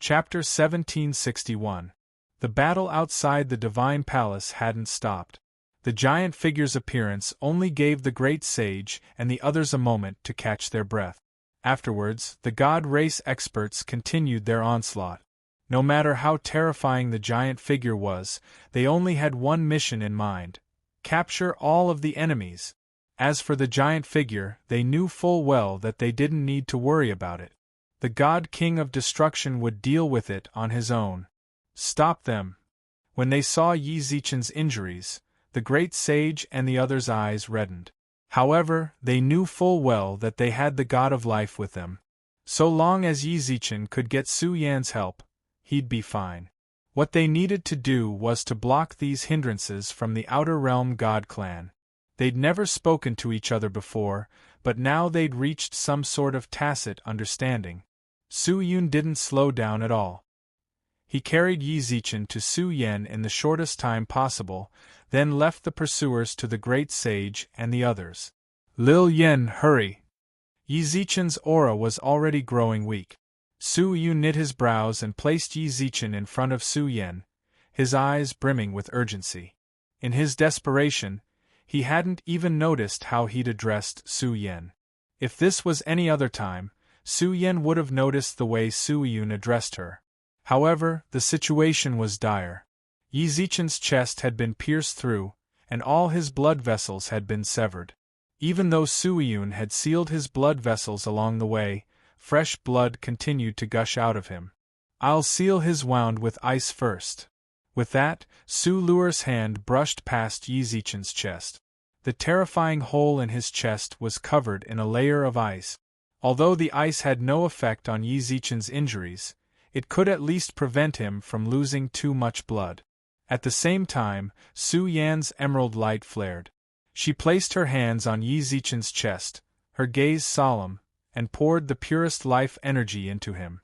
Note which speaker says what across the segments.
Speaker 1: Chapter 1761. The battle outside the divine palace hadn't stopped. The giant figure's appearance only gave the great sage and the others a moment to catch their breath. Afterwards, the god race experts continued their onslaught. No matter how terrifying the giant figure was, they only had one mission in mind: capture all of the enemies. As for the giant figure, they knew full well that they didn't need to worry about it. The god king of destruction would deal with it on his own. Stop them! When they saw Yi Zichen's injuries, the great sage and the others' eyes reddened. However, they knew full well that they had the god of life with them. So long as Yi Zichen could get Su Yan's help, he'd be fine. What they needed to do was to block these hindrances from the Outer Realm God clan. They'd never spoken to each other before, but now they'd reached some sort of tacit understanding. Su Yun didn't slow down at all. He carried Yi Zichen to Su Yan in the shortest time possible, then left the pursuers to the great sage and the others. Lil Yen, hurry! Yi Zichen's aura was already growing weak. Su Yun knit his brows and placed Yi Zichen in front of Su Yan, his eyes brimming with urgency. In his desperation, he hadn't even noticed how he'd addressed Su Yan. If this was any other time, Su Yan would have noticed the way Su Yun addressed her. However, the situation was dire. Yi Zichen's chest had been pierced through, and all his blood vessels had been severed. Even though Su Yun had sealed his blood vessels along the way, fresh blood continued to gush out of him. I'll seal his wound with ice first. With that, Su Luer's hand brushed past Yi Zichen's chest. The terrifying hole in his chest was covered in a layer of ice. Although the ice had no effect on Yi Zichen's injuries, it could at least prevent him from losing too much blood. At the same time, Su Yan's emerald light flared. She placed her hands on Yi Zichen's chest, her gaze solemn, and poured the purest life energy into him.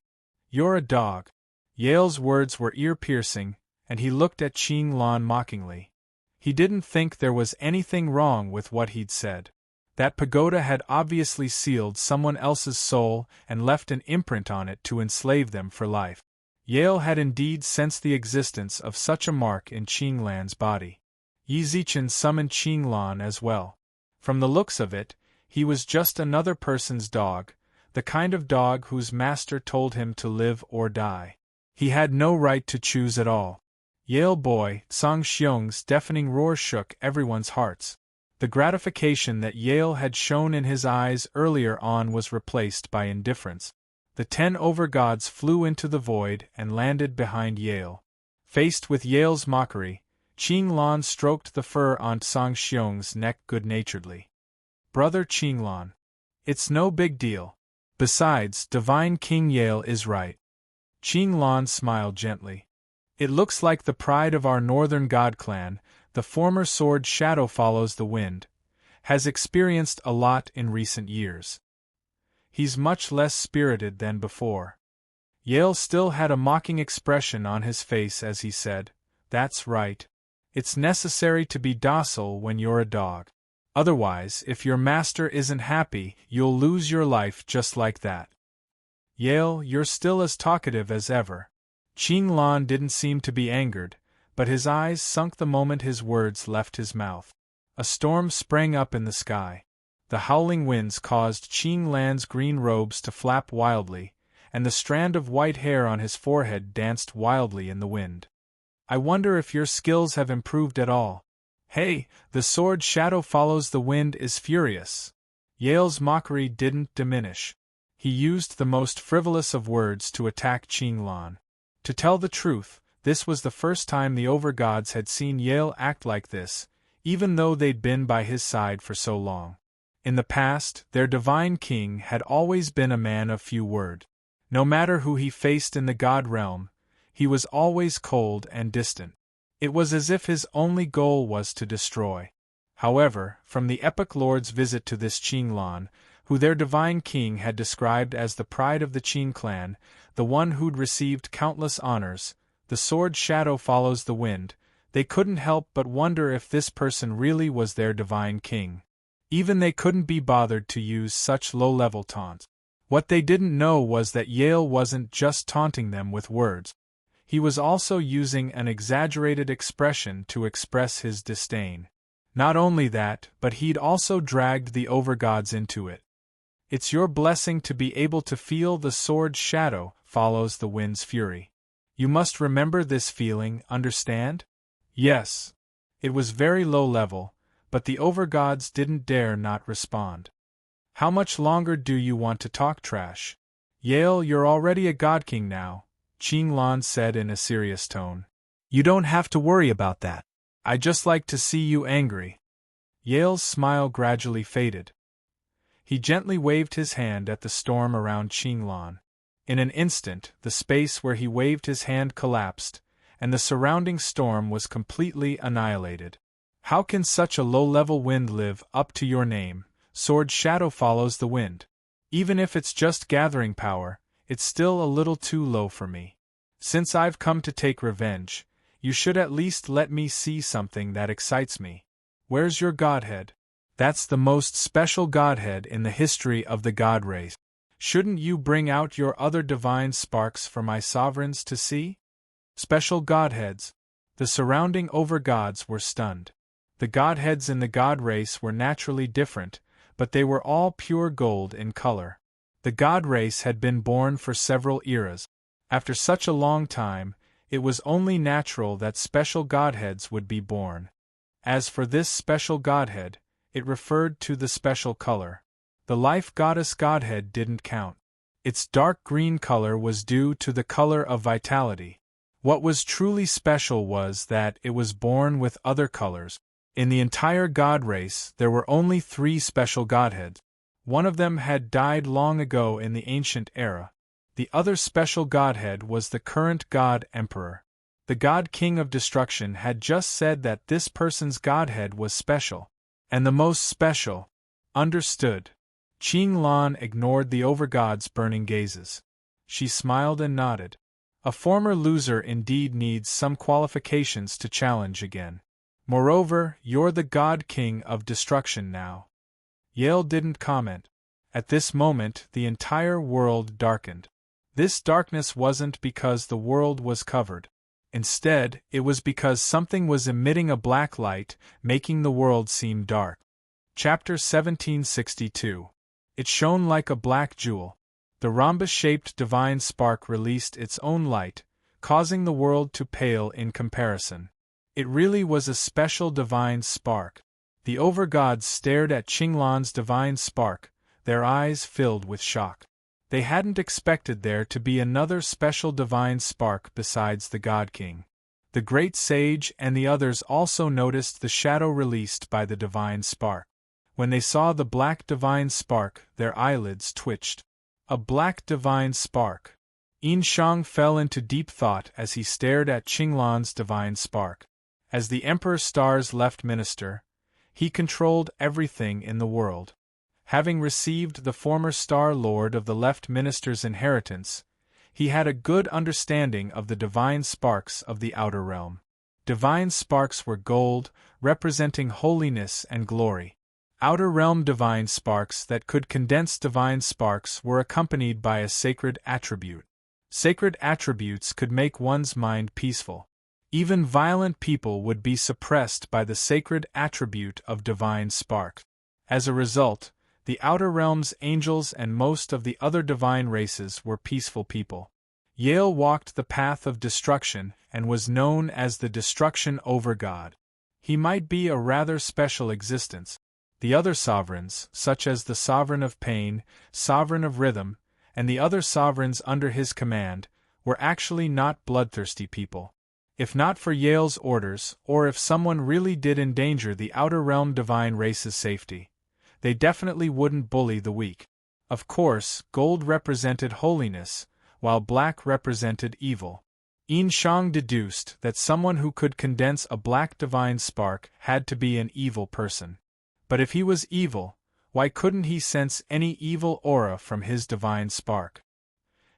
Speaker 1: You're a dog. Yale's words were ear-piercing, and he looked at Qing Lan mockingly. He didn't think there was anything wrong with what he'd said. That pagoda had obviously sealed someone else's soul and left an imprint on it to enslave them for life. Yale had indeed sensed the existence of such a mark in Qing Lan's body. Yi Zichen summoned Qing Lan as well. From the looks of it, he was just another person's dog, the kind of dog whose master told him to live or die. He had no right to choose at all. Yale boy, Song Xiong's deafening roar shook everyone's hearts. The gratification that Yale had shown in his eyes earlier on was replaced by indifference. The 10 overgods flew into the void and landed behind Yale. Faced with Yale's mockery, Qing Lan stroked the fur on Song Xiong's neck good-naturedly. Brother Qing Lan. It's no big deal. Besides, Divine King Yale is right. Qing Lan smiled gently. It looks like the pride of our northern god clan, the former sword Shadow Follows the Wind, has experienced a lot in recent years. He's much less spirited than before. Yale still had a mocking expression on his face as he said, "That's right. It's necessary to be docile when you're a dog. Otherwise, if your master isn't happy, you'll lose your life just like that." Yale, you're still as talkative as ever. Qing Lan didn't seem to be angered, but his eyes sunk the moment his words left his mouth. A storm sprang up in the sky. The howling winds caused Qing Lan's green robes to flap wildly, and the strand of white hair on his forehead danced wildly in the wind. I wonder if your skills have improved at all. Hey, the sword Shadow Follows the Wind is furious. Yale's mockery didn't diminish. He used the most frivolous of words to attack Qing Lan. To tell the truth, this was the first time the overgods had seen Yale act like this, even though they'd been by his side for so long. In the past, their divine king had always been a man of few words. No matter who he faced in the god realm, he was always cold and distant. It was as if his only goal was to destroy. However, from the epic lord's visit to this Qing Lan, who their divine king had described as the pride of the Qing clan, the one who'd received countless honors, the sword Shadow Follows the Wind, they couldn't help but wonder if this person really was their divine king. Even they couldn't be bothered to use such low-level taunts. What they didn't know was that Yale wasn't just taunting them with words. He was also using an exaggerated expression to express his disdain. Not only that, but he'd also dragged the overgods into it. It's your blessing to be able to feel the sword's shadow follows the wind's fury. You must remember this feeling, understand? Yes. It was very low level, but the overgods didn't dare not respond. How much longer do you want to talk trash? Yale, you're already a god king now, Qinglan said in a serious tone. You don't have to worry about that. I just like to see you angry. Yale's smile gradually faded. He gently waved his hand at the storm around Qinglan. In an instant, the space where he waved his hand collapsed, and the surrounding storm was completely annihilated. How can such a low-level wind live up to your name? Sword shadow follows the wind. Even if it's just gathering power, it's still a little too low for me. Since I've come to take revenge, you should at least let me see something that excites me. Where's your godhead? That's the most special godhead in the history of the god race. Shouldn't you bring out your other divine sparks for my sovereigns to see? Special godheads. The surrounding overgods were stunned. The godheads in the god race were naturally different, but they were all pure gold in color. The god race had been born for several eras. After such a long time, it was only natural that special godheads would be born. As for this special godhead, it referred to the special color. The life goddess godhead didn't count. Its dark green color was due to the color of vitality. What was truly special was that it was born with other colors. In the entire god race, there were only 3 special godheads. One of them had died long ago in the ancient era. The other special godhead was the current god emperor. The god king of destruction had just said that this person's godhead was special. And the most special. Understood. Qinglan ignored the overgod's burning gazes. She smiled and nodded. A former loser indeed needs some qualifications to challenge again. Moreover, you're the god king of destruction now. Yale didn't comment. At this moment, the entire world darkened. This darkness wasn't because the world was covered. Instead, it was because something was emitting a black light, making the world seem dark. Chapter 1762. It shone like a black jewel. The rhombus-shaped divine spark released its own light, causing the world to pale in comparison. It really was a special divine spark. The overgods stared at Qinglan's divine spark, their eyes filled with shock. They hadn't expected there to be another special divine spark besides the God King. The great sage and the others also noticed the shadow released by the divine spark. When they saw the black divine spark, their eyelids twitched. A black divine spark. Yin Shang fell into deep thought as he stared at Qinglan's divine spark. As the Emperor Star's left minister, he controlled everything in the world. Having received the former Star Lord of the left minister's inheritance, he had a good understanding of the divine sparks of the outer realm. Divine sparks were gold, representing holiness and glory. Outer realm divine sparks that could condense divine sparks were accompanied by a sacred attribute. Sacred attributes could make one's mind peaceful. Even violent people would be suppressed by the sacred attribute of divine sparks. As a result, the outer realm's angels and most of the other divine races were peaceful people. Yale walked the path of destruction and was known as the Destruction Overgod. He might be a rather special existence. The other sovereigns, such as the Sovereign of Pain, Sovereign of Rhythm, and the other sovereigns under his command, were actually not bloodthirsty people. If not for Yale's orders, or if someone really did endanger the outer realm divine race's safety, they definitely wouldn't bully the weak. Of course, gold represented holiness, while black represented evil. Yin Shang deduced that someone who could condense a black divine spark had to be an evil person. But if he was evil, why couldn't he sense any evil aura from his divine spark?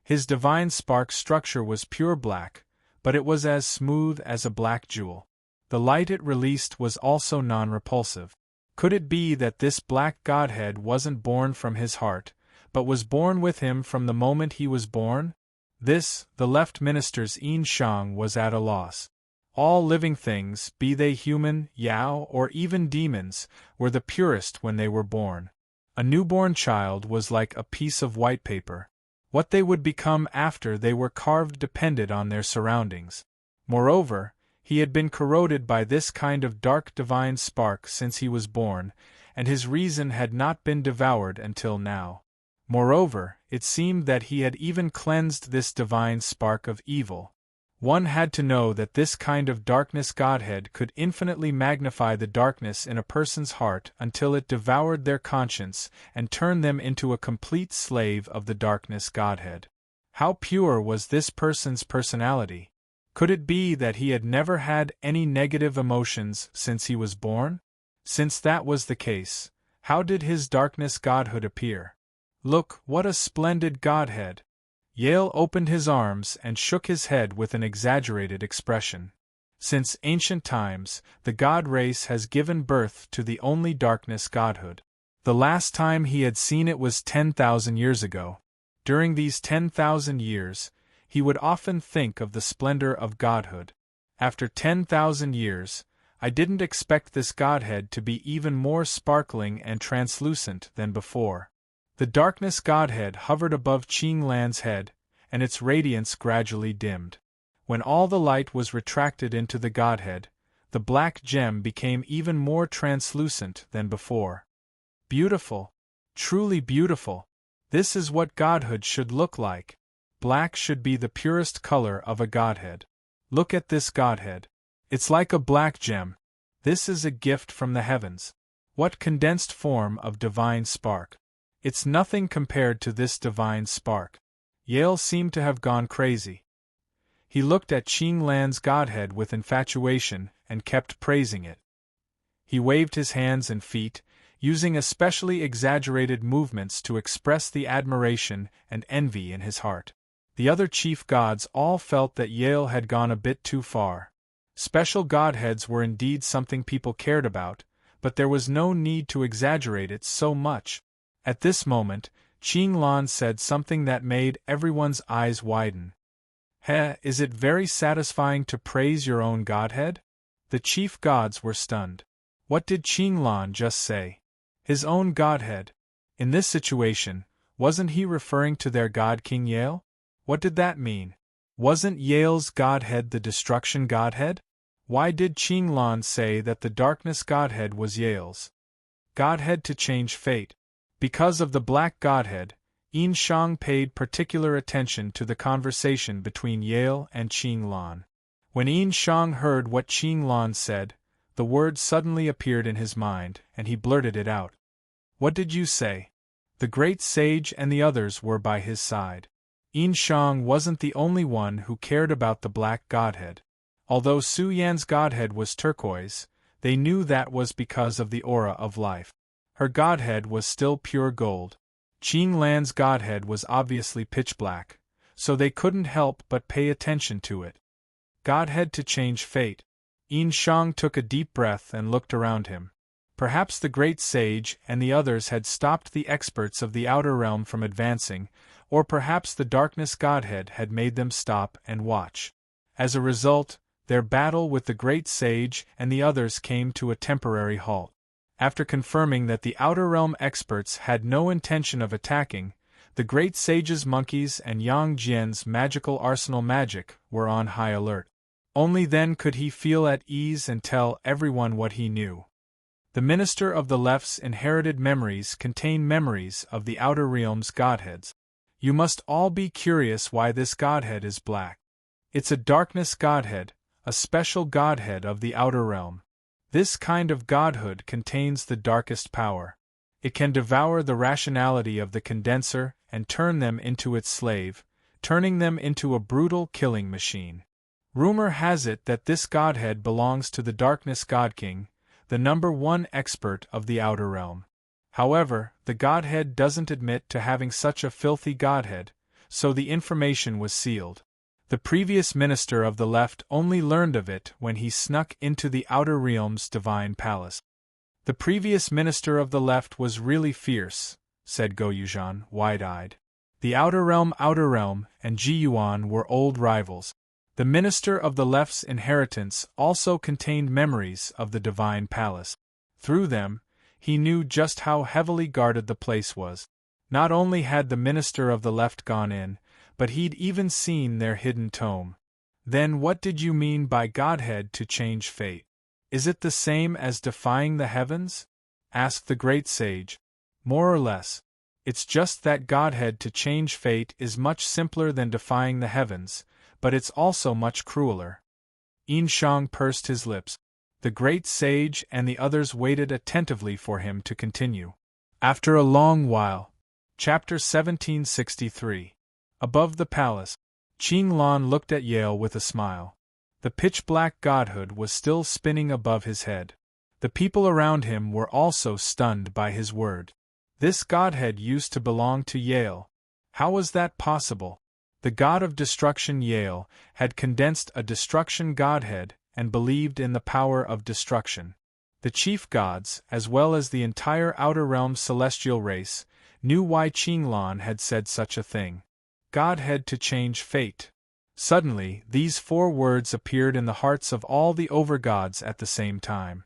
Speaker 1: His divine spark structure was pure black, but it was as smooth as a black jewel. The light it released was also non-repulsive. Could it be that this black godhead wasn't born from his heart, but was born with him from the moment he was born? This, the left minister's Yin Shang was at a loss. All living things, be they human, Yao, or even demons, were the purest when they were born. A newborn child was like a piece of white paper. What they would become after they were carved depended on their surroundings. Moreover, he had been corroded by this kind of dark divine spark since he was born, and his reason had not been devoured until now. Moreover, it seemed that he had even cleansed this divine spark of evil. One had to know that this kind of darkness Godhead could infinitely magnify the darkness in a person's heart until it devoured their conscience and turned them into a complete slave of the darkness Godhead. How pure was this person's personality? Could it be that he had never had any negative emotions since he was born? Since that was the case, how did his darkness Godhood appear? Look, what a splendid Godhead! Yale opened his arms and shook his head with an exaggerated expression. Since ancient times, the God race has given birth to the only darkness Godhood. The last time he had seen it was 10,000 years ago. During these 10,000 years, he would often think of the splendor of Godhood. After 10,000 years, I didn't expect this Godhead to be even more sparkling and translucent than before. The darkness Godhead hovered above Qing Lan's head, and its radiance gradually dimmed. When all the light was retracted into the Godhead, the black gem became even more translucent than before. Beautiful! Truly beautiful! This is what Godhood should look like. Black should be the purest color of a Godhead. Look at this Godhead. It's like a black gem. This is a gift from the heavens. What condensed form of divine spark! It's nothing compared to this divine spark. Yale seemed to have gone crazy. He looked at Qing Lan's Godhead with infatuation and kept praising it. He waved his hands and feet, using especially exaggerated movements to express the admiration and envy in his heart. The other chief gods all felt that Yale had gone a bit too far. Special Godheads were indeed something people cared about, but there was no need to exaggerate it so much. At this moment, Qing Lan said something that made everyone's eyes widen. Is it very satisfying to praise your own Godhead? The chief gods were stunned. What did Qing Lan just say? His own Godhead. In this situation, wasn't he referring to their god King Yale? What did that mean? Wasn't Yale's Godhead the destruction Godhead? Why did Qing Lan say that the darkness Godhead was Yale's Godhead to change fate? Because of the Black Godhead, Yin Shang paid particular attention to the conversation between Yale and Qing Lan. When Yin Shang heard what Qing Lan said, the word suddenly appeared in his mind, and he blurted it out. What did you say? The great sage and the others were by his side. Yin Shang wasn't the only one who cared about the Black Godhead. Although Su Yan's Godhead was turquoise, they knew that was because of the aura of life. Her Godhead was still pure gold. Qing Lan's Godhead was obviously pitch black, so they couldn't help but pay attention to it. Godhead to change fate. Yin Shang took a deep breath and looked around him. Perhaps the great sage and the others had stopped the experts of the outer realm from advancing, or perhaps the darkness Godhead had made them stop and watch. As a result, their battle with the great sage and the others came to a temporary halt. After confirming that the outer realm experts had no intention of attacking, the great sage's monkeys and Yang Jian's magical arsenal magic were on high alert. Only then could he feel at ease and tell everyone what he knew. The minister of the left's inherited memories contain memories of the outer realm's Godheads. You must all be curious why this Godhead is black. It's a darkness Godhead, a special Godhead of the outer realm. This kind of Godhood contains the darkest power. It can devour the rationality of the condenser and turn them into its slave, turning them into a brutal killing machine. Rumor has it that this Godhead belongs to the Darkness God King, the #1 expert of the outer realm. However, the Godhead doesn't admit to having such a filthy Godhead, so the information was sealed. The previous minister of the left only learned of it when he snuck into the outer realm's divine palace. The previous minister of the left was really fierce, said Goyujan, wide-eyed. The Outer Realm, and Jiyuan were old rivals. The Minister of the Left's inheritance also contained memories of the Divine Palace. Through them, he knew just how heavily guarded the place was. Not only had the Minister of the Left gone in, but he'd even seen their hidden tome. Then what did you mean by Godhead to change fate? Is it the same as defying the heavens? Asked the great sage. More or less. It's just that Godhead to change fate is much simpler than defying the heavens, but it's also much crueler. Yin Shang pursed his lips. The great sage and the others waited attentively for him to continue. After a long while. Chapter 1763. Above the palace, Qing Lan looked at Yale with a smile. The pitch-black godhood was still spinning above his head. The people around him were also stunned by his word. This godhead used to belong to Yale. How was that possible? The god of destruction Yale had condensed a destruction godhead and believed in the power of destruction. The chief gods, as well as the entire Outer Realm celestial race, knew why Qing Lan had said such a thing. Godhead to change fate. Suddenly, these 4 words appeared in the hearts of all the overgods at the same time.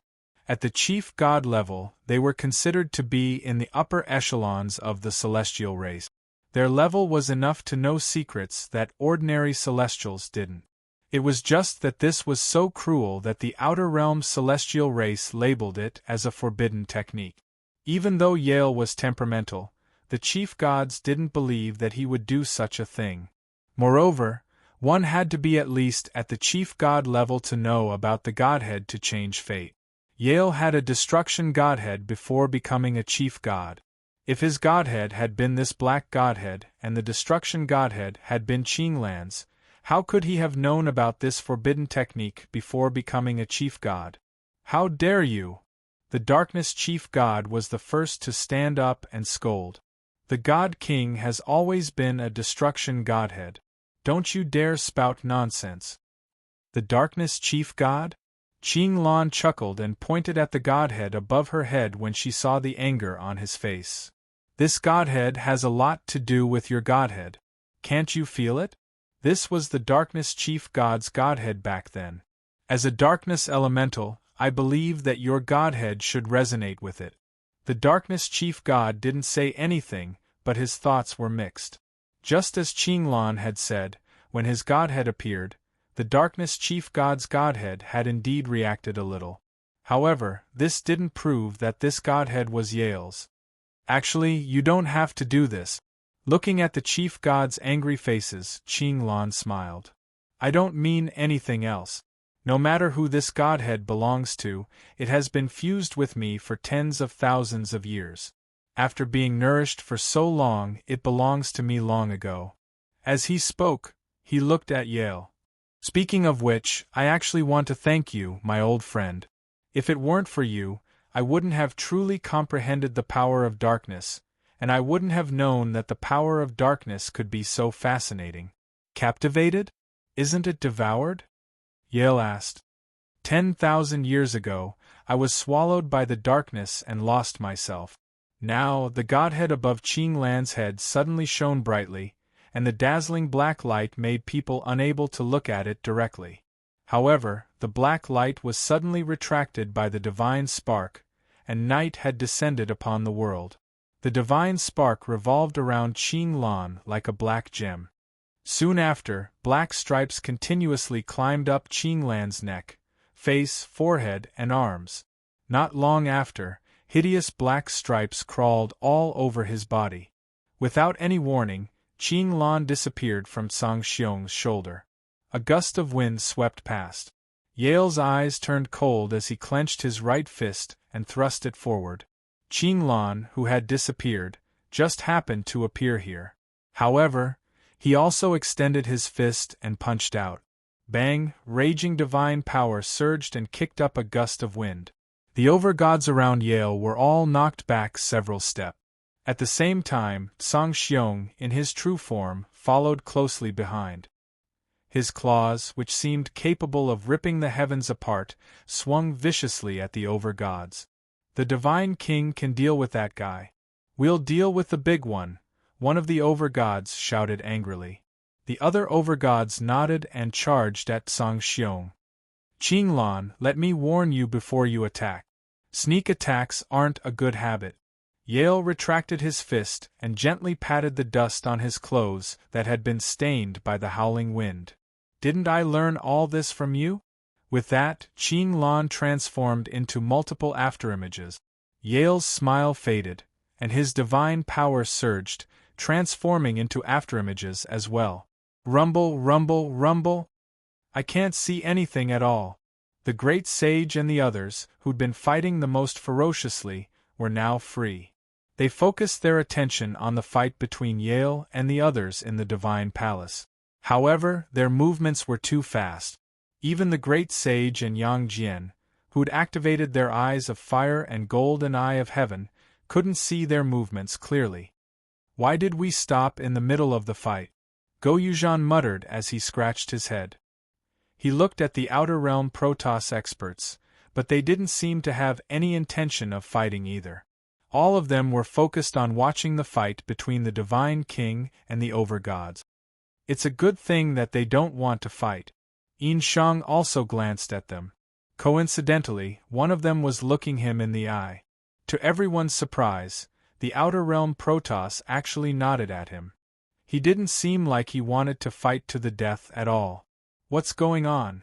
Speaker 1: At the chief god level, they were considered to be in the upper echelons of the celestial race. Their level was enough to know secrets that ordinary celestials didn't. It was just that this was so cruel that the Outer Realm celestial race labeled it as a forbidden technique. Even though Yale was temperamental, the chief gods didn't believe that he would do such a thing. Moreover, one had to be at least at the chief god level to know about the godhead to change fate. Yale had a destruction godhead before becoming a chief god. If his godhead had been this black godhead and the destruction godhead had been Qing Lan's, how could he have known about this forbidden technique before becoming a chief god? How dare you! The darkness chief god was the first to stand up and scold. The god king has always been a destruction godhead. Don't you dare spout nonsense. The darkness chief god? Qing Lan chuckled and pointed at the godhead above her head when she saw the anger on his face. This godhead has a lot to do with your godhead. Can't you feel it? This was the darkness chief god's godhead back then. As a darkness elemental, I believe that your godhead should resonate with it. The darkness chief god didn't say anything, but his thoughts were mixed. Just as Qing Lan had said, when his godhead appeared, the darkness chief god's godhead had indeed reacted a little. However, this didn't prove that this godhead was Yale's. Actually, you don't have to do this. Looking at the chief god's angry faces, Qing Lan smiled. I don't mean anything else. No matter who this godhead belongs to, it has been fused with me for tens of thousands of years. After being nourished for so long, it belongs to me long ago. As he spoke, he looked at Yale. Speaking of which, I actually want to thank you, my old friend. If it weren't for you, I wouldn't have truly comprehended the power of darkness, and I wouldn't have known that the power of darkness could be so fascinating. Captivated? Isn't it devoured? Yale asked. 10,000 years ago, I was swallowed by the darkness and lost myself. Now, the godhead above Qing Lan's head suddenly shone brightly, and the dazzling black light made people unable to look at it directly. However, the black light was suddenly retracted by the divine spark, and night had descended upon the world. The divine spark revolved around Qing Lan like a black gem. Soon after, black stripes continuously climbed up Qing Lan's neck, face, forehead, and arms. Not long after, hideous black stripes crawled all over his body. Without any warning, Qing Lan disappeared from Song Xiong's shoulder. A gust of wind swept past. Yale's eyes turned cold as he clenched his right fist and thrust it forward. Qing Lan, who had disappeared, just happened to appear here. However, he also extended his fist and punched out. Bang! Raging divine power surged and kicked up a gust of wind. The overgods around Yale were all knocked back several steps. At the same time, Song Xiong, in his true form, followed closely behind. His claws, which seemed capable of ripping the heavens apart, swung viciously at the overgods. The Divine King can deal with that guy. We'll deal with the big one of the over-gods shouted angrily. The other over-gods nodded and charged at Song Xiong. Qinglan, let me warn you before you attack. Sneak attacks aren't a good habit. Yale retracted his fist and gently patted the dust on his clothes that had been stained by the howling wind. Didn't I learn all this from you? With that, Qinglan transformed into multiple afterimages. Yale's smile faded, and his divine power surged, transforming into afterimages as well. Rumble, rumble, rumble. I can't see anything at all. The great sage and the others, who'd been fighting the most ferociously, were now free. They focused their attention on the fight between Yale and the others in the divine palace. However, their movements were too fast. Even the great sage and Yang Jian, who'd activated their eyes of fire and golden eye of heaven, couldn't see their movements clearly. Why did we stop in the middle of the fight? Go Yuzhan muttered as he scratched his head. He looked at the Outer Realm Protoss experts, but they didn't seem to have any intention of fighting either. All of them were focused on watching the fight between the Divine King and the Overgods. It's a good thing that they don't want to fight. Yin Shang also glanced at them. Coincidentally, one of them was looking him in the eye. To everyone's surprise, the Outer Realm Protoss actually nodded at him. He didn't seem like he wanted to fight to the death at all. What's going on?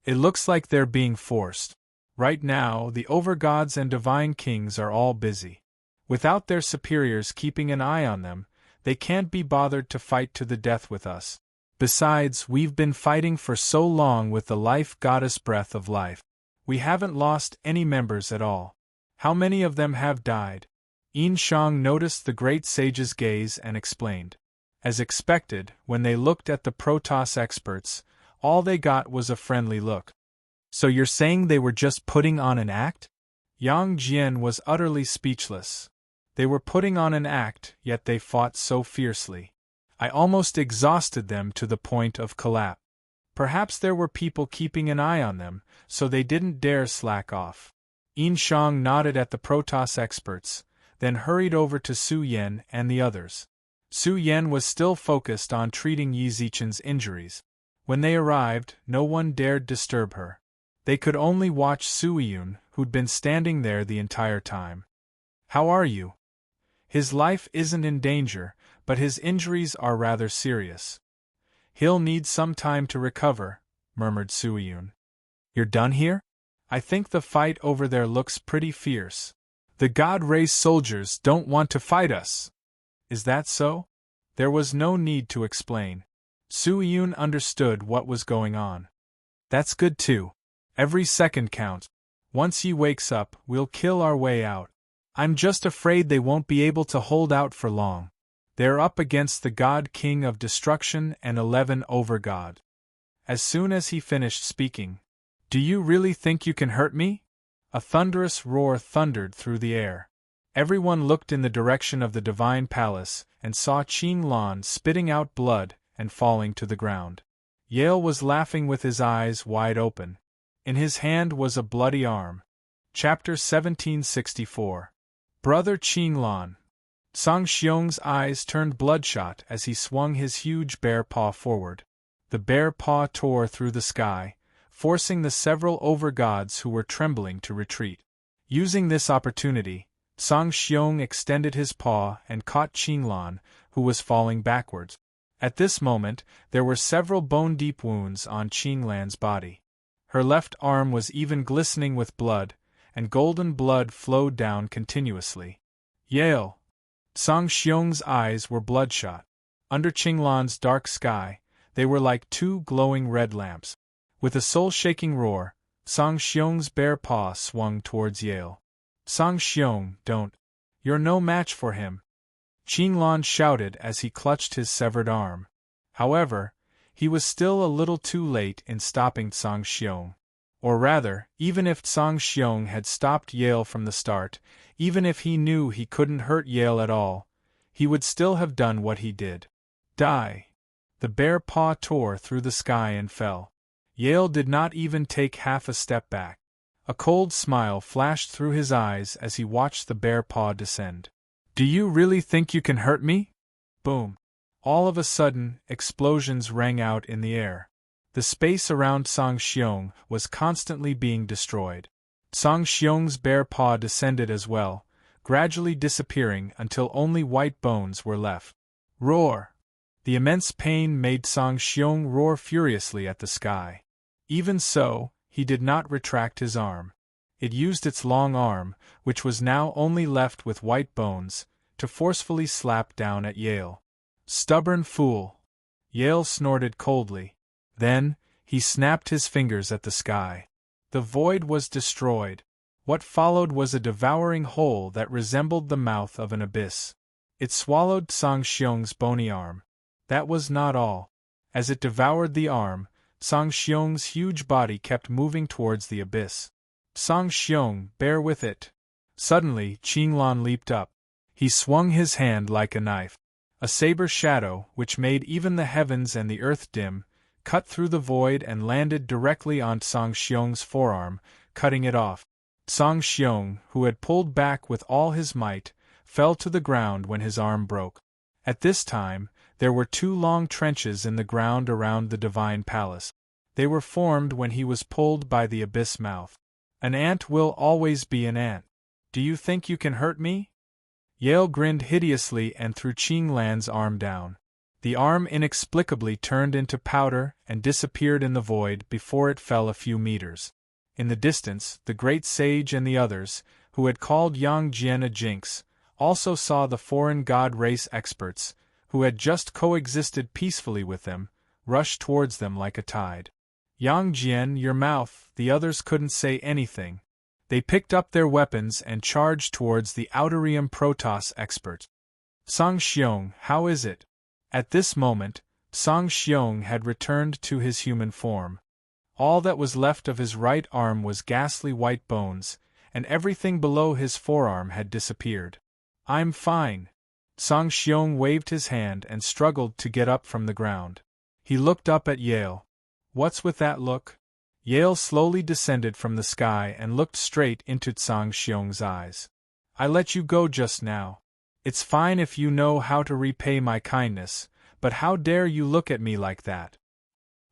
Speaker 1: It looks like they're being forced. Right now, the Overgods and Divine Kings are all busy. Without their superiors keeping an eye on them, they can't be bothered to fight to the death with us. Besides, we've been fighting for so long with the Life Goddess Breath of Life. We haven't lost any members at all. How many of them have died? Yin Shang noticed the great sage's gaze and explained. As expected, when they looked at the Protoss experts, all they got was a friendly look. So you're saying they were just putting on an act? Yang Jian was utterly speechless. They were putting on an act, yet they fought so fiercely. I almost exhausted them to the point of collapse. Perhaps there were people keeping an eye on them, so they didn't dare slack off. Yin Shang nodded at the Protoss experts, then hurried over to Su Yan and the others. Su Yan was still focused on treating Yi Zichen's injuries. When they arrived, no one dared disturb her. They could only watch Su Yun, who'd been standing there the entire time. How are you? His life isn't in danger, but his injuries are rather serious. He'll need some time to recover, murmured Su Yun. You're done here? I think the fight over there looks pretty fierce. The God Race soldiers don't want to fight us. Is that so? There was no need to explain. Su Yun understood what was going on. That's good too. Every second counts. Once he wakes up, we'll kill our way out. I'm just afraid they won't be able to hold out for long. They're up against the God King of Destruction and 11 Overgod. As soon as he finished speaking, do you really think you can hurt me? A thunderous roar thundered through the air. Everyone looked in the direction of the Divine Palace and saw Qinglan spitting out blood and falling to the ground. Yale was laughing with his eyes wide open. In his hand was a bloody arm. Chapter 1764. Brother Qinglan. Song Xiong's eyes turned bloodshot as he swung his huge bear paw forward. The bear paw tore through the sky, forcing the several overgods who were trembling to retreat. Using this opportunity, Song Xiong extended his paw and caught Qinglan, who was falling backwards. At this moment, there were several bone-deep wounds on Qinglan's body. Her left arm was even glistening with blood, and golden blood flowed down continuously. Yale! Song Xiong's eyes were bloodshot. Under Qinglan's dark sky, they were like two glowing red lamps. With a soul-shaking roar, Song Xiong's bare paw swung towards Yale. Song Xiong, don't. You're no match for him. Qinglan shouted as he clutched his severed arm. However, he was still a little too late in stopping Song Xiong. Or rather, even if Song Xiong had stopped Yale from the start, even if he knew he couldn't hurt Yale at all, he would still have done what he did. Die! The bear paw tore through the sky and fell. Yale did not even take half a step back. A cold smile flashed through his eyes as he watched the bear paw descend. Do you really think you can hurt me? Boom. All of a sudden, explosions rang out in the air. The space around Song Xiong was constantly being destroyed. Song Xiong's bare paw descended as well, gradually disappearing until only white bones were left. Roar! The immense pain made Song Xiong roar furiously at the sky. Even so, he did not retract his arm. It used its long arm, which was now only left with white bones, to forcefully slap down at Yale. Stubborn fool! Yale snorted coldly. Then, he snapped his fingers at the sky. The void was destroyed. What followed was a devouring hole that resembled the mouth of an abyss. It swallowed Song Xiong's bony arm. That was not all. As it devoured the arm, Song Xiong's huge body kept moving towards the abyss. Song Xiong, bear with it. Suddenly, Qinglan leaped up. He swung his hand like a knife. A saber shadow, which made even the heavens and the earth dim, cut through the void and landed directly on Song Xiong's forearm, cutting it off. Song Xiong, who had pulled back with all his might, fell to the ground when his arm broke. At this time, there were 2 long trenches in the ground around the divine palace. They were formed when he was pulled by the abyss mouth. An ant will always be an ant. Do you think you can hurt me? Yale grinned hideously and threw Qinglan's arm down. The arm inexplicably turned into powder and disappeared in the void before it fell a few meters. In the distance, the great sage and the others, who had called Yang Jian a jinx, also saw the foreign god race experts, who had just coexisted peacefully with them, rush towards them like a tide. Yang Jian, your mouth, the others couldn't say anything. They picked up their weapons and charged towards the Outerium Protoss expert. Song Xiong, how is it? At this moment, Song Xiong had returned to his human form. All that was left of his right arm was ghastly white bones, and everything below his forearm had disappeared. I'm fine. Song Xiong waved his hand and struggled to get up from the ground. He looked up at Yale. What's with that look? Yale slowly descended from the sky and looked straight into Song Xiong's eyes. I let you go just now. It's fine if you know how to repay my kindness, but how dare you look at me like that?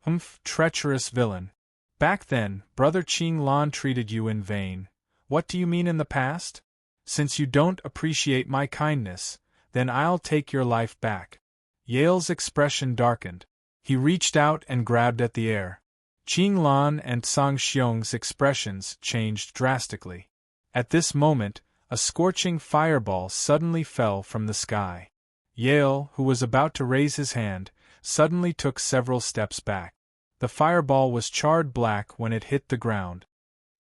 Speaker 1: Humph, treacherous villain. Back then, Brother Qinglan treated you in vain. What do you mean in the past? Since you don't appreciate my kindness, then I'll take your life back. Yale's expression darkened. He reached out and grabbed at the air. Qinglan and Song Xiong's expressions changed drastically. At this moment, a scorching fireball suddenly fell from the sky. Yale, who was about to raise his hand, suddenly took several steps back. The fireball was charred black when it hit the ground.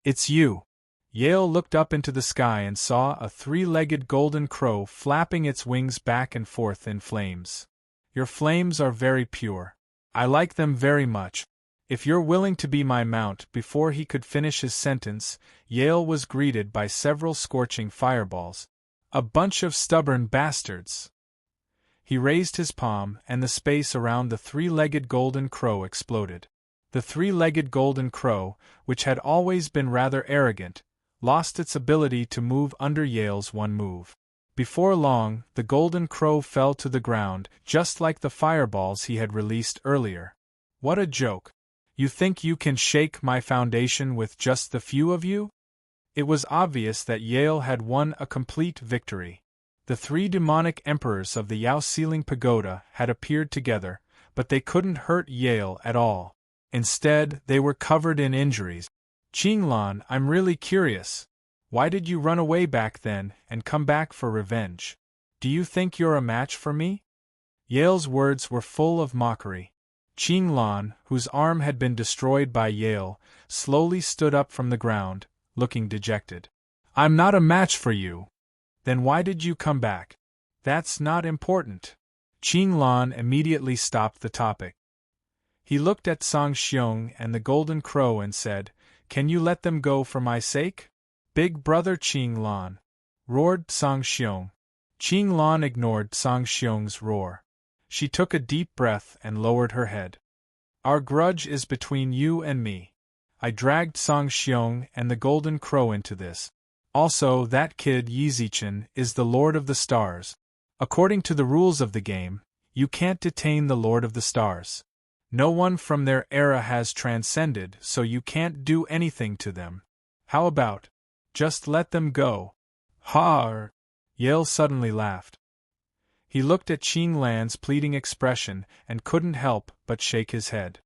Speaker 1: It's you. Yale looked up into the sky and saw a 3-legged golden crow flapping its wings back and forth in flames. Your flames are very pure. I like them very much. If you're willing to be my mount. Before he could finish his sentence, Yale was greeted by several scorching fireballs. A bunch of stubborn bastards. He raised his palm, and the space around the 3-legged golden crow exploded. The 3-legged golden crow, which had always been rather arrogant, lost its ability to move under Yale's one move. Before long, the golden crow fell to the ground, just like the fireballs he had released earlier. What a joke! You think you can shake my foundation with just the few of you? It was obvious that Yale had won a complete victory. The 3 demonic emperors of the Yao Ceiling Pagoda had appeared together, but they couldn't hurt Yale at all. Instead, they were covered in injuries. Qinglan, I'm really curious. Why did you run away back then and come back for revenge? Do you think you're a match for me? Yale's words were full of mockery. Qinglan, whose arm had been destroyed by Yale, slowly stood up from the ground, looking dejected. I'm not a match for you. Then why did you come back? That's not important. Qinglan immediately stopped the topic. He looked at Song Xiong and the golden crow and said, Can you let them go for my sake? Big brother Qinglan, roared Song Xiong. Qinglan ignored Song Xiong's roar. She took a deep breath and lowered her head. Our grudge is between you and me. I dragged Song Xiong and the golden crow into this. Also, that kid Yizichin is the Lord of the Stars. According to the rules of the game, you can't detain the Lord of the Stars. No one from their era has transcended, so you can't do anything to them. How about, just let them go? Ha! Yale suddenly laughed. He looked at Qing Lan's pleading expression and couldn't help but shake his head.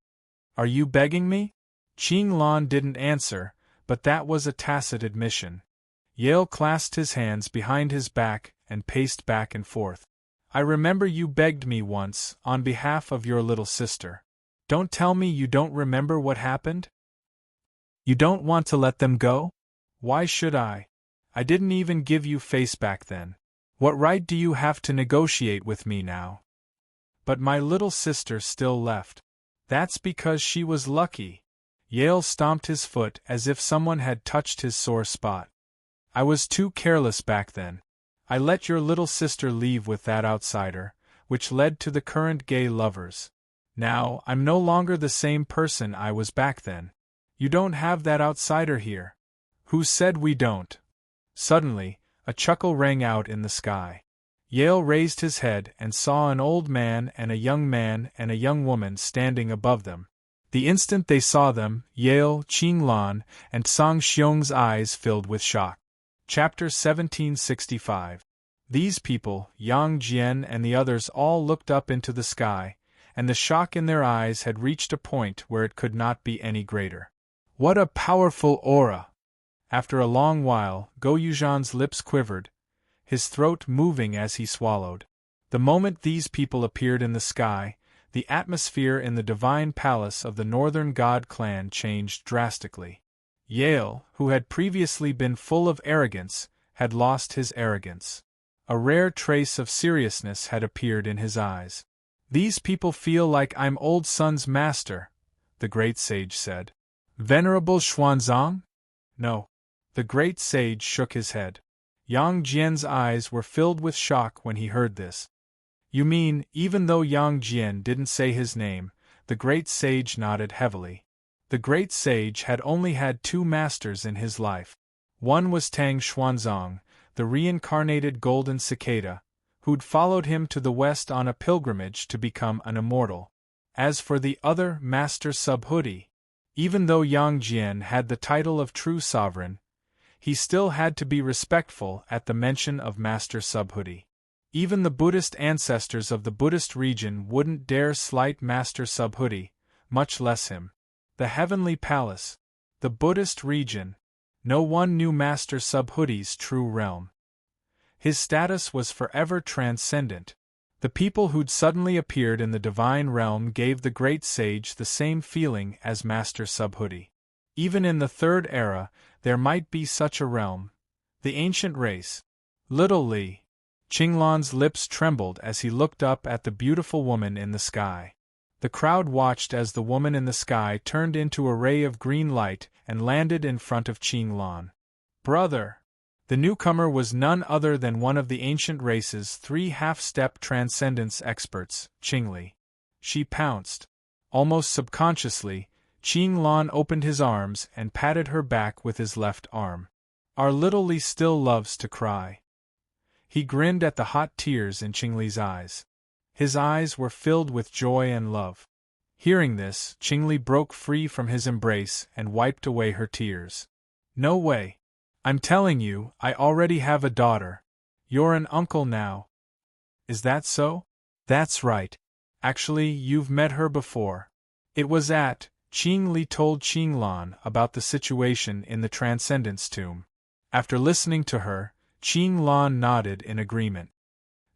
Speaker 1: Are you begging me? Qing Lan didn't answer, but that was a tacit admission. Yale clasped his hands behind his back and paced back and forth. I remember you begged me once, on behalf of your little sister. Don't tell me you don't remember what happened? You don't want to let them go? Why should I? I didn't even give you face back then. What right do you have to negotiate with me now? But my little sister still left. That's because she was lucky. Yale stomped his foot as if someone had touched his sore spot. I was too careless back then. I let your little sister leave with that outsider, which led to the current gay lovers. Now, I'm no longer the same person I was back then. You don't have that outsider here. Who said we don't? Suddenly, a chuckle rang out in the sky. Yale raised his head and saw an old man and a young woman standing above them. The instant they saw them, Yale, Qing Lan, and Song Xiong's eyes filled with shock. Chapter 1765. These people, Yang Jian and the others, all looked up into the sky, and the shock in their eyes had reached a point where it could not be any greater. What a powerful aura! After a long while, Go Yuzhan's lips quivered, his throat moving as he swallowed. The moment these people appeared in the sky, the atmosphere in the divine palace of the Northern God clan changed drastically. Yale, who had previously been full of arrogance, had lost his arrogance. A rare trace of seriousness had appeared in his eyes. These people feel like I'm Old Sun's master, the great sage said. Venerable Xuanzang? No. The great sage shook his head. Yang Jian's eyes were filled with shock when he heard this. You mean, even though Yang Jian didn't say his name, the great sage nodded heavily. The great sage had only had two masters in his life. One was Tang Xuanzang, the reincarnated golden cicada, who'd followed him to the west on a pilgrimage to become an immortal. As for the other, Master Subhuti, even though Yang Jian had the title of true sovereign, he still had to be respectful at the mention of Master Subhuti. Even the Buddhist ancestors of the Buddhist region wouldn't dare slight Master Subhuti, much less him. The Heavenly Palace, the Buddhist region, no one knew Master Subhuti's true realm. His status was forever transcendent. The people who'd suddenly appeared in the divine realm gave the great sage the same feeling as Master Subhuti. Even in the Third Era, there might be such a realm. The ancient race. Little Li. Qinglan's lips trembled as he looked up at the beautiful woman in the sky. The crowd watched as the woman in the sky turned into a ray of green light and landed in front of Qinglan. Brother! The newcomer was none other than one of the ancient race's 3 half-step transcendence experts, Qingli. She pounced. Almost subconsciously, Qinglan opened his arms and patted her back with his left arm. Our little Li still loves to cry. He grinned at the hot tears in Qingli's eyes. His eyes were filled with joy and love. Hearing this, Qingli broke free from his embrace and wiped away her tears. No way. I'm telling you, I already have a daughter. You're an uncle now. Is that so? That's right. Actually, you've met her before. It was Qingli told Qinglan about the situation in the Transcendence Tomb. After listening to her, Qinglan nodded in agreement.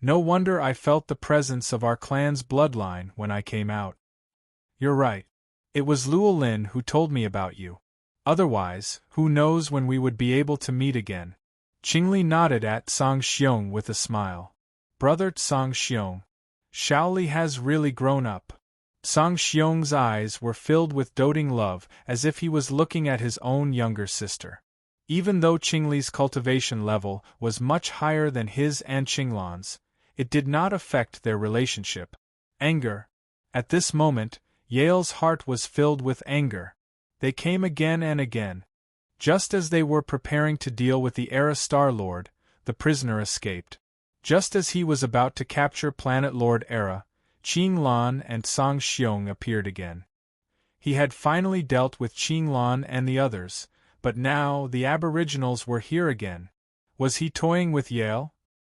Speaker 1: No wonder I felt the presence of our clan's bloodline when I came out. You're right. It was Luo Lin who told me about you. Otherwise, who knows when we would be able to meet again. Qingli nodded at Song Xiong with a smile. Brother Song Xiong. Shaoli has really grown up. Song Xiong's eyes were filled with doting love, as if he was looking at his own younger sister. Even though Qingli's cultivation level was much higher than his and Qinglan's, it did not affect their relationship. Anger. At this moment, Yale's heart was filled with anger. They came again and again. Just as they were preparing to deal with the Era Star Lord, the prisoner escaped. Just as he was about to capture Planet Lord Era, Qing Lan and Song Xiong appeared again. He had finally dealt with Qing Lan and the others, but now the aboriginals were here again. Was he toying with Yale?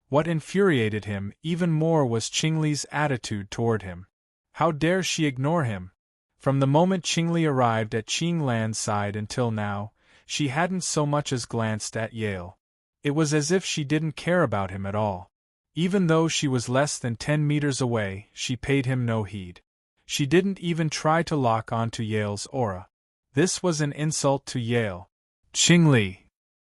Speaker 1: What infuriated him even more was Qingli's attitude toward him. How dare she ignore him? From the moment Qingli arrived at Qing Lan's side until now, she hadn't so much as glanced at Yale. It was as if she didn't care about him at all. Even though she was less than 10 meters away, she paid him no heed. She didn't even try to lock onto Yale's aura. This was an insult to Yale. Qingli,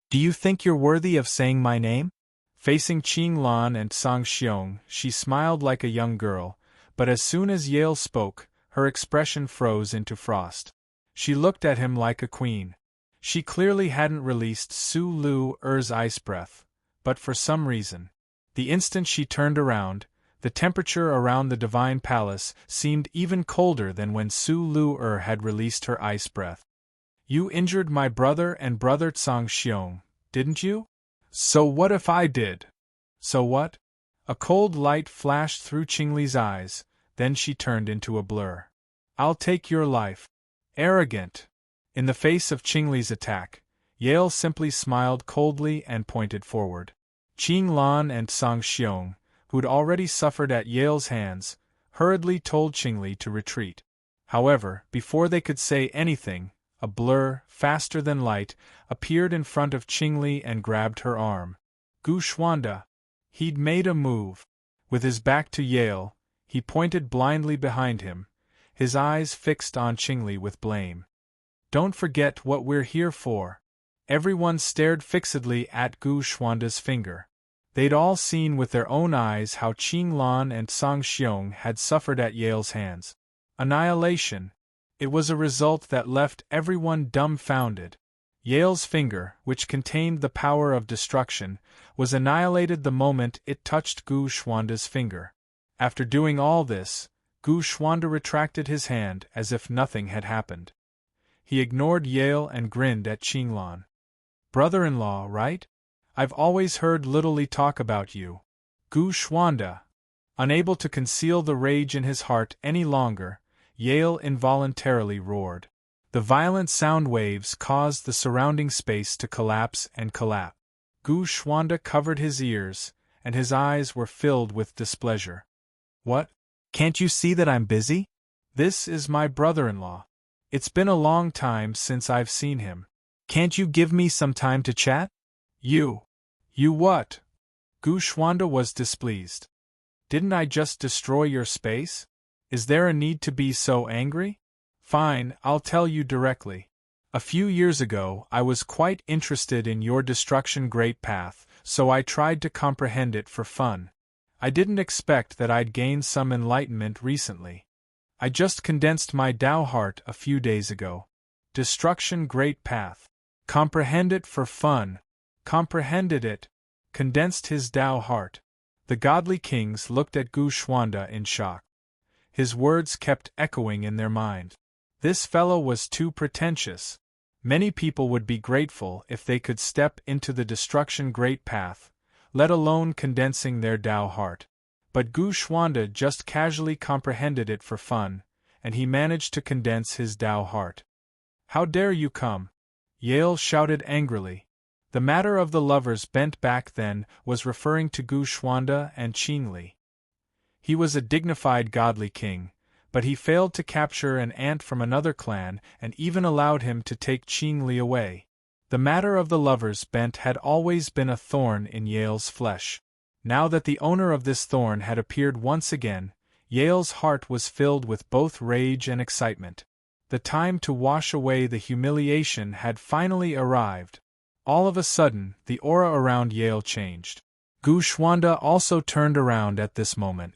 Speaker 1: do you think you're worthy of saying my name? Facing Qing Lan and Song Xiong, she smiled like a young girl, but as soon as Yale spoke, her expression froze into frost. She looked at him like a queen. She clearly hadn't released Su Lu Er's ice breath, but for some reason, the instant she turned around, the temperature around the Divine Palace seemed even colder than when Su Lu Er had released her ice breath. You injured my brother and brother Song Xiong, didn't you? So what if I did? So what? A cold light flashed through Qingli's eyes, then she turned into a blur. I'll take your life. Arrogant. In the face of Qingli's attack, Yale simply smiled coldly and pointed forward. Qing Lan and Song Xiong, who'd already suffered at Yale's hands, hurriedly told Qingli to retreat. However, before they could say anything, a blur, faster than light, appeared in front of Qingli and grabbed her arm. Gu Xuanda. He'd made a move. With his back to Yale, he pointed blindly behind him, his eyes fixed on Qingli with blame. Don't forget what we're here for. Everyone stared fixedly at Gu Xuanda's finger. They'd all seen with their own eyes how Qing Lan and Song Xiong had suffered at Yale's hands. Annihilation. It was a result that left everyone dumbfounded. Yale's finger, which contained the power of destruction, was annihilated the moment it touched Gu Xuanda's finger. After doing all this, Gu Xuanda retracted his hand as if nothing had happened. He ignored Yale and grinned at Qing Lan. Brother-in-law, right? I've always heard Little Li talk about you. Gu Xuanda. Unable to conceal the rage in his heart any longer, Yale involuntarily roared. The violent sound waves caused the surrounding space to collapse and collapse. Gu Xuanda covered his ears, and his eyes were filled with displeasure. What? Can't you see that I'm busy? This is my brother-in-law. It's been a long time since I've seen him. Can't you give me some time to chat? You what? Gu Xuanda was displeased. Didn't I just destroy your space? Is there a need to be so angry? Fine, I'll tell you directly. A few years ago, I was quite interested in your destruction great path, so I tried to comprehend it for fun. I didn't expect that I'd gained some enlightenment recently. I just condensed my Tao heart a few days ago. Destruction great path. Comprehend it for fun. Comprehended it. Condensed his Tao heart. The godly kings looked at Gu Xuanda in shock. His words kept echoing in their mind. This fellow was too pretentious. Many people would be grateful if they could step into the destruction great path, let alone condensing their Tao heart. But Gu Xuanda just casually comprehended it for fun, and he managed to condense his Tao heart. How dare you come? Yale shouted angrily. The matter of the lovers bent back then was referring to Gu Xuanda and Qingli. He was a dignified godly king, but he failed to capture an ant from another clan and even allowed him to take Qingli away. The matter of the lovers bent had always been a thorn in Yale's flesh. Now that the owner of this thorn had appeared once again, Yale's heart was filled with both rage and excitement. The time to wash away the humiliation had finally arrived. All of a sudden, the aura around Yale changed. Gu Xuanda also turned around at this moment.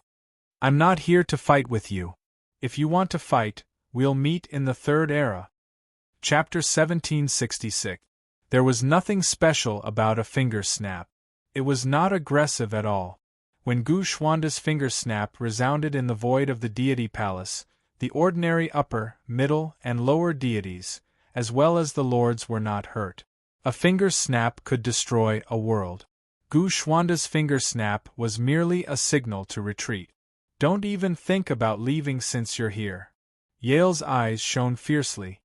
Speaker 1: I'm not here to fight with you. If you want to fight, we'll meet in the Third Era. Chapter 1766. There was nothing special about a finger snap. It was not aggressive at all. When Gu Xuanda's finger snap resounded in the void of the deity palace, the ordinary upper, middle, and lower deities, as well as the lords were not hurt. A finger snap could destroy a world. Gu Xuanda's finger snap was merely a signal to retreat. Don't even think about leaving since you're here. Yale's eyes shone fiercely.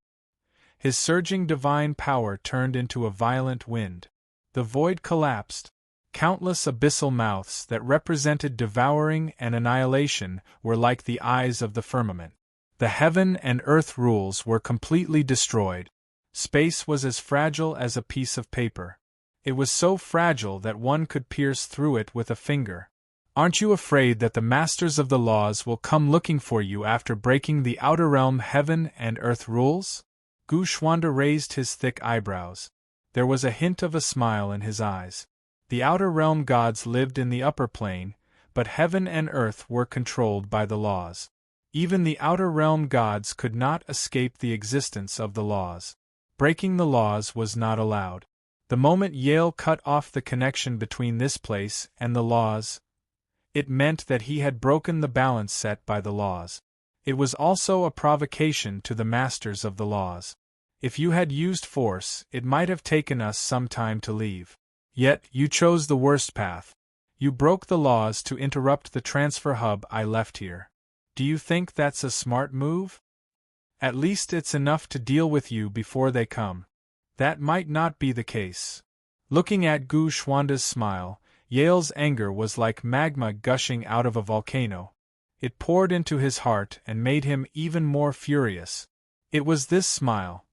Speaker 1: His surging divine power turned into a violent wind. The void collapsed. Countless abyssal mouths that represented devouring and annihilation were like the eyes of the firmament. The heaven and earth rules were completely destroyed. Space was as fragile as a piece of paper. It was so fragile that one could pierce through it with a finger. Aren't you afraid that the masters of the laws will come looking for you after breaking the outer realm heaven and earth rules? Gu Xuanda raised his thick eyebrows. There was a hint of a smile in his eyes. The outer realm gods lived in the upper plane, but heaven and earth were controlled by the laws. Even the outer realm gods could not escape the existence of the laws. Breaking the laws was not allowed. The moment Yale cut off the connection between this place and the laws, it meant that he had broken the balance set by the laws. It was also a provocation to the masters of the laws. If you had used force, it might have taken us some time to leave. Yet, you chose the worst path. You broke the laws to interrupt the transfer hub I left here. Do you think that's a smart move? At least it's enough to deal with you before they come. That might not be the case. Looking at Gu Xuanda's smile, Yale's anger was like magma gushing out of a volcano. It poured into his heart and made him even more furious. It was this smile.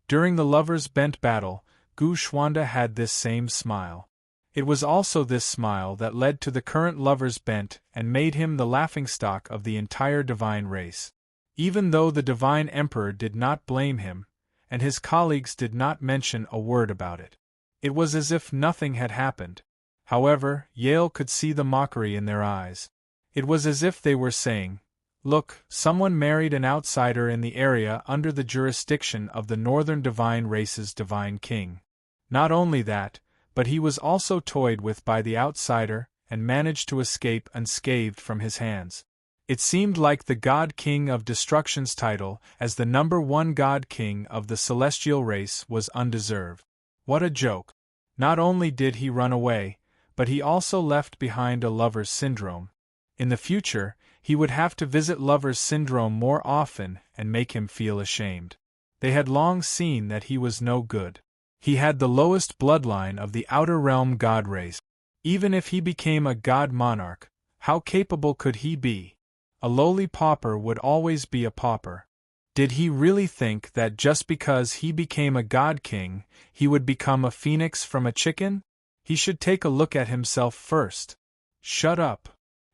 Speaker 1: During the lovers' bent battle, Gu Xuanda had this same smile. It was also this smile that led to the current lovers' bent and made him the laughingstock of the entire divine race. Even though the divine emperor did not blame him, and his colleagues did not mention a word about it. It was as if nothing had happened. However, Yale could see the mockery in their eyes. It was as if they were saying, "Look, someone married an outsider in the area under the jurisdiction of the northern divine race's divine king." Not only that, but he was also toyed with by the outsider and managed to escape unscathed from his hands. It seemed like the God King of Destruction's title as the #1 God King of the celestial race was undeserved. What a joke. Not only did he run away, but he also left behind a lover's syndrome. In the future, he would have to visit lover's syndrome more often and make him feel ashamed. They had long seen that he was no good. He had the lowest bloodline of the outer realm god race. Even if he became a god monarch, how capable could he be? A lowly pauper would always be a pauper. Did he really think that just because he became a god king, he would become a phoenix from a chicken? He should take a look at himself first. Shut up.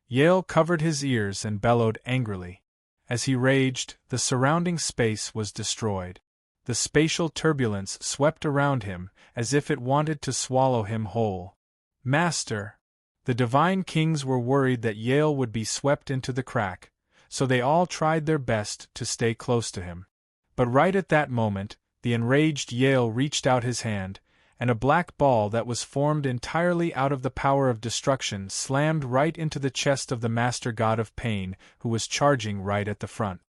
Speaker 1: Yale covered his ears and bellowed angrily. As he raged, the surrounding space was destroyed. The spatial turbulence swept around him, as if it wanted to swallow him whole. Master! The divine kings were worried that Yale would be swept into the crack, so they all tried their best to stay close to him. But right at that moment, the enraged Yale reached out his hand, and a black ball that was formed entirely out of the power of destruction slammed right into the chest of the Master God of Pain, who was charging right at the front.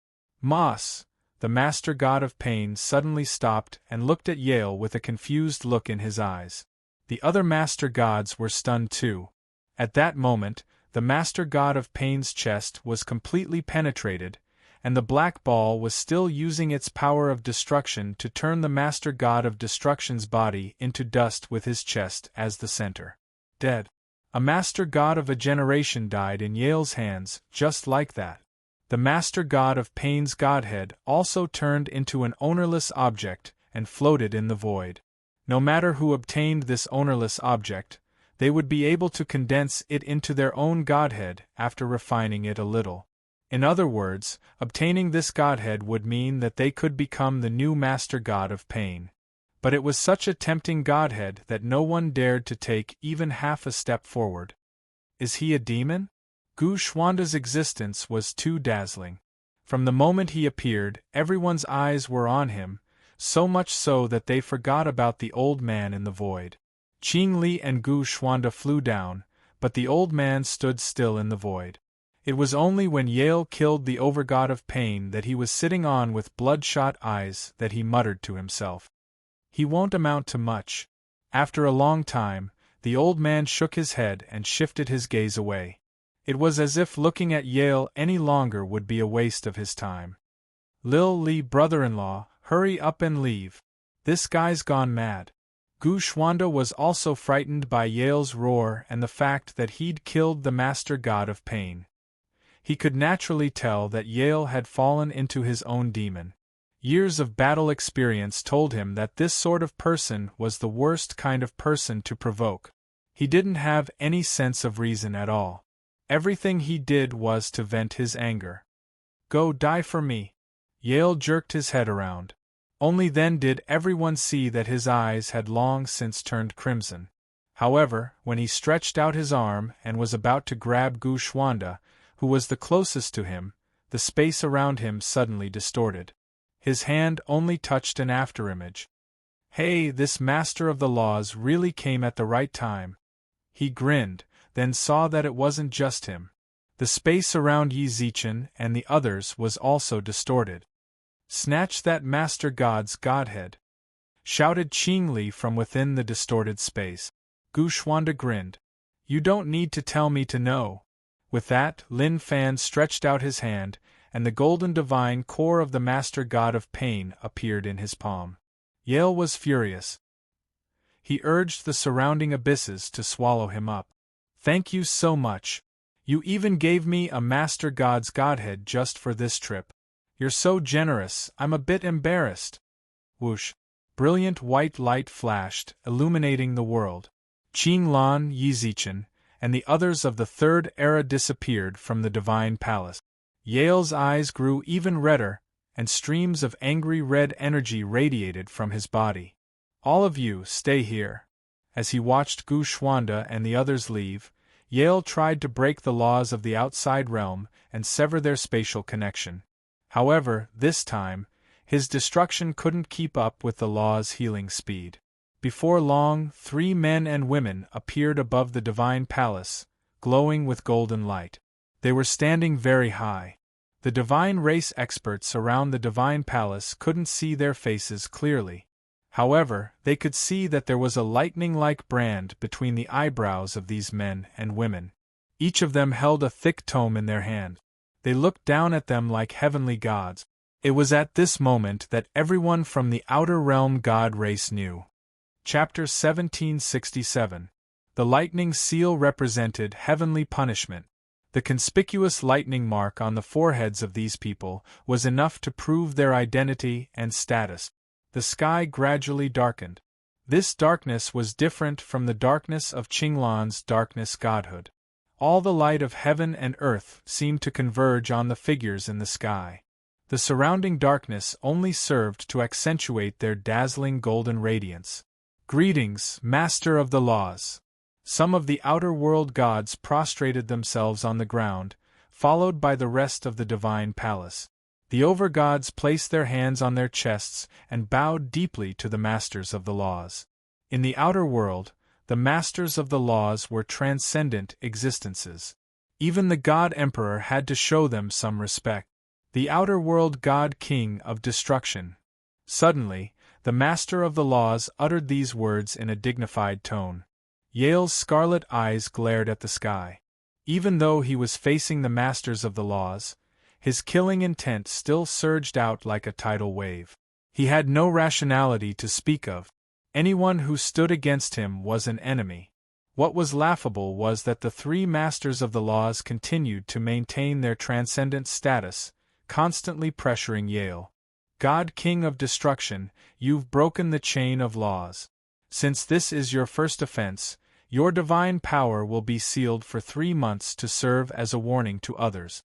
Speaker 1: Moss! The Master God of Pain suddenly stopped and looked at Yale with a confused look in his eyes. The other Master Gods were stunned too. At that moment, the Master God of Pain's chest was completely penetrated, and the black ball was still using its power of destruction to turn the Master God of Destruction's body into dust with his chest as the center. Dead. A Master God of a generation died in Yale's hands, just like that. The Master God of Pain's godhead also turned into an ownerless object and floated in the void. No matter who obtained this ownerless object, they would be able to condense it into their own godhead after refining it a little. In other words, obtaining this godhead would mean that they could become the new Master God of Pain. But it was such a tempting godhead that no one dared to take even half a step forward. Is he a demon? Gu Xuanda's existence was too dazzling. From the moment he appeared, everyone's eyes were on him, so much so that they forgot about the old man in the void. Qing Li and Gu Xuanda flew down, but the old man stood still in the void. It was only when Yale killed the overgod of pain that he was sitting on with bloodshot eyes that he muttered to himself, "He won't amount to much." After a long time, the old man shook his head and shifted his gaze away. It was as if looking at Yale any longer would be a waste of his time. "Lil Lee, brother-in-law, hurry up and leave. This guy's gone mad." Gu Shwanda was also frightened by Yale's roar and the fact that he'd killed the master god of pain. He could naturally tell that Yale had fallen into his own demon. Years of battle experience told him that this sort of person was the worst kind of person to provoke. He didn't have any sense of reason at all. Everything he did was to vent his anger. "Go die for me." Yale jerked his head around. Only then did everyone see that his eyes had long since turned crimson. However, when he stretched out his arm and was about to grab Gu Shwanda, who was the closest to him, the space around him suddenly distorted. His hand only touched an afterimage. Hey, this master of the laws really came at the right time. He grinned, then saw that it wasn't just him. The space around Yi Zichen and the others was also distorted. "Snatch that master god's godhead!" shouted Qing Li from within the distorted space. Gu Shwanda grinned. "You don't need to tell me to know." With that, Lin Fan stretched out his hand, and the golden divine core of the master god of pain appeared in his palm. Yale was furious. He urged the surrounding abysses to swallow him up. "Thank you so much. You even gave me a master god's godhead just for this trip. You're so generous, I'm a bit embarrassed." Whoosh! Brilliant white light flashed, illuminating the world. Qing Lan, Yi Zichen, and the others of the Third Era disappeared from the divine palace. Yale's eyes grew even redder, and streams of angry red energy radiated from his body. "All of you, stay here." As he watched Gu Shwanda and the others leave, Yale tried to break the laws of the outside realm and sever their spatial connection. However, this time, his destruction couldn't keep up with the law's healing speed. Before long, 3 men and women appeared above the divine palace, glowing with golden light. They were standing very high. The divine race experts around the divine palace couldn't see their faces clearly. However, they could see that there was a lightning-like brand between the eyebrows of these men and women. Each of them held a thick tome in their hand. They looked down at them like heavenly gods. It was at this moment that everyone from the outer realm god race knew. Chapter 1767. The lightning seal represented heavenly punishment. The conspicuous lightning mark on the foreheads of these people was enough to prove their identity and status. The sky gradually darkened. This darkness was different from the darkness of Qinglan's darkness godhood. All the light of heaven and earth seemed to converge on the figures in the sky. The surrounding darkness only served to accentuate their dazzling golden radiance. "Greetings, Master of the Laws." Some of the outer world gods prostrated themselves on the ground, followed by the rest of the divine palace. The overgods placed their hands on their chests and bowed deeply to the Masters of the Laws. In the outer world, the Masters of the Laws were transcendent existences. Even the God Emperor had to show them some respect. The outer world God King of Destruction. Suddenly, the Master of the Laws uttered these words in a dignified tone. Yale's scarlet eyes glared at the sky. Even though he was facing the Masters of the Laws, his killing intent still surged out like a tidal wave. He had no rationality to speak of. Anyone who stood against him was an enemy. What was laughable was that the 3 Masters of the Laws continued to maintain their transcendent status, constantly pressuring Yale. "God King of Destruction, you've broken the chain of laws. Since this is your first offense, your divine power will be sealed for 3 months to serve as a warning to others."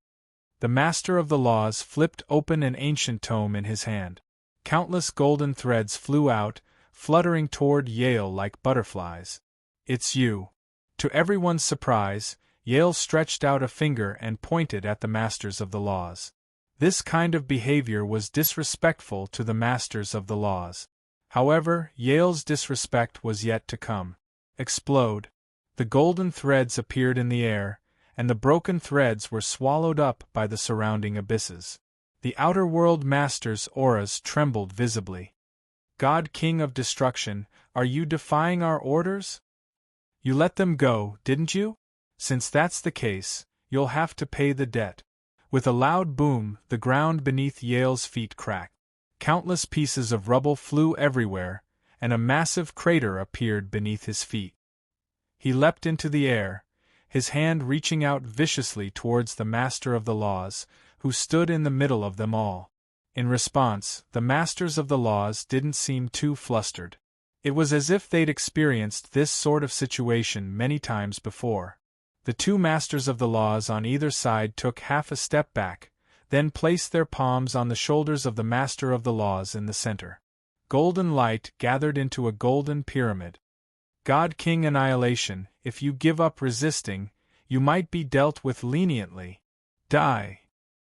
Speaker 1: The Master of the Laws flipped open an ancient tome in his hand. Countless golden threads flew out, fluttering toward Yale like butterflies. "It's you." To everyone's surprise, Yale stretched out a finger and pointed at the Masters of the Laws. This kind of behavior was disrespectful to the Masters of the Laws. However, Yale's disrespect was yet to come. Explode. The golden threads appeared in the air, and the broken threads were swallowed up by the surrounding abysses. The outer world master's auras trembled visibly. God King of Destruction, are you defying our orders? You let them go, didn't you? Since that's the case, you'll have to pay the debt. With a loud boom, the ground beneath Yale's feet cracked. Countless pieces of rubble flew everywhere, and a massive crater appeared beneath his feet. He leapt into the air, his hand reaching out viciously towards the Master of the Laws, who stood in the middle of them all. In response, the Masters of the Laws didn't seem too flustered. It was as if they'd experienced this sort of situation many times before. The two Masters of the Laws on either side took half a step back, then placed their palms on the shoulders of the Master of the Laws in the center. Golden light gathered into a golden pyramid. God King Annihilation, if you give up resisting, you might be dealt with leniently. Die.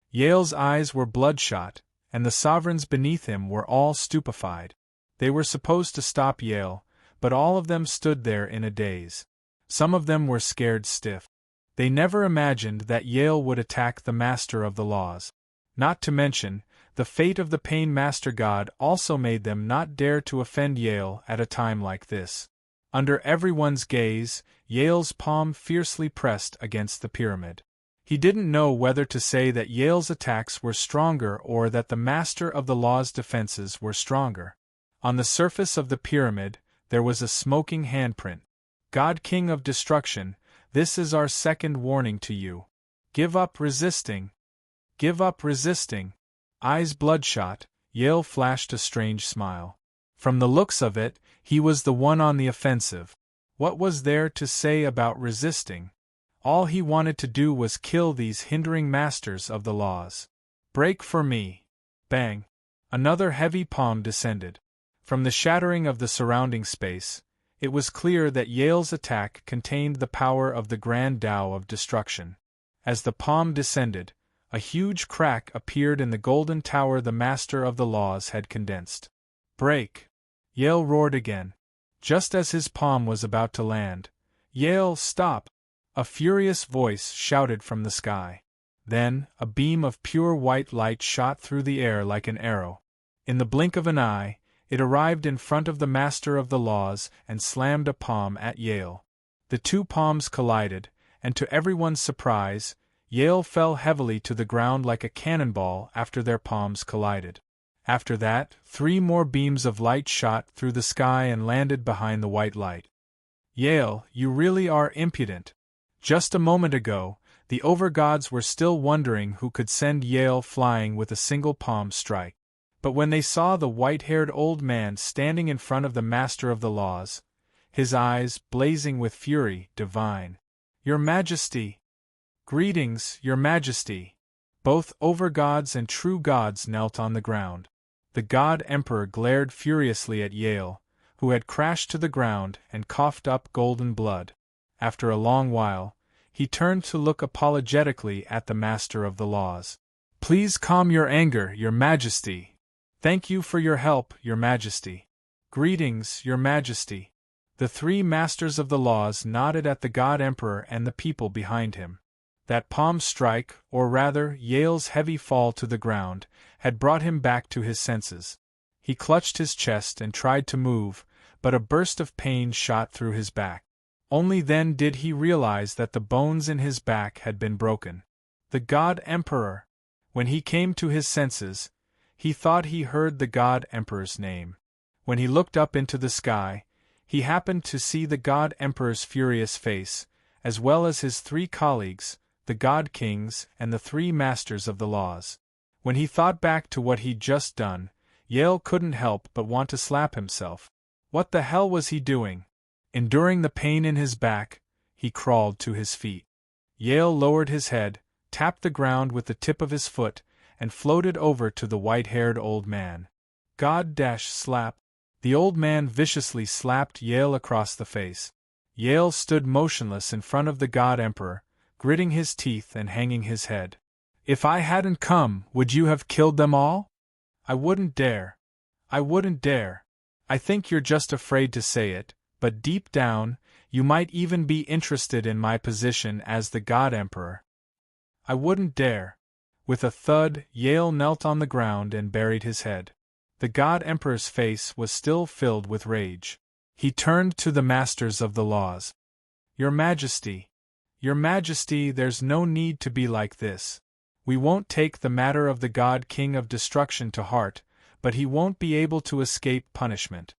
Speaker 1: Yale's eyes were bloodshot, and the sovereigns beneath him were all stupefied. They were supposed to stop Yale, but all of them stood there in a daze. Some of them were scared stiff. They never imagined that Yale would attack the Master of the Laws. Not to mention, the fate of the Pain Master God also made them not dare to offend Yale at a time like this. Under everyone's gaze, Yale's palm fiercely pressed against the pyramid. He didn't know whether to say that Yale's attacks were stronger or that the Master of the Law's defenses were stronger. On the surface of the pyramid, there was a smoking handprint. God King of Destruction, this is our second warning to you. Give up resisting. Give up resisting. Eyes bloodshot, Yale flashed a strange smile. From the looks of it, he was the one on the offensive. What was there to say about resisting? All he wanted to do was kill these hindering Masters of the Laws. Break for me. Bang. Another heavy palm descended. From the shattering of the surrounding space, it was clear that Yale's attack contained the power of the Grand Tao of Destruction. As the palm descended, a huge crack appeared in the golden tower the Master of the Laws had condensed. Break! Yale roared again. Just as his palm was about to land, Yale, stop! A furious voice shouted from the sky. Then, a beam of pure white light shot through the air like an arrow. In the blink of an eye, it arrived in front of the Master of the Laws and slammed a palm at Yale. The two palms collided, and to everyone's surprise, Yale fell heavily to the ground like a cannonball after their palms collided. After that, 3 more beams of light shot through the sky and landed behind the white light. Yale, you really are impudent. Just a moment ago, the overgods were still wondering who could send Yale flying with a single palm strike. But when they saw the white-haired old man standing in front of the Master of the Laws, his eyes blazing with fury divine. Your Majesty! Greetings, Your Majesty! Both overgods and true gods knelt on the ground. The God Emperor glared furiously at Yale, who had crashed to the ground and coughed up golden blood. After a long while, he turned to look apologetically at the Master of the Laws. Please calm your anger, Your Majesty. Thank you for your help, Your Majesty. Greetings, Your Majesty. The 3 Masters of the Laws nodded at the God Emperor and the people behind him. That palm strike, or rather Yale's heavy fall to the ground, had brought him back to his senses. He clutched his chest and tried to move, but a burst of pain shot through his back. Only then did he realize that the bones in his back had been broken. The God Emperor! When he came to his senses, he thought he heard the God Emperor's name. When he looked up into the sky, he happened to see the God Emperor's furious face, as well as his 3 colleagues, the God Kings and the 3 Masters of the Laws. When he thought back to what he'd just done, Yale couldn't help but want to slap himself. What the hell was he doing? Enduring the pain in his back, he crawled to his feet. Yale lowered his head, tapped the ground with the tip of his foot, and floated over to the white-haired old man. God-slap. The old man viciously slapped Yale across the face. Yale stood motionless in front of the God Emperor, gritting his teeth and hanging his head. If I hadn't come, would you have killed them all? I wouldn't dare. I wouldn't dare. I think you're just afraid to say it, but deep down, You might even be interested in my position as the God Emperor. I wouldn't dare. With a thud, Yale knelt on the ground and buried his head. The God Emperor's face was still filled with rage. He turned to the masters of the laws. Your Majesty, there's no need to be like this. We won't take the matter of the God King of Destruction to heart, but he won't be able to escape punishment.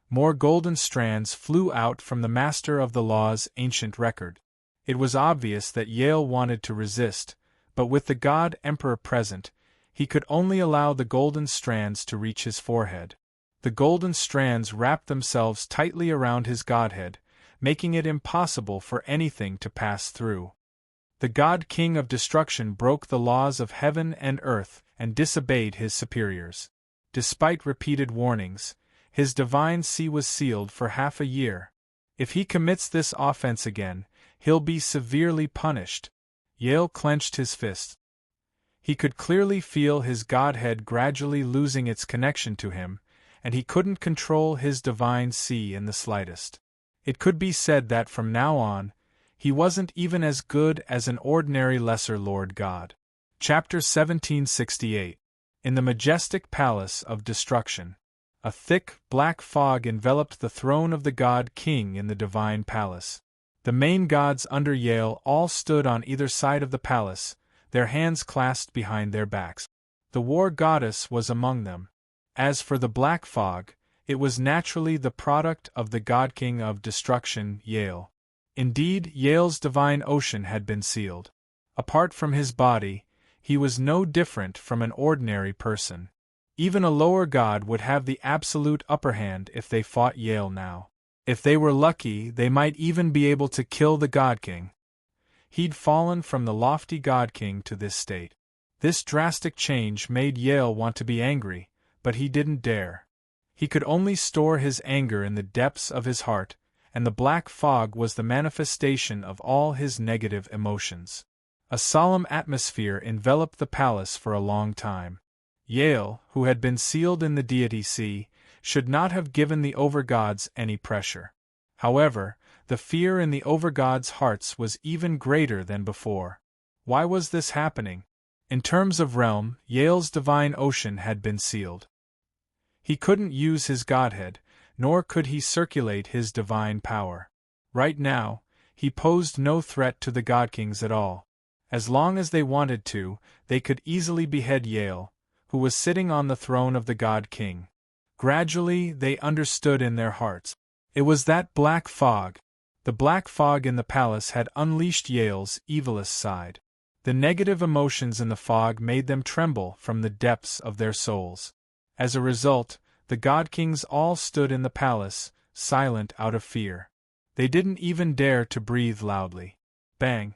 Speaker 1: More golden strands flew out from the Master of the Law's ancient record. It was obvious that Yale wanted to resist, but with the God Emperor present, he could only allow the golden strands to reach his forehead. The golden strands wrapped themselves tightly around his godhead, making it impossible for anything to pass through. The God King of Destruction broke the laws of heaven and earth and disobeyed his superiors. Despite repeated warnings, his divine see was sealed for half a year. If he commits this offense again, he'll be severely punished. Yale clenched his fists. He could clearly feel his godhead gradually losing its connection to him, and he couldn't control his divine see in the slightest. It could be said that from now on, he wasn't even as good as an ordinary lesser Lord God. Chapter 1768. In the majestic palace of destruction. A thick, black fog enveloped the throne of the God King in the divine palace. The main gods under Yale all stood on either side of the palace, their hands clasped behind their backs. The war goddess was among them. As for the black fog, it was naturally the product of the God King of Destruction, Yale. Indeed, Yale's divine ocean had been sealed. Apart from his body, he was no different from an ordinary person. Even a lower god would have the absolute upper hand if they fought Yale now. If they were lucky, they might even be able to kill the God King. He'd fallen from the lofty God King to this state. This drastic change made Yale want to be angry, but he didn't dare. He could only store his anger in the depths of his heart, and the black fog was the manifestation of all his negative emotions. A solemn atmosphere enveloped the palace for a long time. Yale, who had been sealed in the deity sea, should not have given the overgods any pressure. However, the fear in the overgods' hearts was even greater than before. Why was this happening? In terms of realm, Yale's divine ocean had been sealed. He couldn't use his godhead, nor could he circulate his divine power. Right now, he posed no threat to the God Kings at all. As long as they wanted to, they could easily behead Yale, who was sitting on the throne of the God King. Gradually, they understood in their hearts. It was that black fog. The black fog in the palace had unleashed Yale's evilest side. The negative emotions in the fog made them tremble from the depths of their souls. As a result, the God Kings all stood in the palace, silent out of fear. They didn't even dare to breathe loudly. Bang!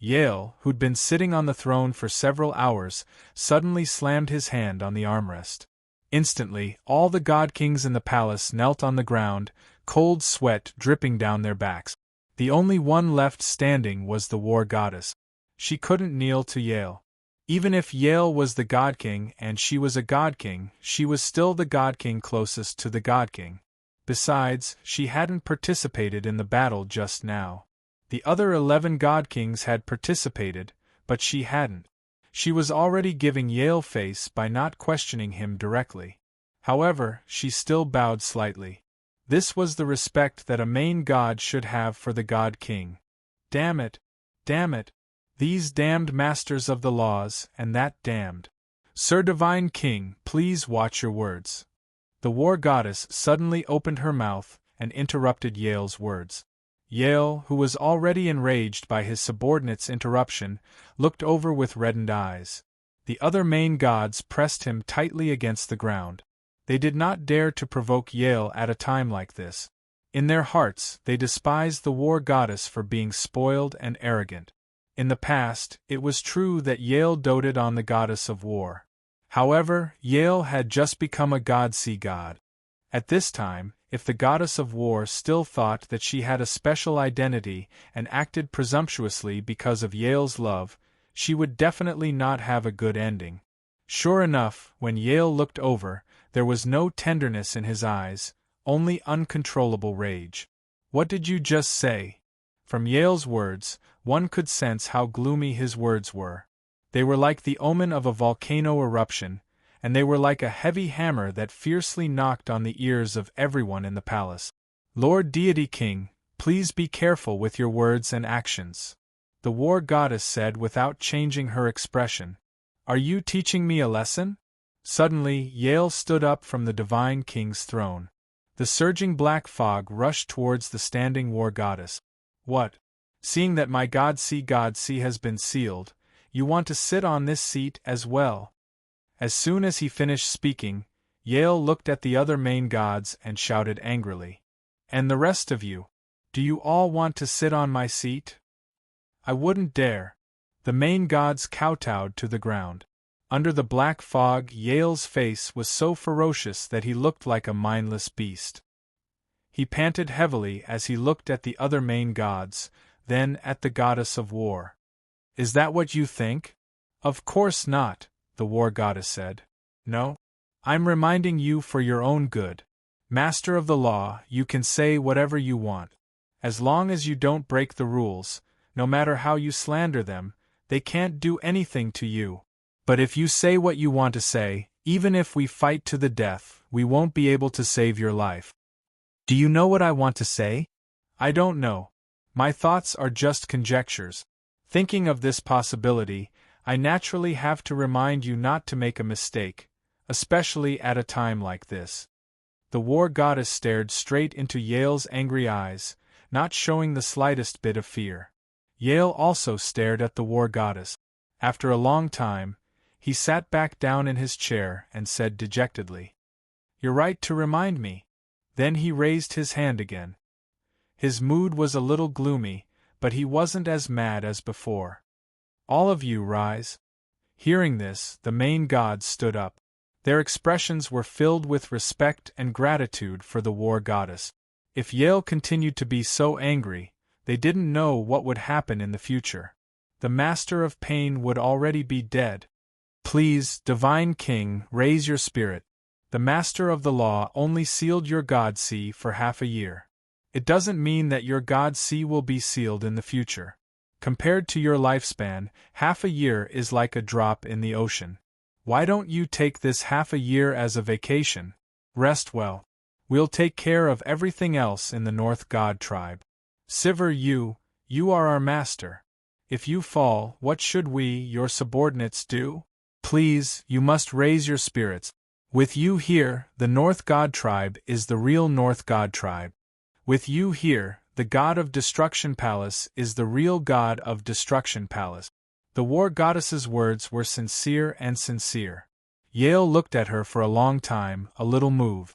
Speaker 1: Yale, who'd been sitting on the throne for several hours, suddenly slammed his hand on the armrest. Instantly, all the God Kings in the palace knelt on the ground, cold sweat dripping down their backs. The only one left standing was the war goddess. She couldn't kneel to Yale. Even if Yale was the God King and she was a God King, she was still the God King closest to the God King. Besides, she hadn't participated in the battle just now. The other 11 God Kings had participated, but she hadn't. She was already giving Yale face by not questioning him directly. However, she still bowed slightly. This was the respect that a main god should have for the God King. Damn it! Damn it! These damned masters of the laws, and that damned. Sir Divine King, please watch your words. The war goddess suddenly opened her mouth and interrupted Yale's words. Yale, who was already enraged by his subordinate's interruption, looked over with reddened eyes. The other main gods pressed him tightly against the ground. They did not dare to provoke Yale at a time like this. In their hearts, they despised the war goddess for being spoiled and arrogant. In the past, it was true that Yale doted on the goddess of war. However, Yale had just become a god-sea god. At this time, if the goddess of war still thought that she had a special identity and acted presumptuously because of Yale's love, she would definitely not have a good ending. Sure enough, when Yale looked over, there was no tenderness in his eyes, only uncontrollable rage. What did you just say? From Yale's words, one could sense how gloomy his words were. They were like the omen of a volcano eruption, and they were like a heavy hammer that fiercely knocked on the ears of everyone in the palace. Lord Deity King, please be careful with your words and actions, the war goddess said without changing her expression. Are you teaching me a lesson? Suddenly, Yale stood up from the divine king's throne. The surging black fog rushed towards the standing war goddess. What? Seeing that my God see has been sealed, you want to sit on this seat as well? As soon as he finished speaking, Yale looked at the other main gods and shouted angrily. And the rest of you? Do you all want to sit on my seat? I wouldn't dare. The main gods kowtowed to the ground. Under the black fog, Yale's face was so ferocious that he looked like a mindless beast. He panted heavily as he looked at the other main gods, then at the goddess of war. Is that what you think? Of course not, the war goddess said. No? I'm reminding you for your own good. Master of the law, you can say whatever you want. As long as you don't break the rules, no matter how you slander them, they can't do anything to you. But if you say what you want to say, even if we fight to the death, we won't be able to save your life. Do you know what I want to say? I don't know. My thoughts are just conjectures. Thinking of this possibility, I naturally have to remind you not to make a mistake, especially at a time like this. The war goddess stared straight into Yale's angry eyes, not showing the slightest bit of fear. Yale also stared at the war goddess. After a long time, he sat back down in his chair and said dejectedly, "You're right to remind me." Then he raised his hand again. His mood was a little gloomy, but he wasn't as mad as before. All of you rise. Hearing this, the main gods stood up. Their expressions were filled with respect and gratitude for the war goddess. If Yale continued to be so angry, they didn't know what would happen in the future. The Master of Pain would already be dead. Please, Divine King, raise your spirit. The Master of the Law only sealed your God sea for half a year. It doesn't mean that your God sea will be sealed in the future. Compared to your lifespan, half a year is like a drop in the ocean. Why don't you take this half a year as a vacation? Rest well. We'll take care of everything else in the North God tribe. Sivir, you are our master. If you fall, what should we, your subordinates, do? Please, you must raise your spirits. With you here, the North God tribe is the real North God tribe. With you here, the God of Destruction Palace is the real God of Destruction Palace. The war goddess's words were sincere and sincere. Yale looked at her for a long time, a little moved.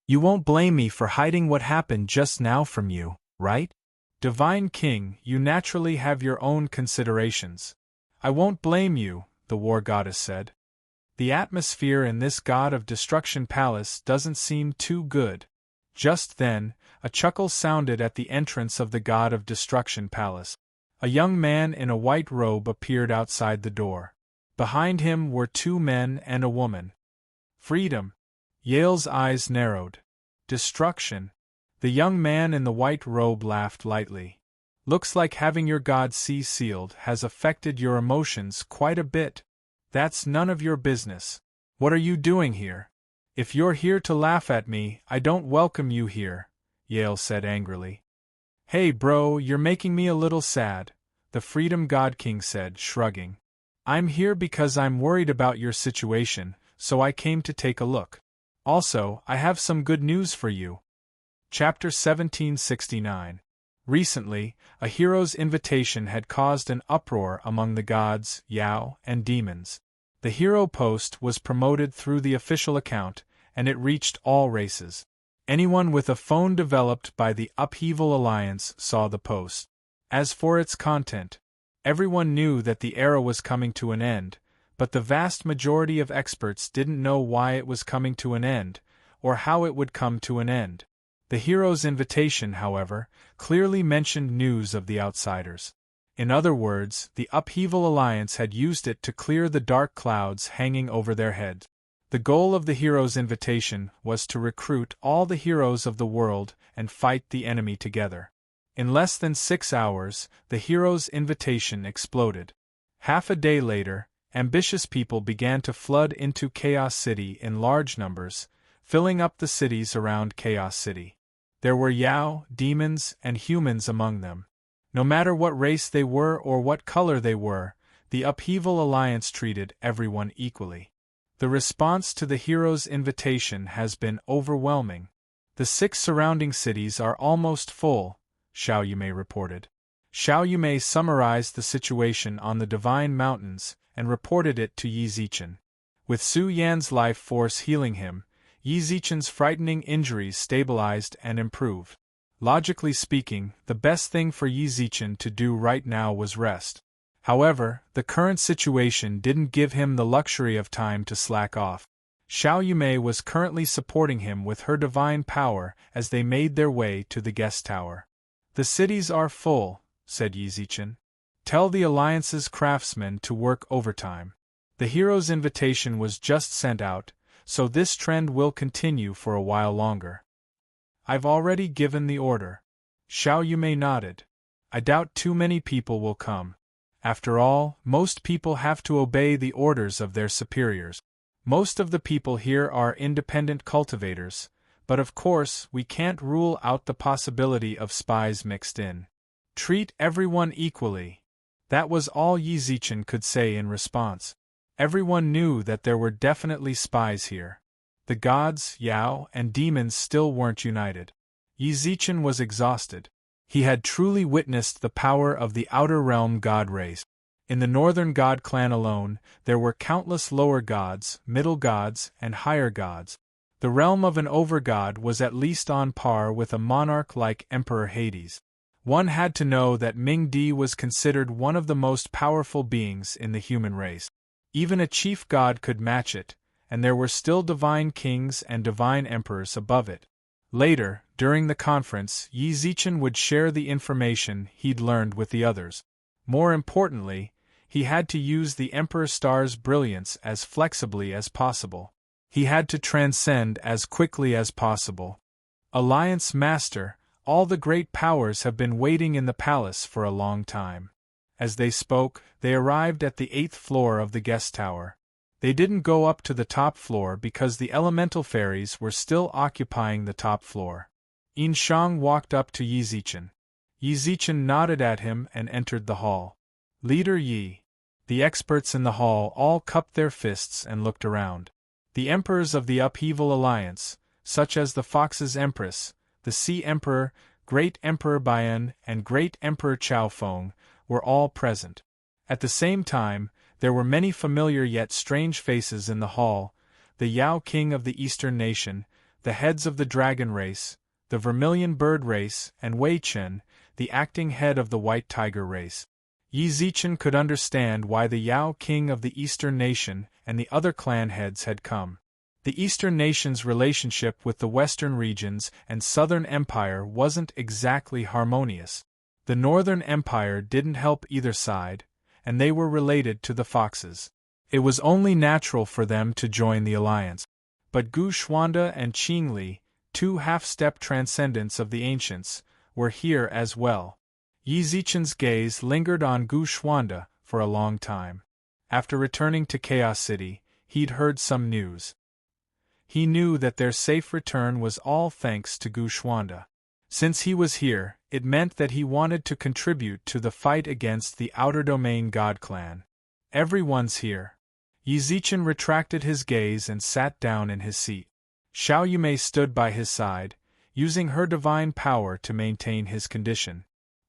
Speaker 1: You won't blame me for hiding what happened just now from you, right? Divine King, you naturally have your own considerations. I won't blame you, the war goddess said. The atmosphere in this God of Destruction Palace doesn't seem too good. Just then, a chuckle sounded at the entrance of the God of Destruction Palace. A young man in a white robe appeared outside the door. Behind him were two men and a woman. Freedom. Yale's eyes narrowed. Destruction. The young man in the white robe laughed lightly. Looks like having your God sea sealed has affected your emotions quite a bit. That's none of your business. What are you doing here? If you're here to laugh at me, I don't welcome you here, Yale said angrily. Hey bro, you're making me a little sad, the Freedom God King said, shrugging. I'm here because I'm worried about your situation, so I came to take a look. Also, I have some good news for you. Chapter 1769. Recently, a hero's invitation had caused an uproar among the gods, Yao, and demons. The hero post was promoted through the official account, and it reached all races. Anyone with a phone developed by the Upheaval Alliance saw the post. As for its content, everyone knew that the era was coming to an end, but the vast majority of experts didn't know why it was coming to an end, or how it would come to an end. The hero's invitation, however, clearly mentioned news of the outsiders. In other words, the Upheaval Alliance had used it to clear the dark clouds hanging over their heads. The The goal of the hero's invitation was to recruit all the heroes of the world and fight the enemy together. In less than 6 hours, the hero's invitation exploded. Half a day later, ambitious people began to flood into Chaos City in large numbers, filling up the cities around Chaos City. There were Yao, demons, and humans among them. No matter what race they were or what color they were, the Upheaval Alliance treated everyone equally. The response to the hero's invitation has been overwhelming. The 6 surrounding cities are almost full, Xiao Yumei reported. Xiao Yumei summarized the situation on the Divine Mountains and reported it to Yi Zichen. With Su Yan's life force healing him, Yi Zichen's frightening injuries stabilized and improved. Logically speaking, the best thing for Yi Zichen to do right now was rest. However, the current situation didn't give him the luxury of time to slack off. Xiao Yumei was currently supporting him with her divine power as they made their way to the guest tower. The cities are full, said Yi Zichen. Tell the Alliance's craftsmen to work overtime. The hero's invitation was just sent out, so this trend will continue for a while longer. I've already given the order. Xiao Yumei nodded. I doubt too many people will come. After all, most people have to obey the orders of their superiors. Most of the people here are independent cultivators, but of course we can't rule out the possibility of spies mixed in. Treat everyone equally. That was all Yi Zichen could say in response. Everyone knew that there were definitely spies here. The gods, Yao, and demons still weren't united. Yi Zichen was exhausted. He had truly witnessed the power of the outer realm god race. In the northern god clan alone, there were countless lower gods, middle gods, and higher gods. The realm of an overgod was at least on par with a monarch like Emperor Hades. One had to know that Ming Di was considered one of the most powerful beings in the human race. Even a chief god could match it, and there were still divine kings and divine emperors above it. Later, during the conference, Yi Zichen would share the information he'd learned with the others. More importantly, he had to use the Emperor Star's brilliance as flexibly as possible. He had to transcend as quickly as possible. Alliance Master, all the great powers have been waiting in the palace for a long time. As they spoke, they arrived at the 8th floor of the guest tower. They didn't go up to the top floor because the elemental fairies were still occupying the top floor. Yin Shang walked up to Yi Zichen. Yi Zichen nodded at him and entered the hall. Leader Yi. The experts in the hall all cupped their fists and looked around. The emperors of the Upheaval Alliance, such as the Fox's Empress, the Sea Emperor, Great Emperor Bian, and Great Emperor Chao Feng, were all present. At the same time, there were many familiar yet strange faces in the hall: the Yao King of the Eastern Nation, the heads of the Dragon Race, the Vermilion Bird Race, and Wei Chen, the acting head of the White Tiger Race. Yi Zichen could understand why the Yao King of the Eastern Nation and the other clan heads had come. The Eastern Nation's relationship with the Western regions and Southern Empire wasn't exactly harmonious. The Northern Empire didn't help either side, and they were related to the Foxes. It was only natural for them to join the alliance. But Gu Xuanda and Qing Li, 2 half-step transcendents of the ancients, were here as well. Yi Zichen's gaze lingered on Gu Xuanda for a long time. After returning to Chaos City, he'd heard some news. He knew that their safe return was all thanks to Gu Xuanda. Since he was here, it meant that he wanted to contribute to the fight against the Outer Domain God Clan. Everyone's here. Yi Zichen retracted his gaze and sat down in his seat. Xiao Yumei stood by his side, using her divine power to maintain his condition.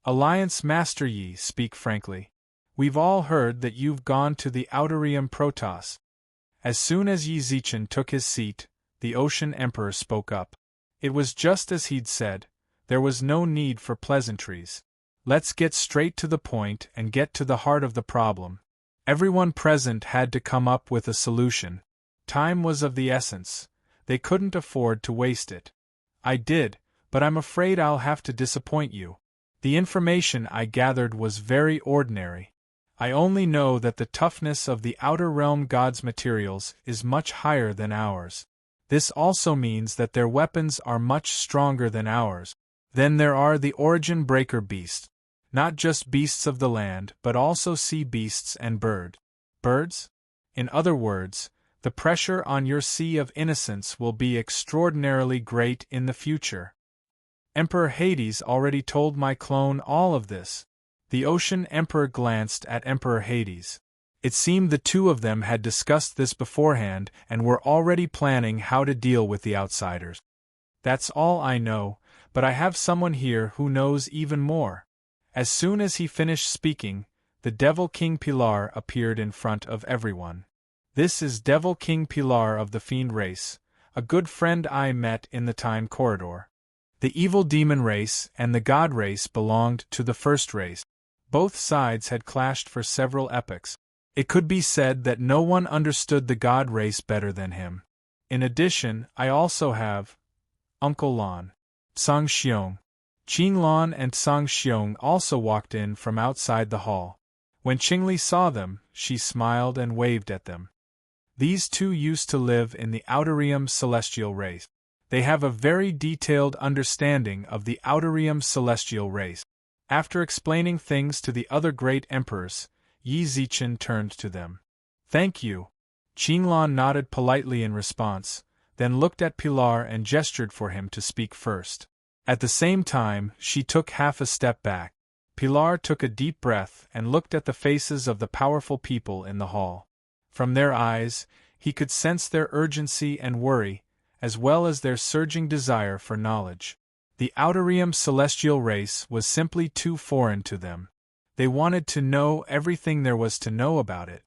Speaker 1: Alliance Master Yi, speak frankly. We've all heard that you've gone to the Outerium Protoss. As soon as Yi Zichen took his seat, the Ocean Emperor spoke up. It was just as he'd said. There was no need for pleasantries. Let's get straight to the point and get to the heart of the problem. Everyone present had to come up with a solution. Time was of the essence. They couldn't afford to waste it. I did, but I'm afraid I'll have to disappoint you. The information I gathered was very ordinary. I only know that the toughness of the outer realm gods' materials is much higher than ours. This also means that their weapons are much stronger than ours. Then there are the origin breaker beasts. Not just beasts of the land, but also sea beasts and birds? In other words, the pressure on your sea of innocence will be extraordinarily great in the future. Emperor Hades already told my clone all of this. The Ocean Emperor glanced at Emperor Hades. It seemed the two of them had discussed this beforehand and were already planning how to deal with the outsiders. That's all I know, but I have someone here who knows even more. As soon as he finished speaking, the Devil King Pilar appeared in front of everyone. This is Devil King Pilar of the Fiend race, a good friend I met in the time corridor. The evil demon race and the god race belonged to the first race. Both sides had clashed for several epochs. It could be said that no one understood the god race better than him. In addition, I also have Uncle Lan, Sang Xiong. Qing Lan and Sang Xiong also walked in from outside the hall. When Qingli saw them, she smiled and waved at them. These two used to live in the Outerium celestial race. They have a very detailed understanding of the Outerium celestial race. After explaining things to the other great emperors, Yi Zichen turned to them. Thank you. Qinglan nodded politely in response, then looked at Pilar and gestured for him to speak first. At the same time, she took half a step back. Pilar took a deep breath and looked at the faces of the powerful people in the hall. From their eyes, he could sense their urgency and worry, as well as their surging desire for knowledge. The Outerium celestial race was simply too foreign to them. They wanted to know everything there was to know about it.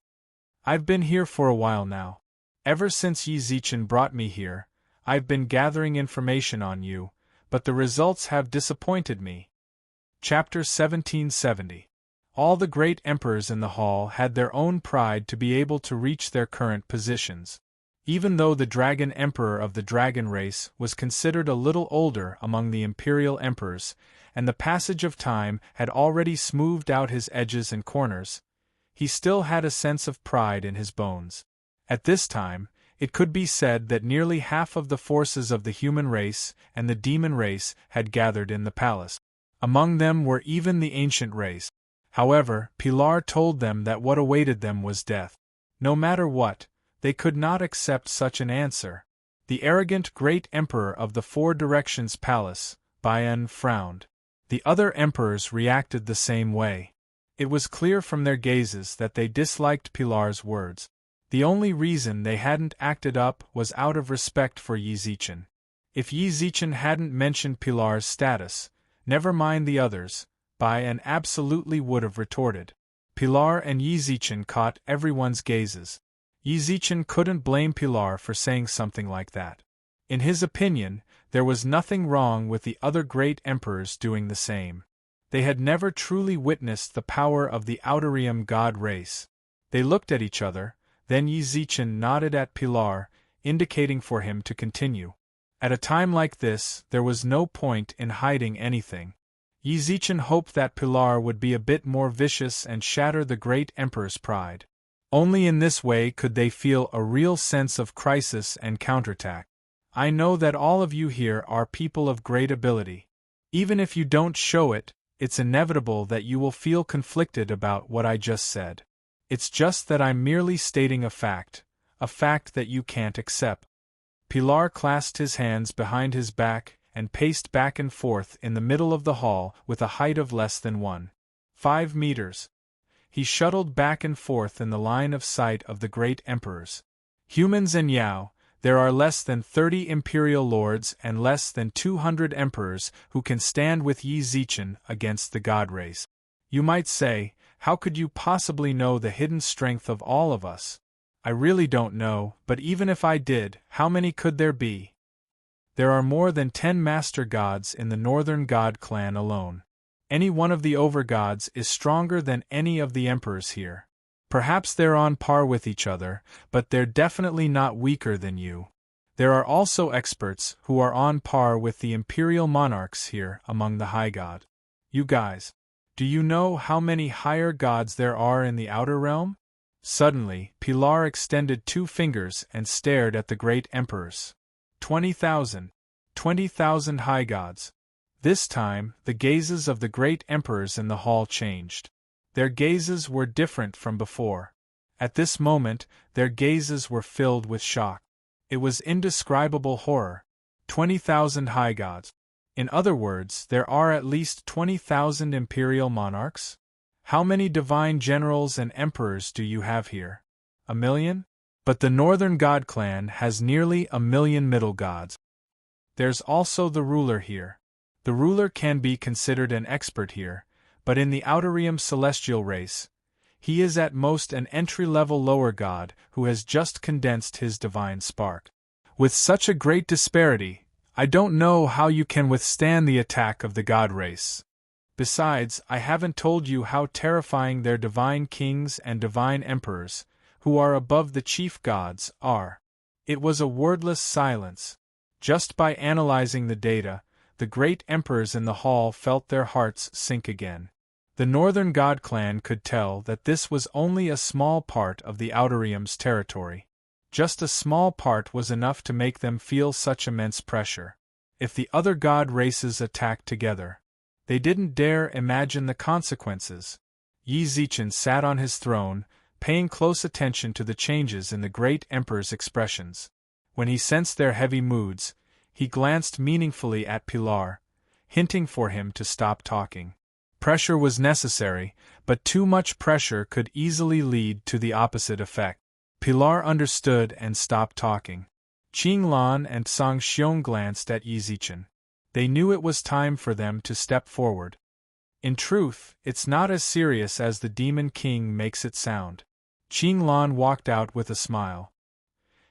Speaker 1: I've been here for a while now. Ever since Yi Zichen brought me here, I've been gathering information on you, but the results have disappointed me. Chapter 1770. All the great emperors in the hall had their own pride to be able to reach their current positions. Even though the Dragon Emperor of the Dragon race was considered a little older among the imperial emperors, and the passage of time had already smoothed out his edges and corners, he still had a sense of pride in his bones. At this time, it could be said that nearly half of the forces of the human race and the demon race had gathered in the palace. Among them were even the ancient race. However, Pilar told them that what awaited them was death. No matter what, they could not accept such an answer. The arrogant great emperor of the Four Directions Palace, Bian, frowned. The other emperors reacted the same way. It was clear from their gazes that they disliked Pilar's words. The only reason they hadn't acted up was out of respect for Yi Zichen. If Yi Zichen hadn't mentioned Pilar's status, never mind the others, Bian absolutely would have retorted. Pilar and Yi Zichen caught everyone's gazes. Yi Zichen couldn't blame Pilar for saying something like that. In his opinion, there was nothing wrong with the other great emperors doing the same. They had never truly witnessed the power of the Outerium god race. They looked at each other, then Yi Zichen nodded at Pilar, indicating for him to continue. At a time like this, there was no point in hiding anything. Yi Zichen hoped that Pilar would be a bit more vicious and shatter the great emperor's pride. Only in this way could they feel a real sense of crisis and counterattack. I know that all of you here are people of great ability. Even if you don't show it, it's inevitable that you will feel conflicted about what I just said. It's just that I'm merely stating a fact that you can't accept. Pilar clasped his hands behind his back and paced back and forth in the middle of the hall with a height of less than 1.5 meters. He shuttled back and forth in the line of sight of the great emperors. Humans and Yao, there are less than 30 imperial lords and less than 200 emperors who can stand with Yi Zichen against the god race. You might say, how could you possibly know the hidden strength of all of us? I really don't know, but even if I did, how many could there be? There are more than 10 master gods in the Northern God clan alone. Any one of the overgods is stronger than any of the emperors here. Perhaps they're on par with each other, but they're definitely not weaker than you. There are also experts who are on par with the imperial monarchs here among the high god. You guys. Do you know how many higher gods there are in the outer realm? Suddenly, Pilar extended 2 fingers and stared at the great emperors. 20,000. 20,000 high gods. This time, the gazes of the great emperors in the hall changed. Their gazes were different from before. At this moment, their gazes were filled with shock. It was indescribable horror. 20,000 high gods. In other words, there are at least 20,000 imperial monarchs? How many divine generals and emperors do you have here? 1,000,000? But the Northern God clan has nearly 1,000,000 middle gods. There's also the ruler here. The ruler can be considered an expert here, but in the Outerium celestial race, he is at most an entry-level lower god who has just condensed his divine spark. With such a great disparity, I don't know how you can withstand the attack of the god race. Besides, I haven't told you how terrifying their divine kings and divine emperors, who are above the chief gods, are. It was a wordless silence. Just by analyzing the data, the great emperors in the hall felt their hearts sink again. The Northern God clan could tell that this was only a small part of the Outerium's territory. Just a small part was enough to make them feel such immense pressure. If the other god races attacked together, they didn't dare imagine the consequences. Yi Zichen sat on his throne, paying close attention to the changes in the great emperor's expressions. When he sensed their heavy moods, he glanced meaningfully at Pilar, hinting for him to stop talking. Pressure was necessary, but too much pressure could easily lead to the opposite effect. Pilar understood and stopped talking. Qinglan and Song Xiong glanced at Yi Zichen. They knew it was time for them to step forward. In truth, it's not as serious as the Demon King makes it sound. Qinglan walked out with a smile.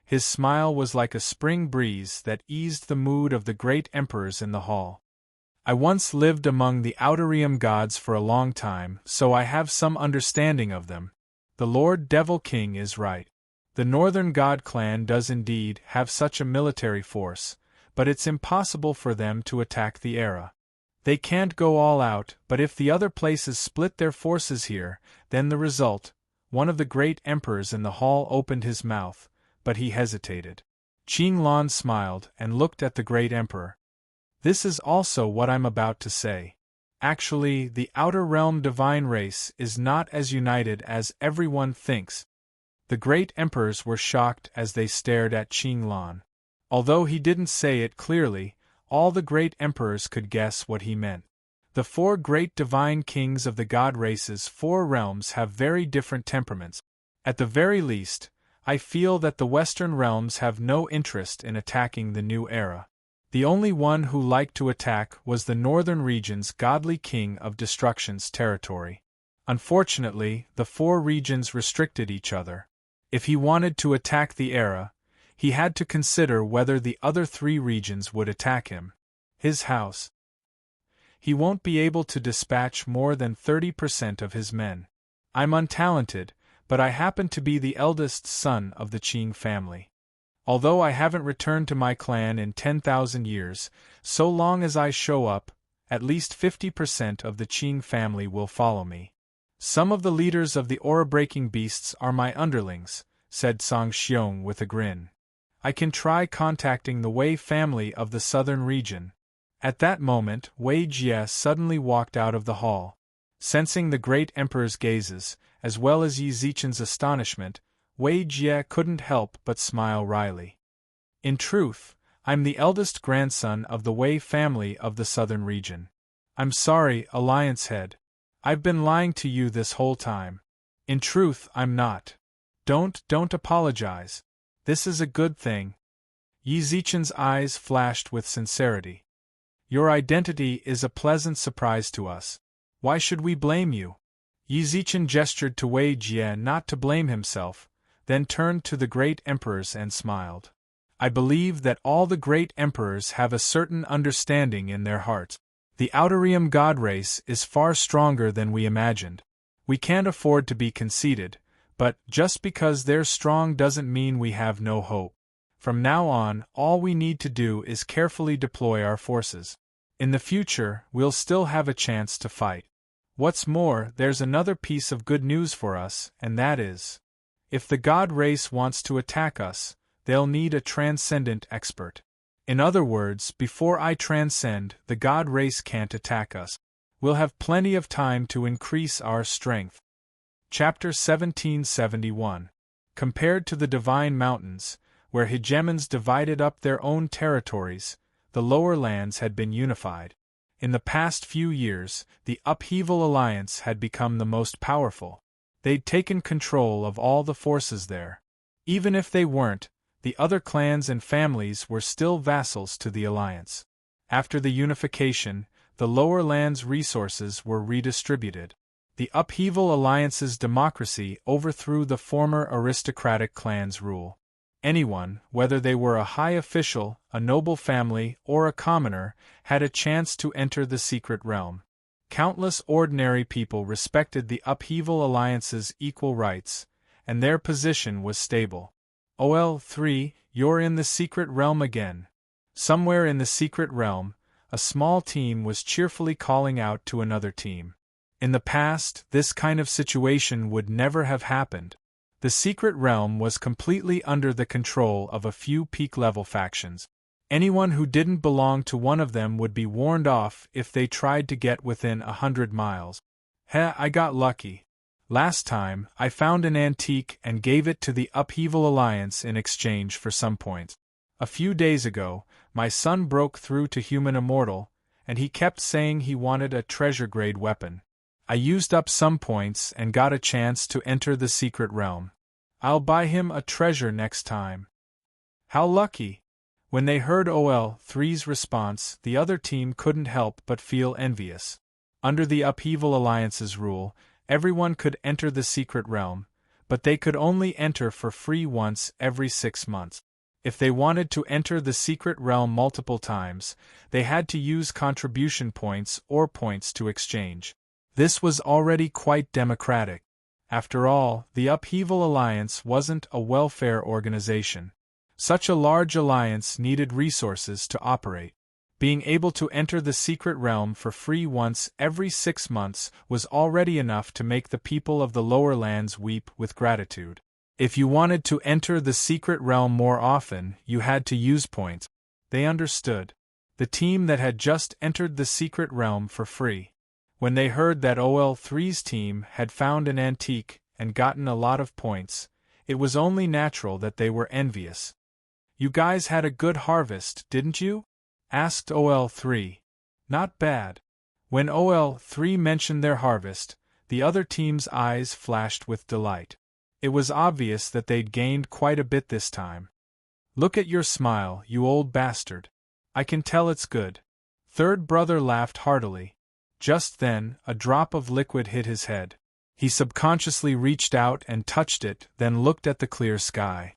Speaker 1: His smile was like a spring breeze that eased the mood of the great emperors in the hall. I once lived among the Outerium gods for a long time, so I have some understanding of them. The Lord Devil King is right. The Northern God clan does indeed have such a military force, but it's impossible for them to attack the era. They can't go all out, but if the other places split their forces here, then the result— one of the great emperors in the hall opened his mouth, but he hesitated. Qinglan smiled and looked at the great emperor. This is also what I'm about to say. Actually, the outer realm divine race is not as united as everyone thinks. The great emperors were shocked as they stared at Qinglan. Although he didn't say it clearly, all the great emperors could guess what he meant. The 4 great divine kings of the god race's 4 realms have very different temperaments. At the very least, I feel that the Western realms have no interest in attacking the new era. The only one who liked to attack was the Northern region's godly king of destruction's territory. Unfortunately, the 4 regions restricted each other. If he wanted to attack the era, he had to consider whether the other 3 regions would attack him. His house. He won't be able to dispatch more than 30% of his men. I'm untalented, but I happen to be the eldest son of the Qing family. Although I haven't returned to my clan in 10,000 years, so long as I show up, at least 50% of the Qing family will follow me. Some of the leaders of the aura-breaking beasts are my underlings, said Song Xiong with a grin. I can try contacting the Wei family of the southern region. At that moment, Wei Jie suddenly walked out of the hall. Sensing the great emperor's gazes, as well as Yi Zichen's astonishment, Wei Jie couldn't help but smile wryly. In truth, I'm the eldest grandson of the Wei family of the southern region. I'm sorry, Alliance Head. I've been lying to you this whole time. In truth, I'm not. Don't apologize. This is a good thing. Yi Zichen's eyes flashed with sincerity. Your identity is a pleasant surprise to us. Why should we blame you? Yi Zichen gestured to Wei Jie not to blame himself, then turned to the great emperors and smiled. I believe that all the great emperors have a certain understanding in their hearts. The Outerium god race is far stronger than we imagined. We can't afford to be conceited, but just because they're strong doesn't mean we have no hope. From now on, all we need to do is carefully deploy our forces. In the future, we'll still have a chance to fight. What's more, there's another piece of good news for us, and that is, if the God race wants to attack us, they'll need a transcendent expert. In other words, before I transcend, the God race can't attack us. We'll have plenty of time to increase our strength. Chapter 1771. Compared to the Divine Mountains, where hegemons divided up their own territories, the lower lands had been unified. In the past few years, the Upheaval Alliance had become the most powerful. They'd taken control of all the forces there. Even if they weren't, the other clans and families were still vassals to the alliance. After the unification, the lower lands' resources were redistributed. The Upheaval Alliance's democracy overthrew the former aristocratic clans' rule. Anyone, whether they were a high official, a noble family, or a commoner, had a chance to enter the secret realm. Countless ordinary people respected the Upheaval Alliance's equal rights, and their position was stable. OL3, you're in the secret realm again. Somewhere in the secret realm, a small team was cheerfully calling out to another team. In the past, this kind of situation would never have happened. The secret realm was completely under the control of a few peak-level factions. Anyone who didn't belong to one of them would be warned off if they tried to get within 100 miles. I got lucky. Last time, I found an antique and gave it to the Upheaval Alliance in exchange for some points. A few days ago, my son broke through to Human Immortal, and he kept saying he wanted a treasure-grade weapon. I used up some points and got a chance to enter the secret realm. I'll buy him a treasure next time. How lucky! When they heard OL3's response, the other team couldn't help but feel envious. Under the Upheaval Alliance's rule, everyone could enter the secret realm, but they could only enter for free once every 6 months. If they wanted to enter the secret realm multiple times, they had to use contribution points or points to exchange. This was already quite democratic. After all, the Upheaval Alliance wasn't a welfare organization. Such a large alliance needed resources to operate. Being able to enter the secret realm for free once every 6 months was already enough to make the people of the lower lands weep with gratitude. If you wanted to enter the secret realm more often, you had to use points. They understood. The team that had just entered the secret realm for free. When they heard that OL3's team had found an antique and gotten a lot of points, it was only natural that they were envious. You guys had a good harvest, didn't you? Asked OL3. Not bad. When OL3 mentioned their harvest, the other team's eyes flashed with delight. It was obvious that they'd gained quite a bit this time. Look at your smile, you old bastard. I can tell it's good. Third brother laughed heartily. Just then, a drop of liquid hit his head. He subconsciously reached out and touched it, then looked at the clear sky.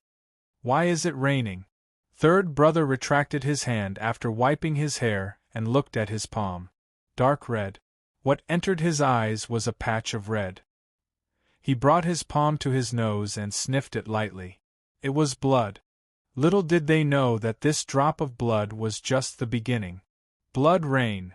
Speaker 1: Why is it raining? Third brother retracted his hand after wiping his hair and looked at his palm. Dark red. What entered his eyes was a patch of red. He brought his palm to his nose and sniffed it lightly. It was blood. Little did they know that this drop of blood was just the beginning. Blood rain.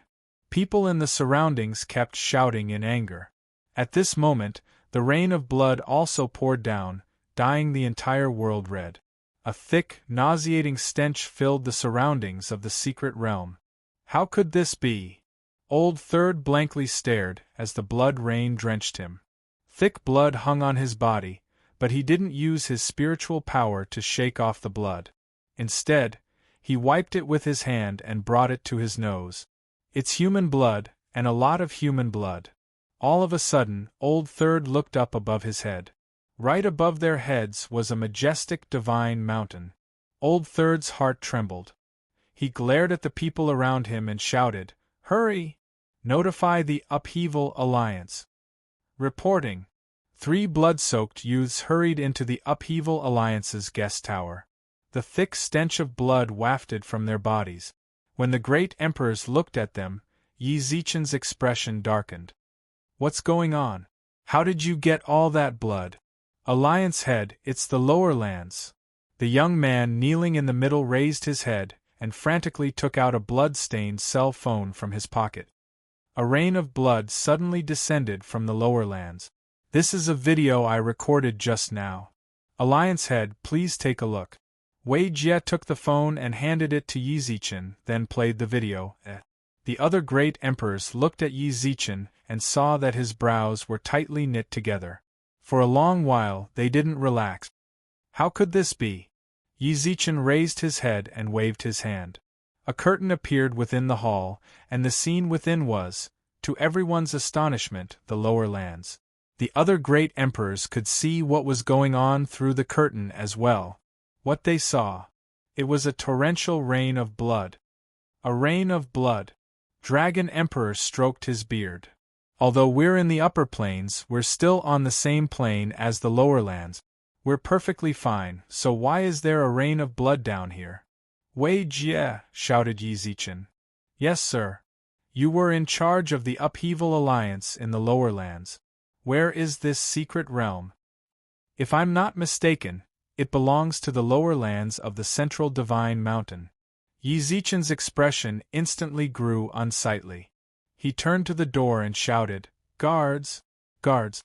Speaker 1: People in the surroundings kept shouting in anger. At this moment, the rain of blood also poured down, dyeing the entire world red. A thick, nauseating stench filled the surroundings of the secret realm. How could this be? Old Third blankly stared as the blood rain drenched him. Thick blood hung on his body, but he didn't use his spiritual power to shake off the blood. Instead, he wiped it with his hand and brought it to his nose. It's human blood, and a lot of human blood. All of a sudden, Old Third looked up above his head. Right above their heads was a majestic divine mountain. Old Third's heart trembled. He glared at the people around him and shouted, "Hurry! Notify the Upheaval Alliance." Reporting. 3 blood-soaked youths hurried into the Upheaval Alliance's guest tower. The thick stench of blood wafted from their bodies. When the great emperors looked at them, Yi Zichen's expression darkened. What's going on? How did you get all that blood? Alliance head, it's the lower lands. The young man kneeling in the middle raised his head and frantically took out a blood-stained cell phone from his pocket. A rain of blood suddenly descended from the lower lands. This is a video I recorded just now. Alliance Head, please take a look. Wei Jie took the phone and handed it to Yi Zichen, then played the video. The other great emperors looked at Yi Zichen and saw that his brows were tightly knit together. For a long while they didn't relax. How could this be? Yi Zichen raised his head and waved his hand. A curtain appeared within the hall, and the scene within was, to everyone's astonishment, the lower lands. The other great emperors could see what was going on through the curtain as well. What they saw. It was a torrential rain of blood. A rain of blood. Dragon Emperor stroked his beard. Although we're in the upper planes, we're still on the same plane as the lower lands. We're perfectly fine, so why is there a rain of blood down here? Wei Jie, shouted Yi Zichen. Yes, sir. You were in charge of the upheaval alliance in the lower lands. Where is this secret realm? If I'm not mistaken, it belongs to the lower lands of the central divine mountain. Yi Zichen's expression instantly grew unsightly. He turned to the door and shouted, Guards! Guards!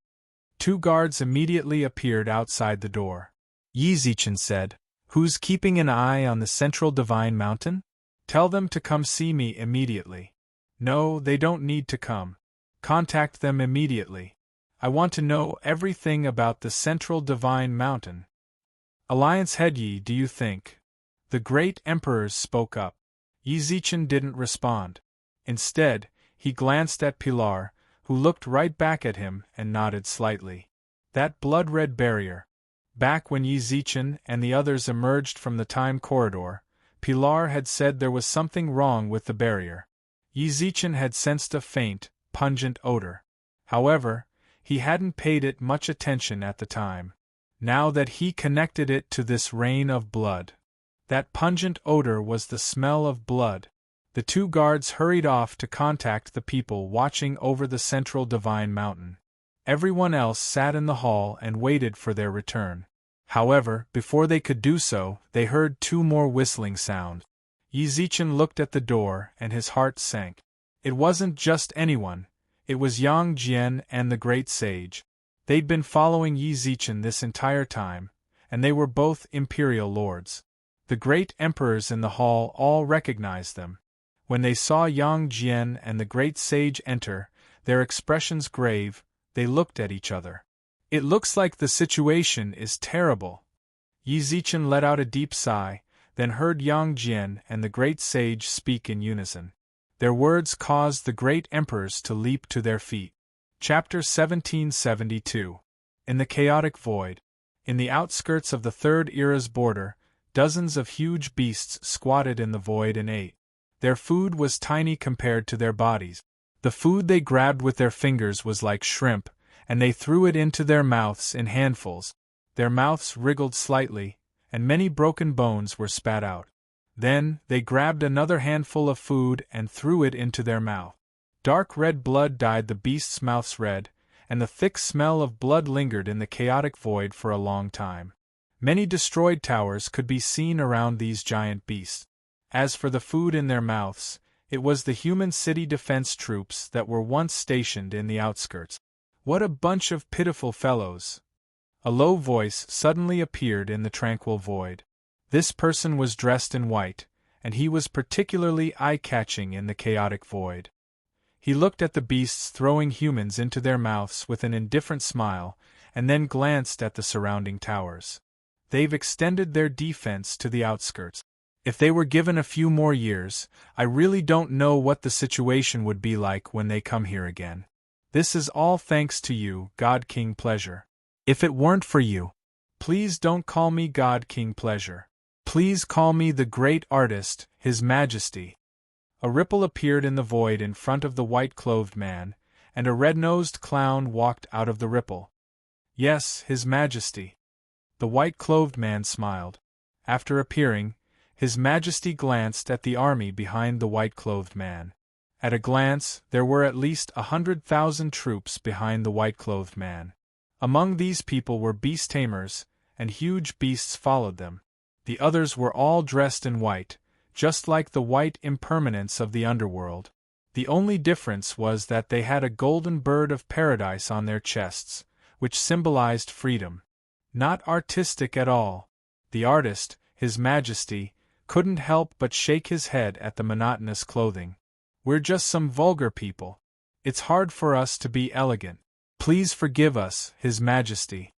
Speaker 1: 2 guards immediately appeared outside the door. Yi Zichen said, Who's keeping an eye on the central divine mountain? Tell them to come see me immediately. No, they don't need to come. Contact them immediately. I want to know everything about the central divine mountain. Alliance Head Yi, do you think? The great emperors spoke up. Yi Zichen didn't respond. Instead, he glanced at Pilar, who looked right back at him and nodded slightly. That blood-red barrier. Back when Yi Zichen and the others emerged from the time corridor, Pilar had said there was something wrong with the barrier. Yi Zichen had sensed a faint, pungent odor. However, he hadn't paid it much attention at the time. Now that he connected it to this rain of blood. That pungent odor was the smell of blood. The 2 guards hurried off to contact the people watching over the central divine mountain. Everyone else sat in the hall and waited for their return. However, before they could do so, they heard 2 more whistling sounds. Yi Zichen looked at the door and his heart sank. It wasn't just anyone, it was Yang Jian and the great sage. They'd been following Yi Zichen this entire time, and they were both imperial lords. The great emperors in the hall all recognized them. When they saw Yang Jian and the great sage enter, their expressions grave, they looked at each other. It looks like the situation is terrible. Yi Zichen let out a deep sigh, then heard Yang Jian and the great sage speak in unison. Their words caused the great emperors to leap to their feet. Chapter 1772. In the chaotic void. In the outskirts of the Third Era's border, dozens of huge beasts squatted in the void and ate. Their food was tiny compared to their bodies. The food they grabbed with their fingers was like shrimp, and they threw it into their mouths in handfuls. Their mouths wriggled slightly, and many broken bones were spat out. Then, they grabbed another handful of food and threw it into their mouth. Dark red blood dyed the beasts' mouths red, and the thick smell of blood lingered in the chaotic void for a long time. Many destroyed towers could be seen around these giant beasts. As for the food in their mouths, it was the human city defense troops that were once stationed in the outskirts. What a bunch of pitiful fellows! A low voice suddenly appeared in the tranquil void. This person was dressed in white, and he was particularly eye-catching in the chaotic void. He looked at the beasts throwing humans into their mouths with an indifferent smile, and then glanced at the surrounding towers. They've extended their defense to the outskirts. If they were given a few more years, I really don't know what the situation would be like when they come here again. This is all thanks to you, God King Pleasure. If it weren't for you, please don't call me God King Pleasure. Please call me the great artist, His Majesty. A ripple appeared in the void in front of the white-clothed man, and a red-nosed clown walked out of the ripple. Yes, His Majesty. The white-clothed man smiled. After appearing, His Majesty glanced at the army behind the white-clothed man. At a glance, there were at least 100,000 troops behind the white-clothed man. Among these people were beast-tamers, and huge beasts followed them. The others were all dressed in white, just like the white impermanence of the underworld. The only difference was that they had a golden bird of paradise on their chests, which symbolized freedom. Not artistic at all. The artist, His Majesty, couldn't help but shake his head at the monotonous clothing. We're just some vulgar people. It's hard for us to be elegant. Please forgive us, His Majesty.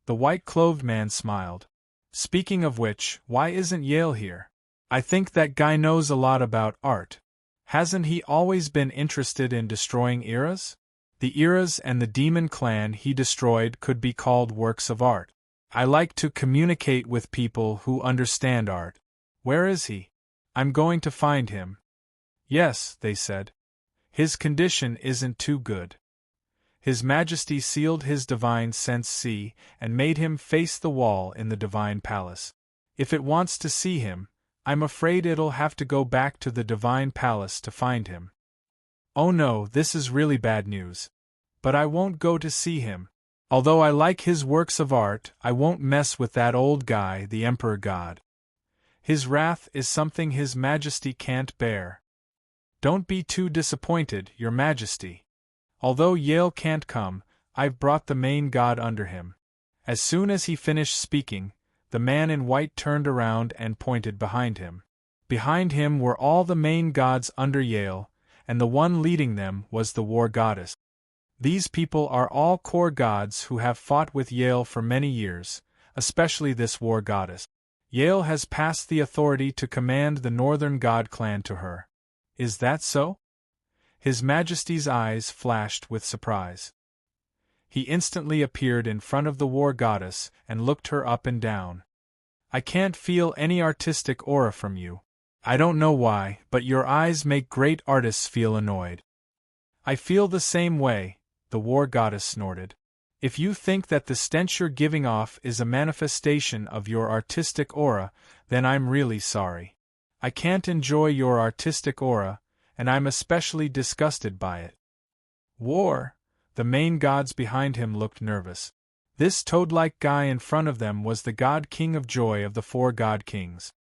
Speaker 1: The white-clothed man smiled. Speaking of which, why isn't Yale here? I think that guy knows a lot about art. Hasn't he always been interested in destroying eras? The eras and the demon clan he destroyed could be called works of art. I like to communicate with people who understand art. Where is he? I'm going to find him. Yes, they said. His condition isn't too good. His Majesty sealed his divine sense C and made him face the wall in the divine palace. If it wants to see him, I'm afraid it'll have to go back to the divine palace to find him. Oh no, this is really bad news. But I won't go to see him. Although I like his works of art, I won't mess with that old guy, the Emperor God. His wrath is something His Majesty can't bear. Don't be too disappointed, Your Majesty. Although Yale can't come, I've brought the main god under him. As soon as he finished speaking, the man in white turned around and pointed behind him. Behind him were all the main gods under Yale, and the one leading them was the war goddess. These people are all core gods who have fought with Yale for many years, especially this war goddess. Yale has passed the authority to command the Northern God clan to her. Is that so? His Majesty's eyes flashed with surprise. He instantly appeared in front of the war goddess and looked her up and down. I can't feel any artistic aura from you. I don't know why, but your eyes make great artists feel annoyed. I feel the same way, the war goddess snorted. If you think that the stench you're giving off is a manifestation of your artistic aura, then I'm really sorry. I can't enjoy your artistic aura, and I'm especially disgusted by it. War! The main gods behind him looked nervous. This toad-like guy in front of them was the God King of Joy of the four God Kings.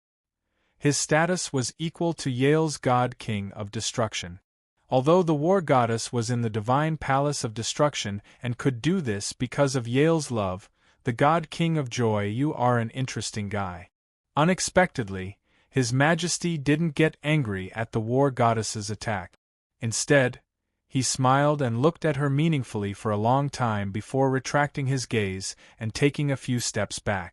Speaker 1: His status was equal to Yale's God King of Destruction. Although the war goddess was in the divine palace of destruction and could do this because of Yale's love, the God King of Joy, you are an interesting guy. Unexpectedly, His Majesty didn't get angry at the war goddess's attack. Instead, he smiled and looked at her meaningfully for a long time before retracting his gaze and taking a few steps back.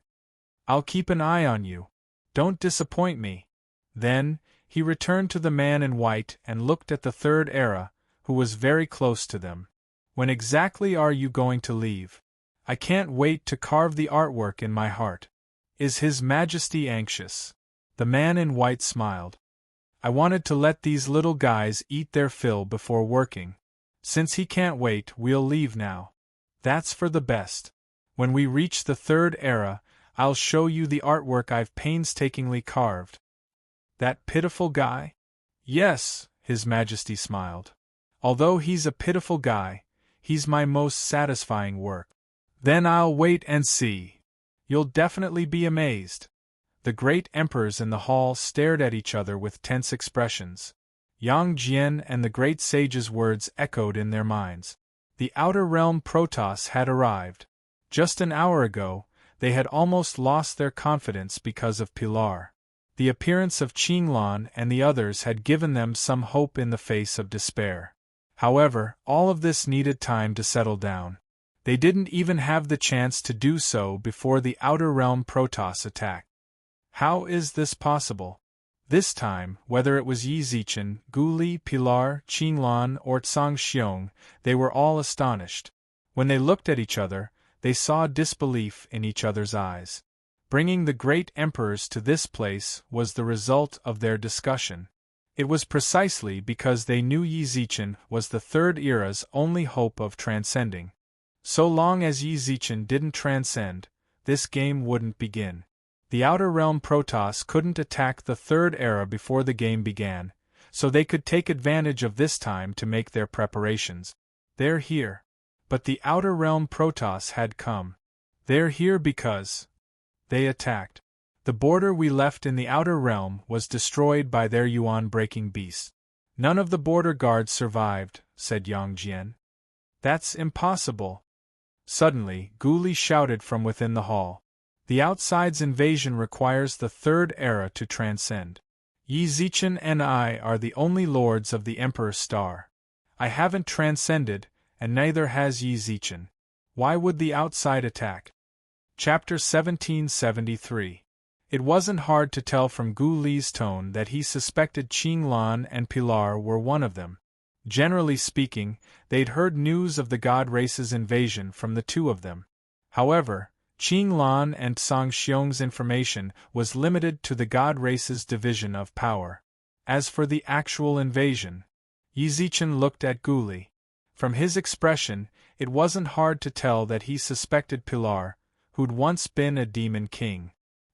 Speaker 1: I'll keep an eye on you. Don't disappoint me. Then, he returned to the man in white and looked at the third era, who was very close to them. When exactly are you going to leave? I can't wait to carve the artwork in my heart. Is His Majesty anxious? The man in white smiled. I wanted to let these little guys eat their fill before working. Since he can't wait, we'll leave now. That's for the best. When we reach the third era, I'll show you the artwork I've painstakingly carved. That pitiful guy? Yes, His Majesty smiled. Although he's a pitiful guy, he's my most satisfying work. Then I'll wait and see. You'll definitely be amazed. The great emperors in the hall stared at each other with tense expressions. Yang Jian and the great sage's words echoed in their minds. The outer realm Protoss had arrived. Just an hour ago, they had almost lost their confidence because of Pilar. The appearance of Qinglan and the others had given them some hope in the face of despair. However, all of this needed time to settle down. They didn't even have the chance to do so before the outer realm Protoss attacked. How is this possible? This time, whether it was Yi Zichen, Gu Li, Pilar, Qinglan, or Tsang Xiong, they were all astonished. When they looked at each other, they saw disbelief in each other's eyes. Bringing the great emperors to this place was the result of their discussion. It was precisely because they knew Yi Zichen was the third era's only hope of transcending. So long as Yi Zichen didn't transcend, this game wouldn't begin. The Outer Realm Protoss couldn't attack the Third Era before the game began, so they could take advantage of this time to make their preparations. They're here. But the Outer Realm Protoss had come. They're here because they attacked. The border we left in the Outer Realm was destroyed by their yuan-breaking beasts. None of the border guards survived, said Yang Jian. That's impossible. Suddenly, Gu Li shouted from within the hall. The outside's invasion requires the third era to transcend. Yi Zichen and I are the only lords of the Emperor's Star. I haven't transcended, and neither has Yi Zichen. Why would the outside attack? Chapter 1773. It wasn't hard to tell from Gu Li's tone that he suspected Qing Lan and Pilar were one of them. Generally speaking, they'd heard news of the God Race's invasion from the two of them. However, Qing Lan and Song Xiong's information was limited to the God Race's division of power. As for the actual invasion, Yi Zichen looked at Gu Li. From his expression, it wasn't hard to tell that he suspected Pilar, who'd once been a demon king.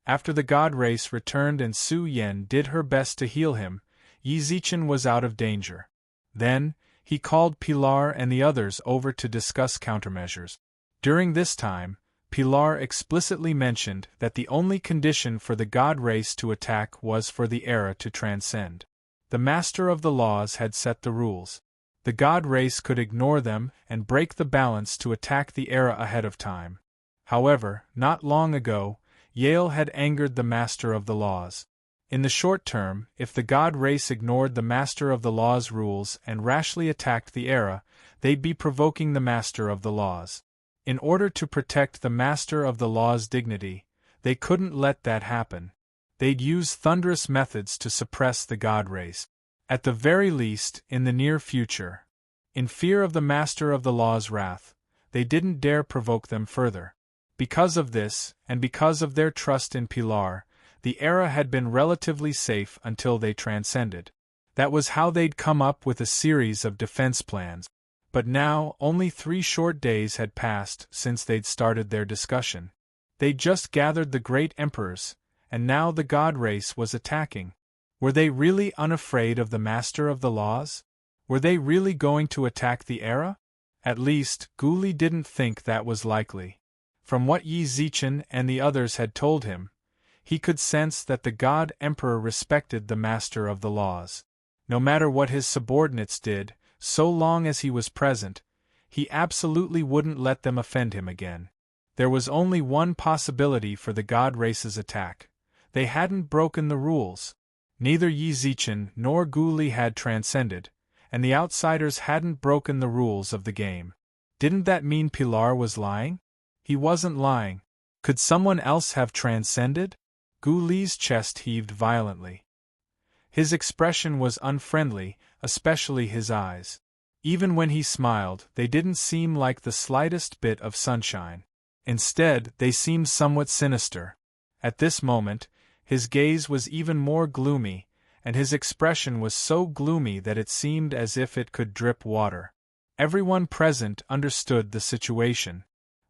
Speaker 1: After the God Race returned and Su Yan did her best to heal him, Yi Zichen was out of danger. Then, he called Pilar and the others over to discuss countermeasures. During this time, Pilar explicitly mentioned that the only condition for the God Race to attack was for the era to transcend. The Master of the Laws had set the rules. The God Race could ignore them and break the balance to attack the era ahead of time. However, not long ago, Yale had angered the Master of the Laws. In the short term, if the God Race ignored the Master of the Laws' rules and rashly attacked the era, they'd be provoking the Master of the Laws. In order to protect the Master of the Law's dignity, they couldn't let that happen. They'd use thunderous methods to suppress the God Race. At the very least, in the near future. In fear of the Master of the Law's wrath, they didn't dare provoke them further. Because of this, and because of their trust in Pilar, the era had been relatively safe until they transcended. That was how they'd come up with a series of defense plans. But now, only 3 short days had passed since they'd started their discussion. They'd just gathered the great emperors, and now the God Race was attacking. Were they really unafraid of the Master of the Laws? Were they really going to attack the era? At least, Gu Li didn't think that was likely. From what Yi Zichen and the others had told him, he could sense that the God Emperor respected the Master of the Laws. No matter what his subordinates did, so long as he was present, he absolutely wouldn't let them offend him again. There was only one possibility for the God Race's attack. They hadn't broken the rules. Neither Yi Zichen nor Gu Li had transcended, and the outsiders hadn't broken the rules of the game. Didn't that mean Pilar was lying? He wasn't lying. Could someone else have transcended? Gu Li's chest heaved violently. His expression was unfriendly, especially his eyes. Even when he smiled, they didn't seem like the slightest bit of sunshine. Instead, they seemed somewhat sinister. At this moment, his gaze was even more gloomy, and his expression was so gloomy that it seemed as if it could drip water. Everyone present understood the situation.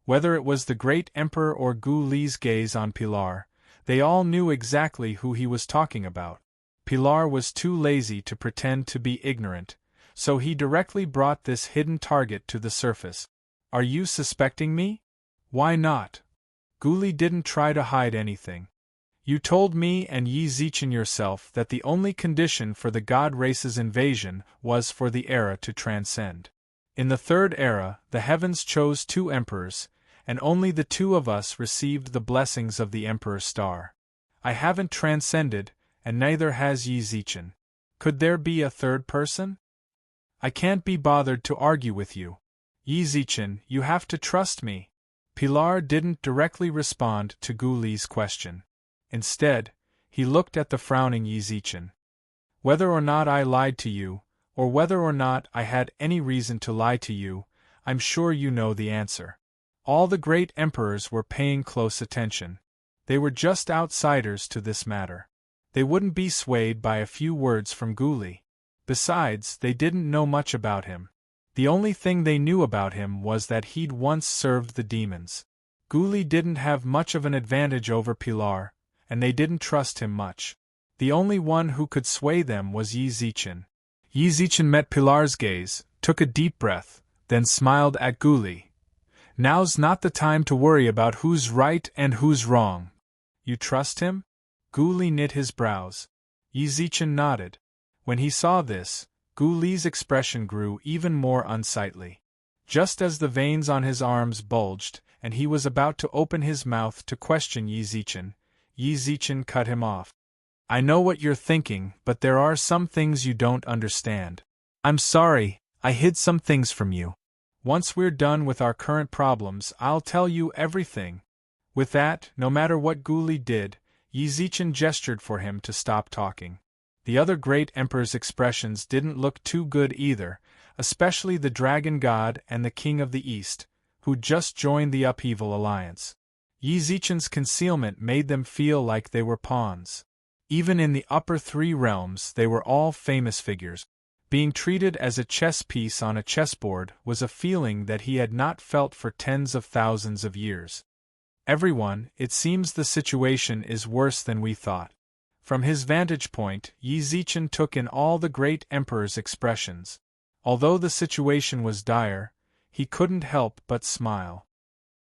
Speaker 1: Whether it was the great emperor or Gu Li's gaze on Pilar, they all knew exactly who he was talking about. Pilar was too lazy to pretend to be ignorant, so he directly brought this hidden target to the surface. Are you suspecting me? Why not? Gu Li didn't try to hide anything. You told me and Yi Zichen yourself that the only condition for the God Race's invasion was for the era to transcend. In the third era, the heavens chose 2 emperors, and only the 2 of us received the blessings of the Emperor's Star. I haven't transcended, and neither has Yi Zichen. Could there be a third person? I can't be bothered to argue with you. Yi Zichen, you have to trust me. Pilar didn't directly respond to Gu Li's question. Instead, he looked at the frowning Yi Zichen. Whether or not I lied to you, or whether or not I had any reason to lie to you, I'm sure you know the answer. All the great emperors were paying close attention. They were just outsiders to this matter. They wouldn't be swayed by a few words from Gu Li. Besides, they didn't know much about him. The only thing they knew about him was that he'd once served the demons. Gu Li didn't have much of an advantage over Pilar, and they didn't trust him much. The only one who could sway them was Yi Zichen. Yi Zichen met Pilar's gaze, took a deep breath, then smiled at Gu Li. Now's not the time to worry about who's right and who's wrong. You trust him? Gu Li knit his brows. Yi Zichen nodded. When he saw this, Gu Li's expression grew even more unsightly. Just as the veins on his arms bulged, and he was about to open his mouth to question Yi Zichen cut him off. I know what you're thinking, but there are some things you don't understand. I'm sorry, I hid some things from you. Once we're done with our current problems, I'll tell you everything. With that, no matter what Gu Li did, Yi Zichen gestured for him to stop talking. The other great emperor's expressions didn't look too good either, especially the Dragon God and the King of the East, who just joined the Upheaval Alliance. Yi Zichen's concealment made them feel like they were pawns. Even in the upper three realms they were all famous figures. Being treated as a chess piece on a chessboard was a feeling that he had not felt for tens of thousands of years. Everyone, it seems the situation is worse than we thought. From his vantage point, Yi Zichen took in all the great emperor's expressions. Although the situation was dire, he couldn't help but smile.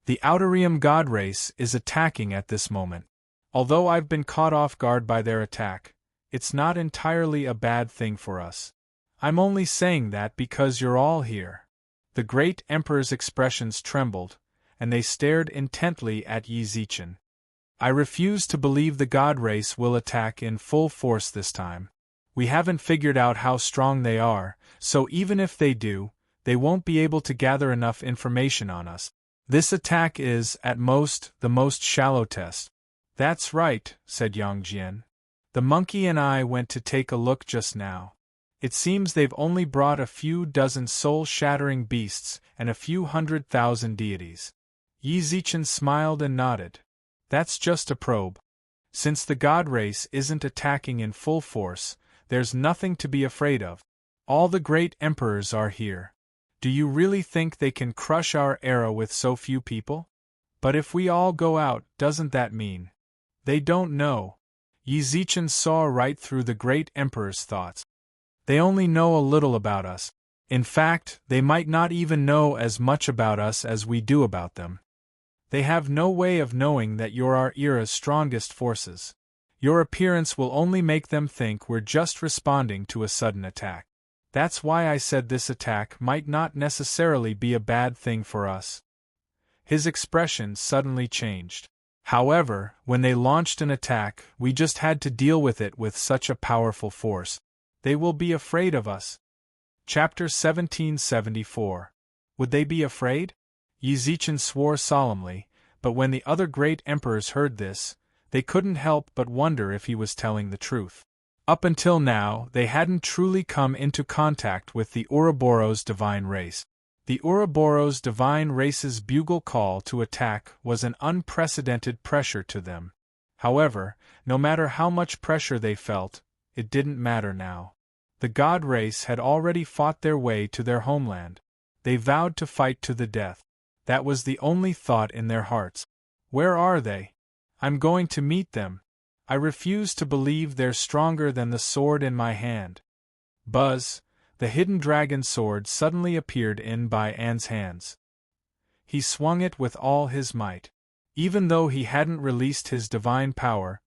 Speaker 1: The Outerium God race is attacking at this moment. Although I've been caught off guard by their attack, it's not entirely a bad thing for us. I'm only saying that because you're all here. The great emperor's expressions trembled, and they stared intently at Yi Zichen. I refuse to believe the God race will attack in full force this time. We haven't figured out how strong they are, so even if they do, they won't be able to gather enough information on us. This attack is, at most, the most shallow test. That's right, said Yang Jian. The monkey and I went to take a look just now. It seems they've only brought a few dozen soul-shattering beasts and a few 100,000 deities. Yi Zichen smiled and nodded. That's just a probe. Since the God race isn't attacking in full force, there's nothing to be afraid of. All the great emperors are here. Do you really think they can crush our era with so few people? But if we all go out, doesn't that mean? They don't know. Yi Zichen saw right through the great emperor's thoughts. They only know a little about us. In fact, they might not even know as much about us as we do about them. They have no way of knowing that you're our era's strongest forces. Your appearance will only make them think we're just responding to a sudden attack. That's why I said this attack might not necessarily be a bad thing for us. His expression suddenly changed. However, when they launched an attack, we just had to deal with it with such a powerful force. They will be afraid of us. Chapter 1774. Would they be afraid? Yi Zichen swore solemnly, but when the other great emperors heard this, they couldn't help but wonder if he was telling the truth. Up until now, they hadn't truly come into contact with the Ouroboros divine race. The Ouroboros divine race's bugle call to attack was an unprecedented pressure to them. However, no matter how much pressure they felt, it didn't matter now. The God race had already fought their way to their homeland. They vowed to fight to the death. That was the only thought in their hearts. Where are they? I'm going to meet them. I refuse to believe they're stronger than the sword in my hand. Buzz, the hidden dragon sword suddenly appeared in Bai An's hands. He swung it with all his might. Even though he hadn't released his divine power,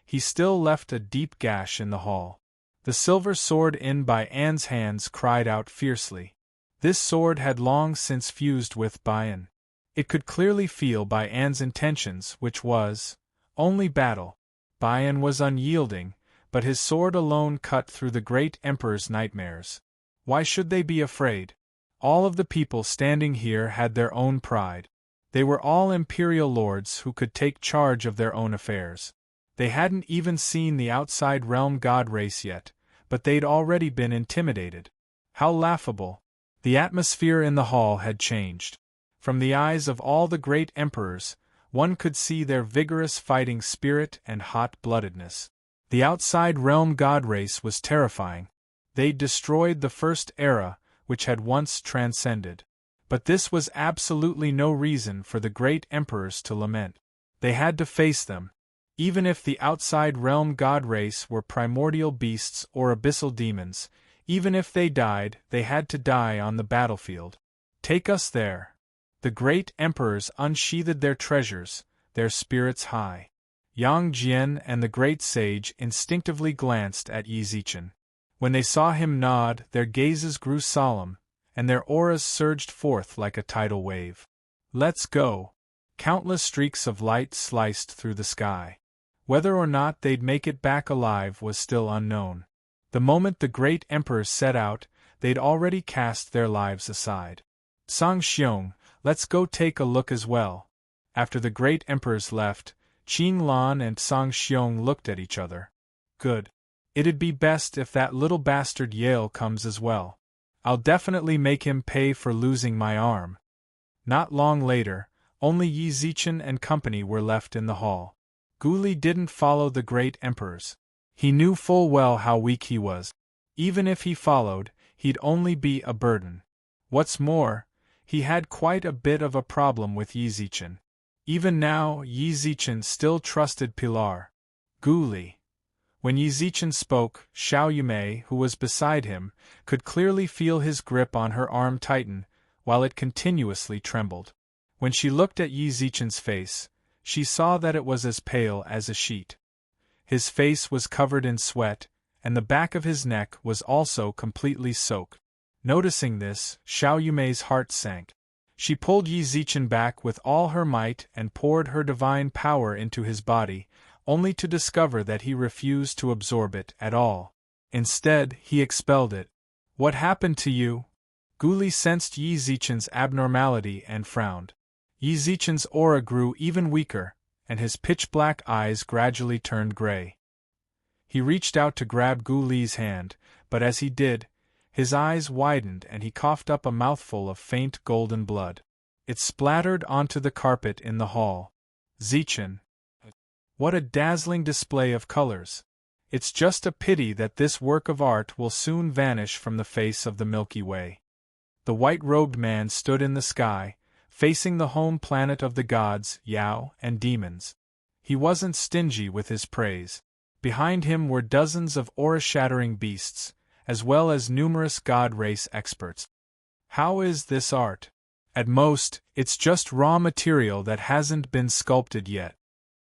Speaker 1: he still left a deep gash in the hall. The silver sword in Bai An's hands cried out fiercely. This sword had long since fused with Bai An. It could clearly feel Bai An's intentions, which was only battle. Bai An was unyielding, but his sword alone cut through the great emperor's nightmares. Why should they be afraid? All of the people standing here had their own pride. They were all imperial lords who could take charge of their own affairs. They hadn't even seen the outside realm god race yet, but they'd already been intimidated. How laughable! The atmosphere in the hall had changed. From the eyes of all the great emperors, one could see their vigorous fighting spirit and hot-bloodedness. The outside realm god race was terrifying. They'd destroyed the first era, which had once transcended. But this was absolutely no reason for the great emperors to lament. They had to face them. Even if the outside realm god race were primordial beasts or abyssal demons, even if they died, they had to die on the battlefield. Take us there. The great emperors unsheathed their treasures, their spirits high. Yang Jian and the great sage instinctively glanced at Yi Zichen. When they saw him nod, their gazes grew solemn, and their auras surged forth like a tidal wave. "Let's go!" Countless streaks of light sliced through the sky. Whether or not they'd make it back alive was still unknown. The moment the great emperors set out, they'd already cast their lives aside. "Sang Xiong, let's go take a look as well." After the great emperors left, Qin Lan and Sang Xiong looked at each other. "Good. It'd be best if that little bastard Yale comes as well. I'll definitely make him pay for losing my arm." Not long later, only Yi Zichen and company were left in the hall. Gu Li didn't follow the great emperors. He knew full well how weak he was. Even if he followed, he'd only be a burden. What's more, he had quite a bit of a problem with Yi Zichen. Even now, Yi Zichen still trusted Pilar. Gu Li. When Yi Zichen spoke, Xiao Yumei, who was beside him, could clearly feel his grip on her arm tighten, while it continuously trembled. When she looked at Yi Zichen's face, she saw that it was as pale as a sheet. His face was covered in sweat, and the back of his neck was also completely soaked. Noticing this, Xiao Yumei's heart sank. She pulled Yi Zichen back with all her might and poured her divine power into his body, only to discover that he refused to absorb it at all. Instead, he expelled it. "What happened to you?" Gu Li sensed Yi Zichen's abnormality and frowned. Yi Zichen's aura grew even weaker, and his pitch-black eyes gradually turned gray. He reached out to grab Gu Li's hand, but as he did, his eyes widened and he coughed up a mouthful of faint golden blood. It splattered onto the carpet in the hall. "Zichen. What a dazzling display of colors! It's just a pity that this work of art will soon vanish from the face of the Milky Way." The white-robed man stood in the sky, facing the home planet of the gods, Yao, and demons. He wasn't stingy with his praise. Behind him were dozens of aura-shattering beasts, as well as numerous god-race experts. "How is this art?" "At most, it's just raw material that hasn't been sculpted yet."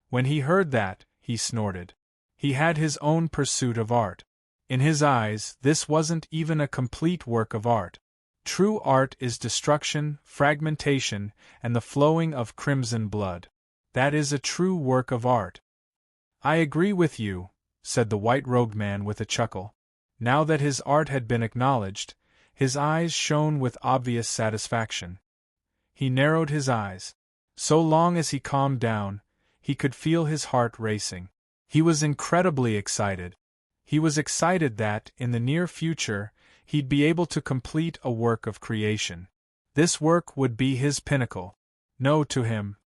Speaker 1: When he heard that, he snorted. He had his own pursuit of art. In his eyes, this wasn't even a complete work of art. True art is destruction, fragmentation, and the flowing of crimson blood. That is a true work of art. "I agree with you," said the white-robed man with a chuckle. Now that his art had been acknowledged, his eyes shone with obvious satisfaction. He narrowed his eyes. So long as he calmed down, he could feel his heart racing. He was incredibly excited. He was excited that, in the near future, he'd be able to complete a work of creation. This work would be his pinnacle. No, to him.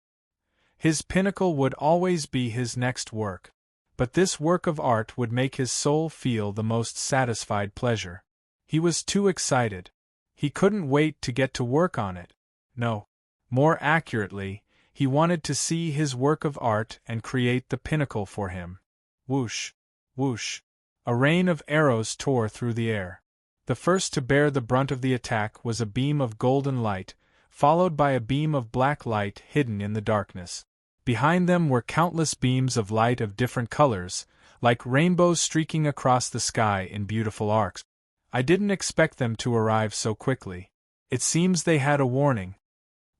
Speaker 1: His pinnacle would always be his next work. But this work of art would make his soul feel the most satisfied pleasure. He was too excited. He couldn't wait to get to work on it. No. More accurately, he wanted to see his work of art and create the pinnacle for him. Whoosh! Whoosh! A rain of arrows tore through the air. The first to bear the brunt of the attack was a beam of golden light, followed by a beam of black light hidden in the darkness. Behind them were countless beams of light of different colors, like rainbows streaking across the sky in beautiful arcs. "I didn't expect them to arrive so quickly. It seems they had a warning."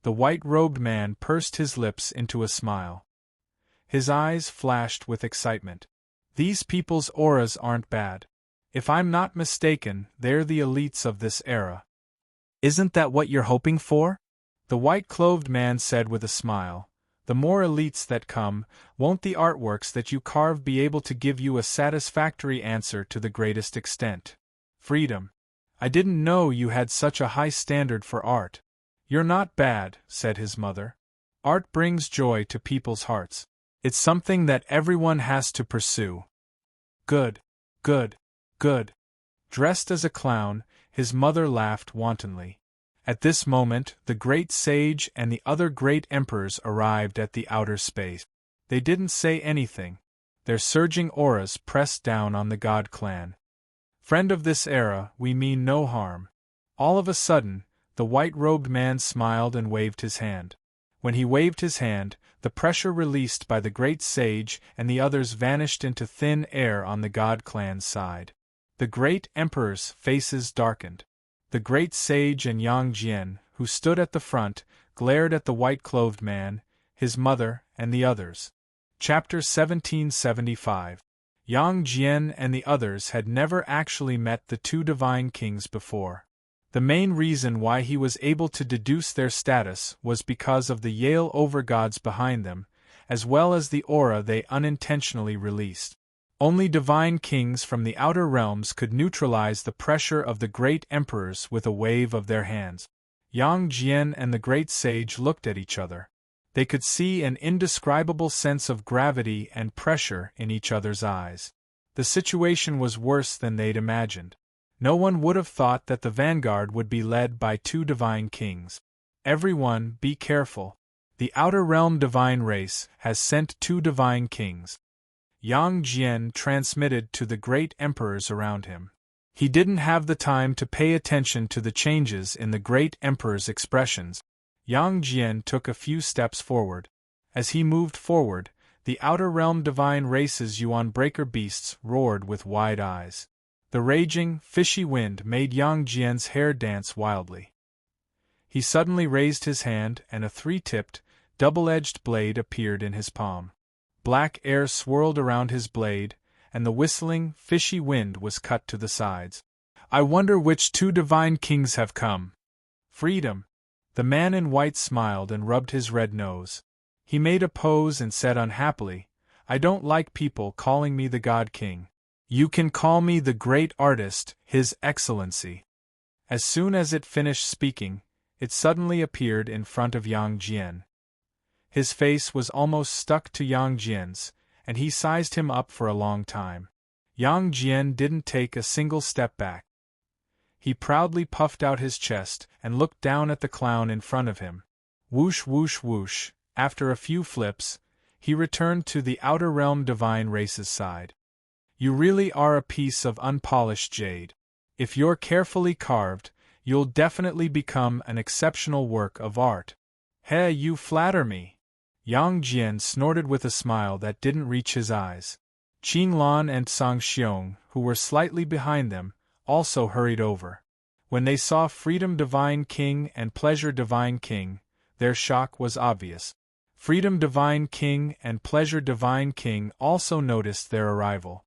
Speaker 1: The white-robed man pursed his lips into a smile. His eyes flashed with excitement. "These people's auras aren't bad. If I'm not mistaken, they're the elites of this era." "Isn't that what you're hoping for?" the white-clothed man said with a smile. "The more elites that come, won't the artworks that you carve be able to give you a satisfactory answer to the greatest extent? Freedom. I didn't know you had such a high standard for art." "You're not bad," said his mother. "Art brings joy to people's hearts. It's something that everyone has to pursue." "Good. Good. Good." Dressed as a clown, his mother laughed wantonly. At this moment, the great sage and the other great emperors arrived at the outer space. They didn't say anything. Their surging auras pressed down on the god clan. "Friend of this era, we mean no harm." All of a sudden, the white-robed man smiled and waved his hand. When he waved his hand, the pressure released by the great sage and the others vanished into thin air on the god clan's side. The great emperor's faces darkened. The great sage and Yang Jian, who stood at the front, glared at the white-clothed man, his mother, and the others. Chapter 1775. Yang Jian and the others had never actually met the two divine kings before. The main reason why he was able to deduce their status was because of the Yale overgods behind them, as well as the aura they unintentionally released. Only divine kings from the outer realms could neutralize the pressure of the great emperors with a wave of their hands. Yang Jian and the great sage looked at each other. They could see an indescribable sense of gravity and pressure in each other's eyes. The situation was worse than they'd imagined. No one would have thought that the vanguard would be led by two divine kings. Everyone, be careful. The outer realm divine race has sent two divine kings. Yang Jian transmitted to the great emperors around him. He didn't have the time to pay attention to the changes in the great emperor's expressions. Yang Jian took a few steps forward. As he moved forward, the outer realm divine race's yuan breaker beasts roared with wide eyes. The raging, fishy wind made Yang Jian's hair dance wildly. He suddenly raised his hand and a three-tipped, double-edged blade appeared in his palm. Black air swirled around his blade, and the whistling, fishy wind was cut to the sides. I wonder which two divine kings have come. Freedom. The man in white smiled and rubbed his red nose. He made a pose and said unhappily, I don't like people calling me the God King. You can call me the great artist, His Excellency. As soon as it finished speaking, it suddenly appeared in front of Yang Jian. His face was almost stuck to Yang Jian's, and he sized him up for a long time. Yang Jian didn't take a single step back. He proudly puffed out his chest and looked down at the clown in front of him. Whoosh whoosh whoosh, after a few flips, he returned to the outer realm divine race's side. You really are a piece of unpolished jade. If you're carefully carved, you'll definitely become an exceptional work of art. Hey, you flatter me. Yang Jian snorted with a smile that didn't reach his eyes. Qing Lan and Song Xiong, who were slightly behind them, also hurried over. When they saw Freedom Divine King and Pleasure Divine King, their shock was obvious. Freedom Divine King and Pleasure Divine King also noticed their arrival.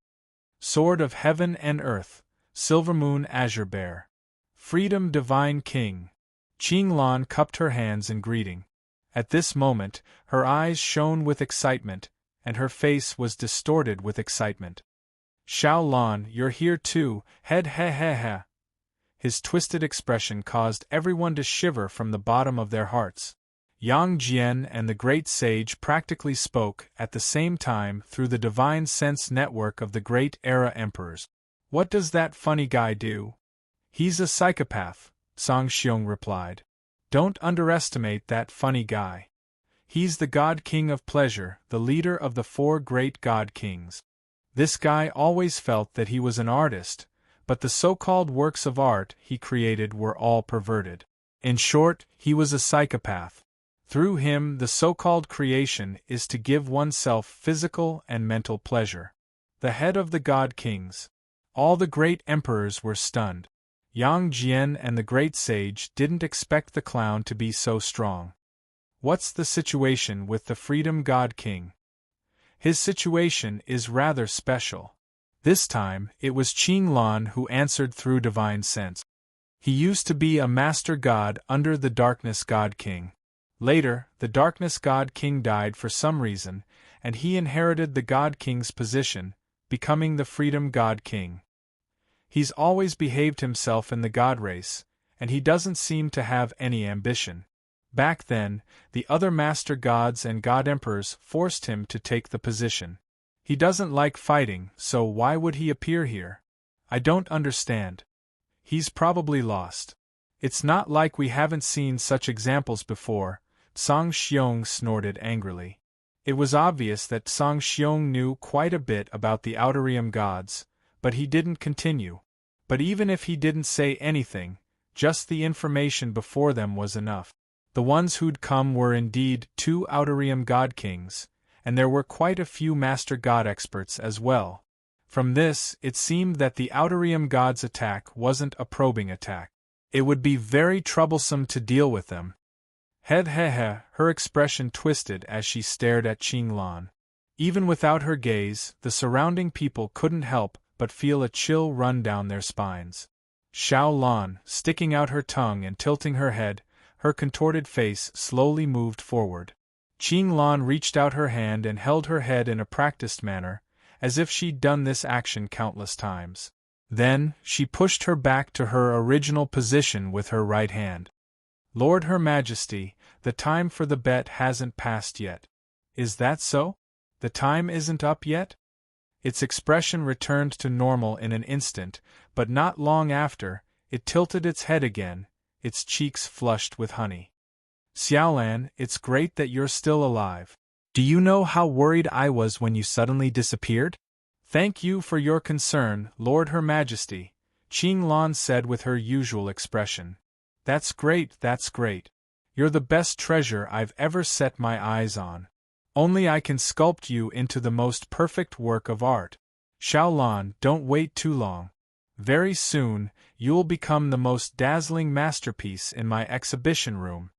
Speaker 1: Sword of Heaven and Earth, Silver Moon Azure Bear. Freedom Divine King. Qing Lan cupped her hands in greeting. At this moment, her eyes shone with excitement, and her face was distorted with excitement. Xiao Lan, you're here too, head he he he. His twisted expression caused everyone to shiver from the bottom of their hearts. Yang Jian and the great sage practically spoke at the same time through the divine sense network of the great era emperors. What does that funny guy do? He's a psychopath, Song Xiong replied. Don't underestimate that funny guy. He's the God King of Pleasure, the leader of the four great God Kings. This guy always felt that he was an artist, but the so-called works of art he created were all perverted. In short, he was a psychopath. Through him, the so-called creation is to give oneself physical and mental pleasure. The head of the God Kings. All the great emperors were stunned. Yang Jian and the great sage didn't expect the clown to be so strong. What's the situation with the Freedom God King? His situation is rather special. This time, it was Qing Lan who answered through divine sense. He used to be a master god under the Darkness God King. Later, the Darkness God King died for some reason, and he inherited the God King's position, becoming the Freedom God King. He's always behaved himself in the God race, and he doesn't seem to have any ambition. Back then, the other master gods and god emperors forced him to take the position. He doesn't like fighting, so why would he appear here? I don't understand. He's probably lost. It's not like we haven't seen such examples before, Song Xiong snorted angrily. It was obvious that Song Xiong knew quite a bit about the Outerium gods, but he didn't continue. But even if he didn't say anything, just the information before them was enough. The ones who'd come were indeed two Outerium God Kings, and there were quite a few Master God experts as well. From this, it seemed that the Outerium gods' attack wasn't a probing attack. It would be very troublesome to deal with them. Her expression twisted as she stared at Qinglan. Even without her gaze, the surrounding people couldn't help but feel a chill run down their spines. Xiao Lan, sticking out her tongue and tilting her head, her contorted face slowly moved forward. Qinglan reached out her hand and held her head in a practiced manner, as if she'd done this action countless times. Then, she pushed her back to her original position with her right hand. Lord Her Majesty, the time for the bet hasn't passed yet. Is that so? The time isn't up yet? Its expression returned to normal in an instant, but not long after, it tilted its head again, its cheeks flushed with honey. Xiaolan, it's great that you're still alive. Do you know how worried I was when you suddenly disappeared? Thank you for your concern, Lord Her Majesty, Qinglan said with her usual expression. That's great, that's great. You're the best treasure I've ever set my eyes on. Only I can sculpt you into the most perfect work of art. Xiaolan, don't wait too long. Very soon, you'll become the most dazzling masterpiece in my exhibition room.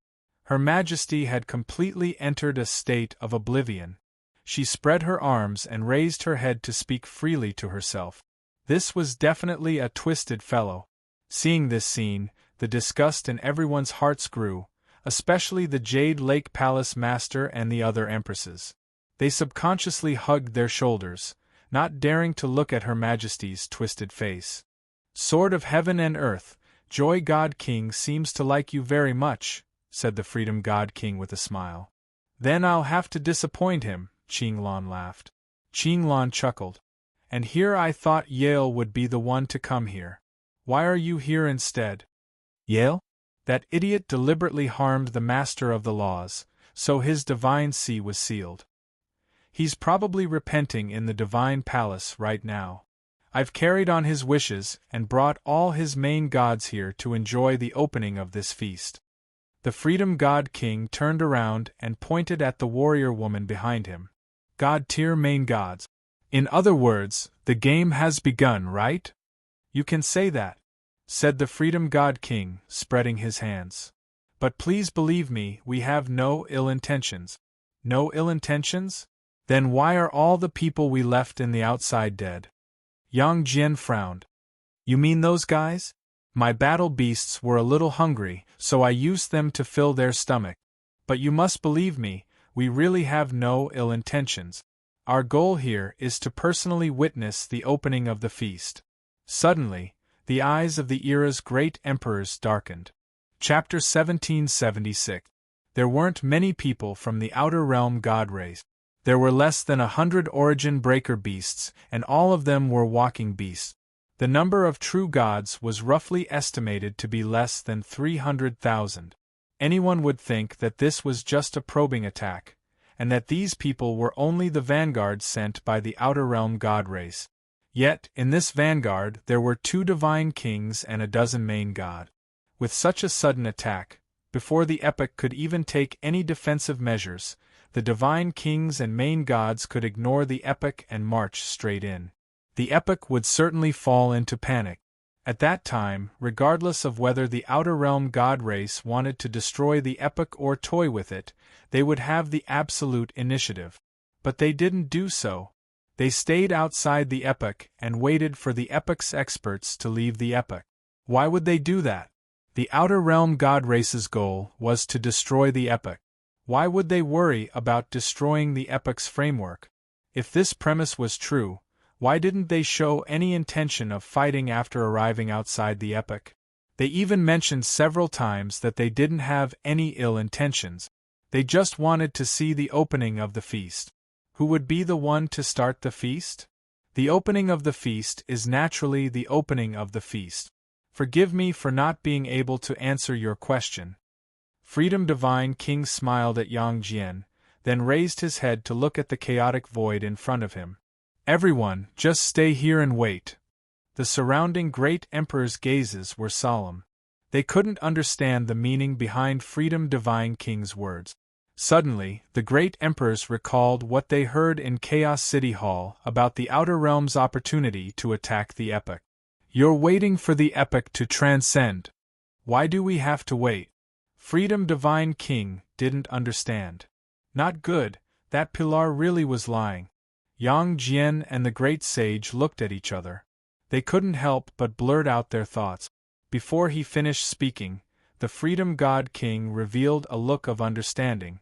Speaker 1: Her Majesty had completely entered a state of oblivion. She spread her arms and raised her head to speak freely to herself. This was definitely a twisted fellow. Seeing this scene, the disgust in everyone's hearts grew, especially the Jade Lake Palace master and the other empresses. They subconsciously hugged their shoulders, not daring to look at Her Majesty's twisted face. Sword of Heaven and Earth, Joy God King seems to like you very much, said the Freedom God King with a smile. Then I'll have to disappoint him, Qinglan laughed. Qinglan chuckled. And here I thought Yale would be the one to come here. Why are you here instead? Yale? That idiot deliberately harmed the master of the laws, so his divine see was sealed. He's probably repenting in the divine palace right now. I've carried on his wishes and brought all his main gods here to enjoy the opening of this feast. The Freedom God King turned around and pointed at the warrior woman behind him. God-tier main gods. In other words, the game has begun, right? You can say that, said the Freedom God King, spreading his hands. But please believe me, we have no ill intentions. No ill intentions? Then why are all the people we left in the outside dead? Yang Jian frowned. You mean those guys? My battle beasts were a little hungry, so I used them to fill their stomach. But you must believe me, we really have no ill intentions. Our goal here is to personally witness the opening of the feast. Suddenly, the eyes of the era's great emperors darkened. Chapter 1776. There weren't many people from the outer realm god race. There were less than 100 origin breaker beasts, and all of them were walking beasts. The number of true gods was roughly estimated to be less than 300,000. Anyone would think that this was just a probing attack, and that these people were only the vanguard sent by the outer realm god race. Yet, in this vanguard there were 2 divine kings and a dozen main god. With such a sudden attack, before the epic could even take any defensive measures, the divine kings and main gods could ignore the epic and march straight in. The epic would certainly fall into panic. At that time, regardless of whether the outer realm god race wanted to destroy the epic or toy with it, they would have the absolute initiative. But they didn't do so. They stayed outside the epic and waited for the epic's experts to leave the epic. Why would they do that? The outer realm god race's goal was to destroy the epic. Why would they worry about destroying the epic's framework? If this premise was true, why didn't they show any intention of fighting after arriving outside the epic? They even mentioned several times that they didn't have any ill intentions. They just wanted to see the opening of the feast. Who would be the one to start the feast? The opening of the feast is naturally the opening of the feast. Forgive me for not being able to answer your question. Freedom Divine King smiled at Yang Jian, then raised his head to look at the chaotic void in front of him. Everyone, just stay here and wait. The surrounding great emperor's gazes were solemn. They couldn't understand the meaning behind Freedom Divine King's words. Suddenly, the great emperors recalled what they heard in Chaos City Hall about the Outer Realm's opportunity to attack the epoch. You're waiting for the epoch to transcend. Why do we have to wait? Freedom Divine King didn't understand. Not good, that Pilar really was lying. Yang Jian and the great sage looked at each other. They couldn't help but blurt out their thoughts. Before he finished speaking, the Freedom God King revealed a look of understanding.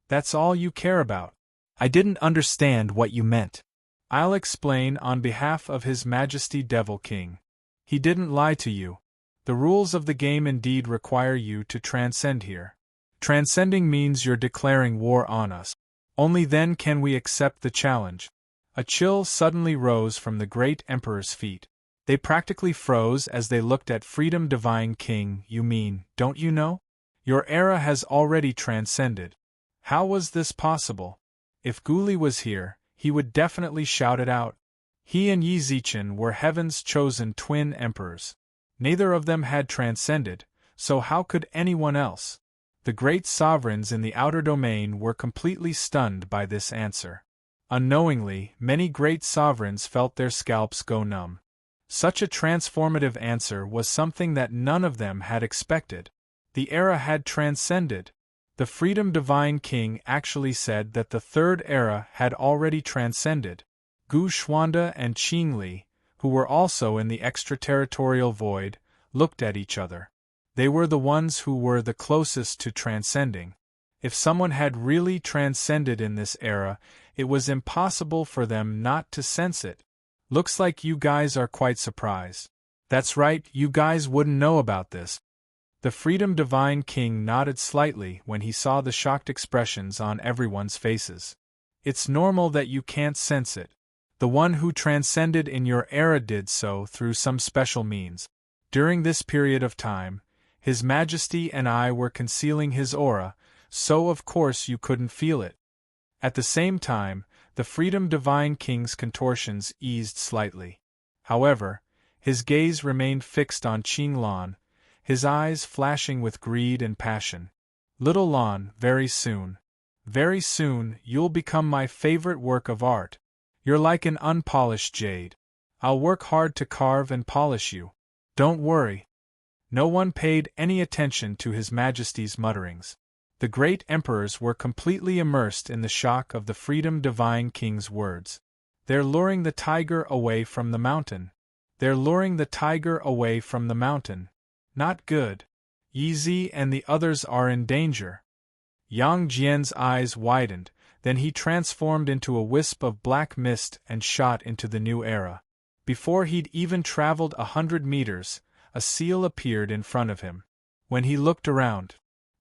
Speaker 1: That's all you care about. I didn't understand what you meant. I'll explain on behalf of His Majesty Devil King. He didn't lie to you. The rules of the game indeed require you to transcend here. Transcending means you're declaring war on us. Only then can we accept the challenge. A chill suddenly rose from the great emperor's feet. They practically froze as they looked at Freedom Divine King. You mean, don't you know? Your era has already transcended. How was this possible? If Guli was here, he would definitely shout it out. He and Yi Zichen were heaven's chosen twin emperors. Neither of them had transcended, so how could anyone else? The great sovereigns in the outer domain were completely stunned by this answer. Unknowingly, many great sovereigns felt their scalps go numb. Such a transformative answer was something that none of them had expected. The era had transcended. The Freedom Divine King actually said that the third era had already transcended. Gu Xuanda and Qing Li, who were also in the extraterritorial void, looked at each other. They were the ones who were the closest to transcending. If someone had really transcended in this era, it was impossible for them not to sense it. Looks like you guys are quite surprised. That's right, you guys wouldn't know about this. The Freedom Divine King nodded slightly when he saw the shocked expressions on everyone's faces. It's normal that you can't sense it. The one who transcended in your era did so through some special means. During this period of time, His Majesty and I were concealing his aura, so of course you couldn't feel it. At the same time, the Freedom Divine King's contortions eased slightly. However, his gaze remained fixed on Qing Lan, his eyes flashing with greed and passion. Little Lan, very soon, you'll become my favorite work of art. You're like an unpolished jade. I'll work hard to carve and polish you. Don't worry. No one paid any attention to His Majesty's mutterings. The great emperors were completely immersed in the shock of the Freedom Divine King's words. They're luring the tiger away from the mountain. They're luring the tiger away from the mountain. Not good. Yi Zi and the others are in danger. Yang Jian's eyes widened, then he transformed into a wisp of black mist and shot into the new era. Before he'd even traveled 100 meters, a seal appeared in front of him. When he looked around,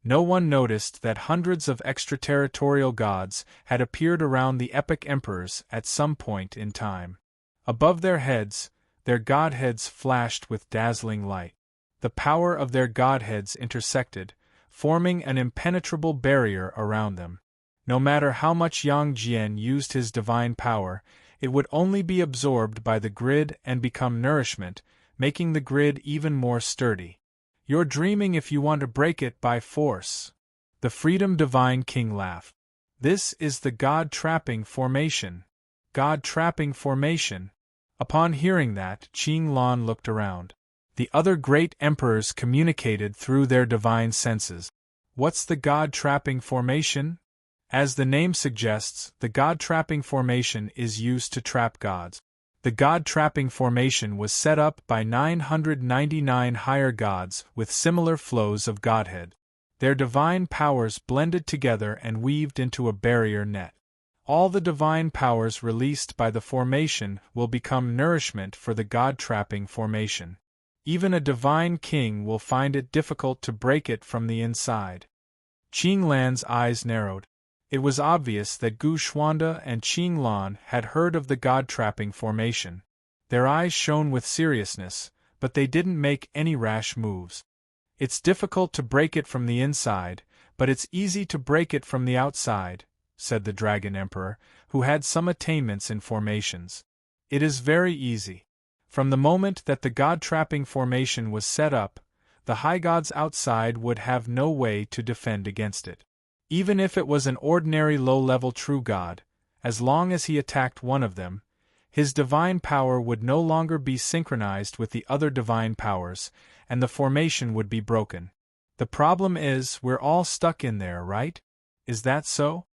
Speaker 1: no one noticed that hundreds of extraterritorial gods had appeared around the epic emperors at some point in time. Above their heads, their godheads flashed with dazzling light. The power of their godheads intersected, forming an impenetrable barrier around them. No matter how much Yang Jian used his divine power, it would only be absorbed by the grid and become nourishment, making the grid even more sturdy. You're dreaming if you want to break it by force. The Freedom Divine King laughed. This is the God-trapping formation. God-trapping formation. Upon hearing that, Qing Lan looked around. The other great emperors communicated through their divine senses. What's the God-trapping formation? As the name suggests, the God-trapping formation is used to trap gods. The God-trapping formation was set up by 999 higher gods with similar flows of godhead. Their divine powers blended together and weaved into a barrier net. All the divine powers released by the formation will become nourishment for the God-trapping formation. Even a divine king will find it difficult to break it from the inside. Qing Lan's eyes narrowed. It was obvious that Gu Xuanda and Qing Lan had heard of the God-trapping formation. Their eyes shone with seriousness, but they didn't make any rash moves. It's difficult to break it from the inside, but it's easy to break it from the outside, said the Dragon Emperor, who had some attainments in formations. It is very easy. From the moment that the God-trapping formation was set up, the high gods outside would have no way to defend against it. Even if it was an ordinary low-level true god, as long as he attacked one of them, his divine power would no longer be synchronized with the other divine powers, and the formation would be broken. The problem is, we're all stuck in there, right? Is that so?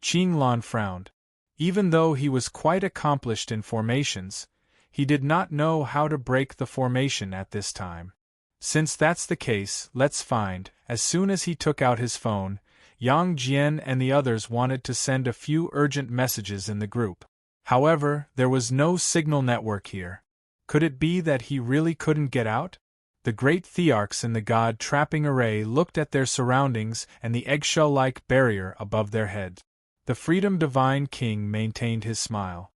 Speaker 1: Qinglan frowned. Even though he was quite accomplished in formations, he did not know how to break the formation at this time. Since that's the case, let's find. As soon as he took out his phone, Yang Jian and the others wanted to send a few urgent messages in the group. However, there was no signal network here. Could it be that he really couldn't get out? The great thearchs in the god-trapping array looked at their surroundings and the eggshell-like barrier above their heads. The Freedom Divine King maintained his smile.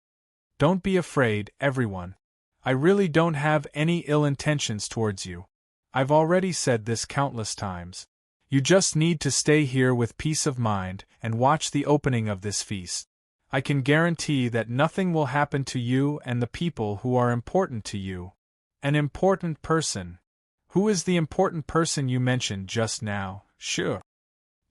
Speaker 1: Don't be afraid, everyone. I really don't have any ill intentions towards you. I've already said this countless times. You just need to stay here with peace of mind and watch the opening of this feast. I can guarantee that nothing will happen to you and the people who are important to you. An important person. Who is the important person you mentioned just now? Sure.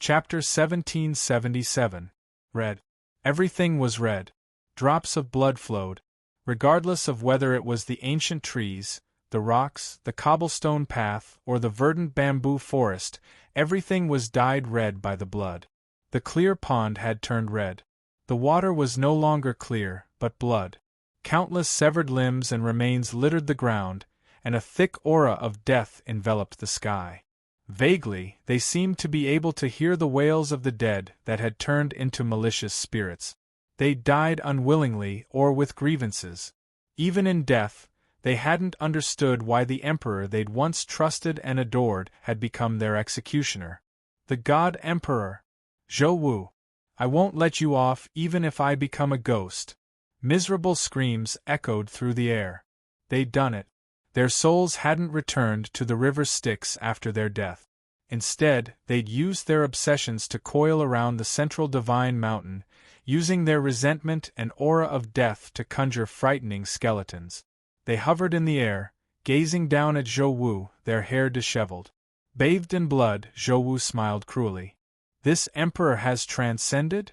Speaker 1: Chapter 1777. Red. Everything was red. Drops of blood flowed. Regardless of whether it was the ancient trees, the rocks, the cobblestone path, or the verdant bamboo forest, everything was dyed red by the blood. The clear pond had turned red. The water was no longer clear, but blood. Countless severed limbs and remains littered the ground, and a thick aura of death enveloped the sky. Vaguely, they seemed to be able to hear the wails of the dead that had turned into malicious spirits. They died unwillingly or with grievances. Even in death, they hadn't understood why the emperor they'd once trusted and adored had become their executioner. The God Emperor! Zhou Wu! I won't let you off even if I become a ghost. Miserable screams echoed through the air. They'd done it. Their souls hadn't returned to the river Styx after their death. Instead, they'd used their obsessions to coil around the central divine mountain, using their resentment and aura of death to conjure frightening skeletons. They hovered in the air, gazing down at Zhou Wu, their hair disheveled. Bathed in blood, Zhou Wu smiled cruelly. This emperor has transcended?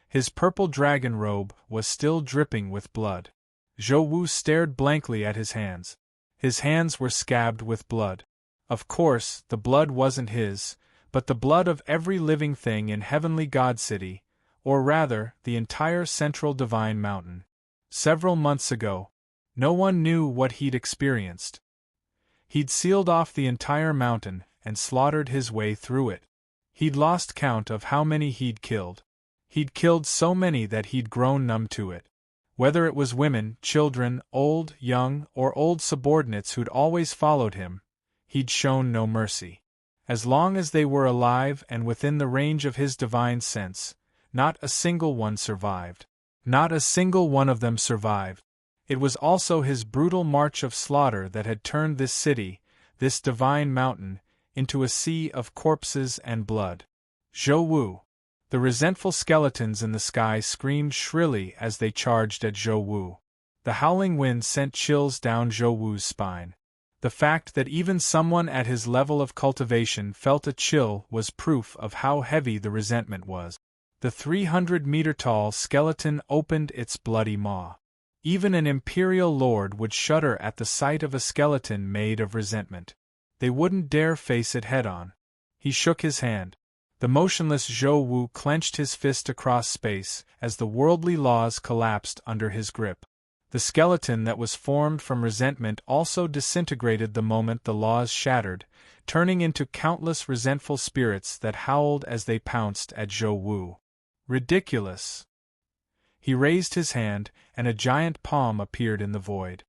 Speaker 1: His purple dragon robe was still dripping with blood. Zhou Wu stared blankly at his hands. His hands were scabbed with blood. Of course, the blood wasn't his, but the blood of every living thing in Heavenly God City, or rather, the entire Central Divine Mountain. Several months ago, no one knew what he'd experienced. He'd sealed off the entire mountain and slaughtered his way through it. He'd lost count of how many he'd killed. He'd killed so many that he'd grown numb to it. Whether it was women, children, old, young, or old subordinates who'd always followed him, he'd shown no mercy. As long as they were alive and within the range of his divine sense, not a single one survived. Not a single one of them survived. It was also his brutal march of slaughter that had turned this city, this divine mountain, into a sea of corpses and blood. Zhou Wu. The resentful skeletons in the sky screamed shrilly as they charged at Zhou Wu. The howling wind sent chills down Zhou Wu's spine. The fact that even someone at his level of cultivation felt a chill was proof of how heavy the resentment was. The 300-meter-tall skeleton opened its bloody maw. Even an imperial lord would shudder at the sight of a skeleton made of resentment. They wouldn't dare face it head-on. He shook his hand. The motionless Zhou Wu clenched his fist across space as the worldly laws collapsed under his grip. The skeleton that was formed from resentment also disintegrated the moment the laws shattered, turning into countless resentful spirits that howled as they pounced at Zhou Wu. Ridiculous! He raised his hand, and a giant palm appeared in the void.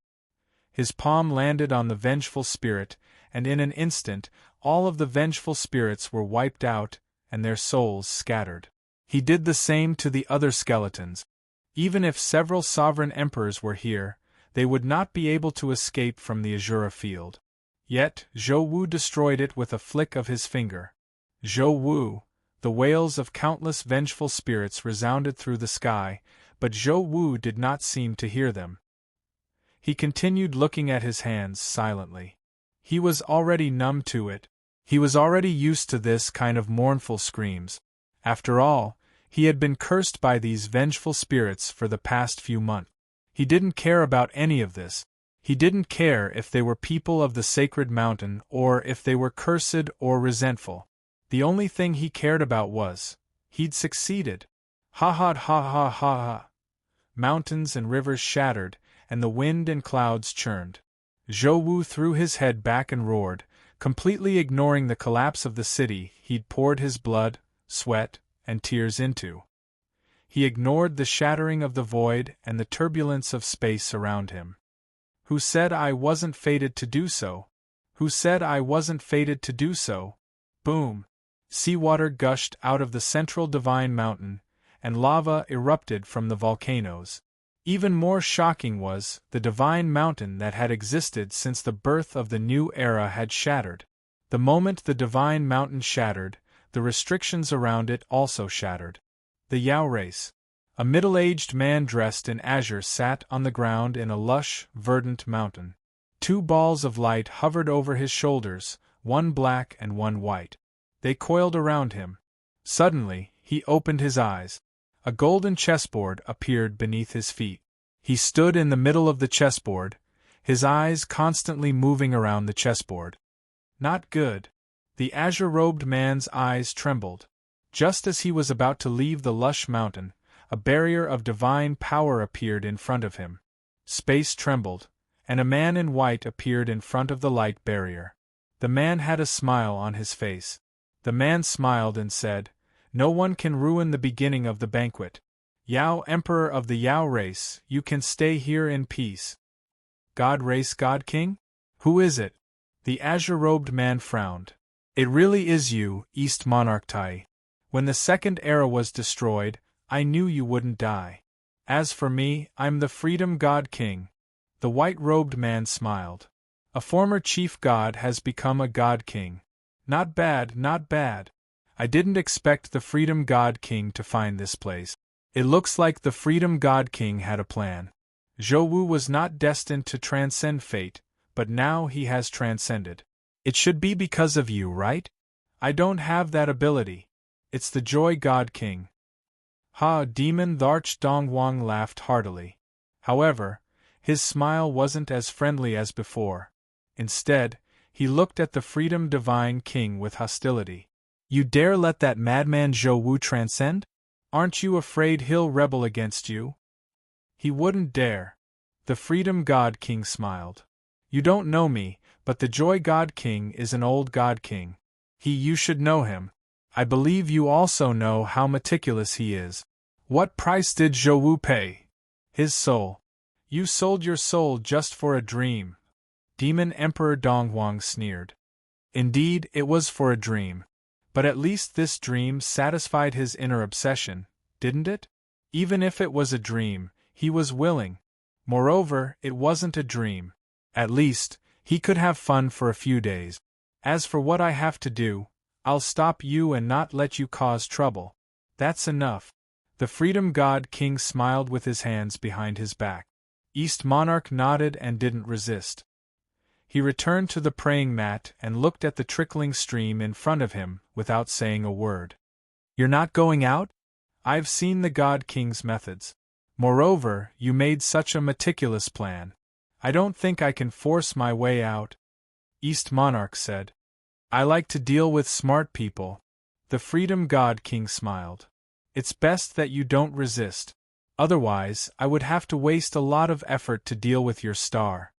Speaker 1: His palm landed on the vengeful spirit, and in an instant, all of the vengeful spirits were wiped out, and their souls scattered. He did the same to the other skeletons. Even if several sovereign emperors were here, they would not be able to escape from the Azura field. Yet, Zhou Wu destroyed it with a flick of his finger. Zhou Wu! The wails of countless vengeful spirits resounded through the sky, but Zhou Wu did not seem to hear them. He continued looking at his hands silently. He was already numb to it. He was already used to this kind of mournful screams. After all, he had been cursed by these vengeful spirits for the past few months. He didn't care about any of this. He didn't care if they were people of the sacred mountain or if they were cursed or resentful. The only thing he cared about was, he'd succeeded. Ha ha ha ha ha ha. Mountains and rivers shattered, and the wind and clouds churned. Zhou Wu threw his head back and roared, completely ignoring the collapse of the city he'd poured his blood, sweat, and tears into. He ignored the shattering of the void and the turbulence of space around him. Who said I wasn't fated to do so? Who said I wasn't fated to do so? Boom! Seawater gushed out of the central divine mountain, and lava erupted from the volcanoes. Even more shocking was, the divine mountain that had existed since the birth of the new era had shattered. The moment the divine mountain shattered, the restrictions around it also shattered. The Yao race. A middle-aged man dressed in azure sat on the ground in a lush, verdant mountain. Two balls of light hovered over his shoulders, one black and one white. They coiled around him. Suddenly, he opened his eyes. A golden chessboard appeared beneath his feet. He stood in the middle of the chessboard, his eyes constantly moving around the chessboard. Not good. The azure-robed man's eyes trembled. Just as he was about to leave the lush mountain, a barrier of divine power appeared in front of him. Space trembled, and a man in white appeared in front of the light barrier. The man had a smile on his face. The man smiled and said, "No one can ruin the beginning of the banquet. Yao, Emperor of the Yao race, you can stay here in peace." God race God King? Who is it? The azure-robed man frowned. It really is you, East Monarch Tai. When the second era was destroyed, I knew you wouldn't die. As for me, I'm the Freedom God King. The white-robed man smiled. A former chief god has become a god king. Not bad, not bad. I didn't expect the Freedom God King to find this place. It looks like the Freedom God King had a plan. Zhou Wu was not destined to transcend fate, but now he has transcended. It should be because of you, right? I don't have that ability. It's the Joy God King. Ha! Demon Tharch Dongwang laughed heartily. However, his smile wasn't as friendly as before. Instead, he looked at the Freedom Divine King with hostility. You dare let that madman Zhou Wu transcend? Aren't you afraid he'll rebel against you? He wouldn't dare. The Freedom God King smiled. You don't know me, but the Joy God King is an old God King. You should know him. I believe you also know how meticulous he is. What price did Zhou Wu pay? His soul. You sold your soul just for a dream. Demon Emperor Dongwang sneered. Indeed, it was for a dream. But at least this dream satisfied his inner obsession, didn't it? Even if it was a dream, he was willing. Moreover, it wasn't a dream. At least, he could have fun for a few days. As for what I have to do, I'll stop you and not let you cause trouble. That's enough. The Freedom God King smiled with his hands behind his back. East Monarch nodded and didn't resist. He returned to the praying mat and looked at the trickling stream in front of him without saying a word. You're not going out? I've seen the God King's methods. Moreover, you made such a meticulous plan. I don't think I can force my way out. East Monarch said. I like to deal with smart people. The Freedom God King smiled. It's best that you don't resist. Otherwise, I would have to waste a lot of effort to deal with your star.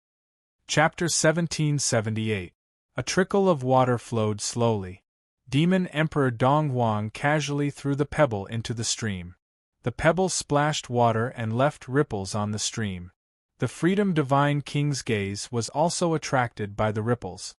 Speaker 1: Chapter 1778. A trickle of water flowed slowly. Demon Emperor Dongwang casually threw the pebble into the stream. The pebble splashed water and left ripples on the stream. The Freedom Divine King's gaze was also attracted by the ripples.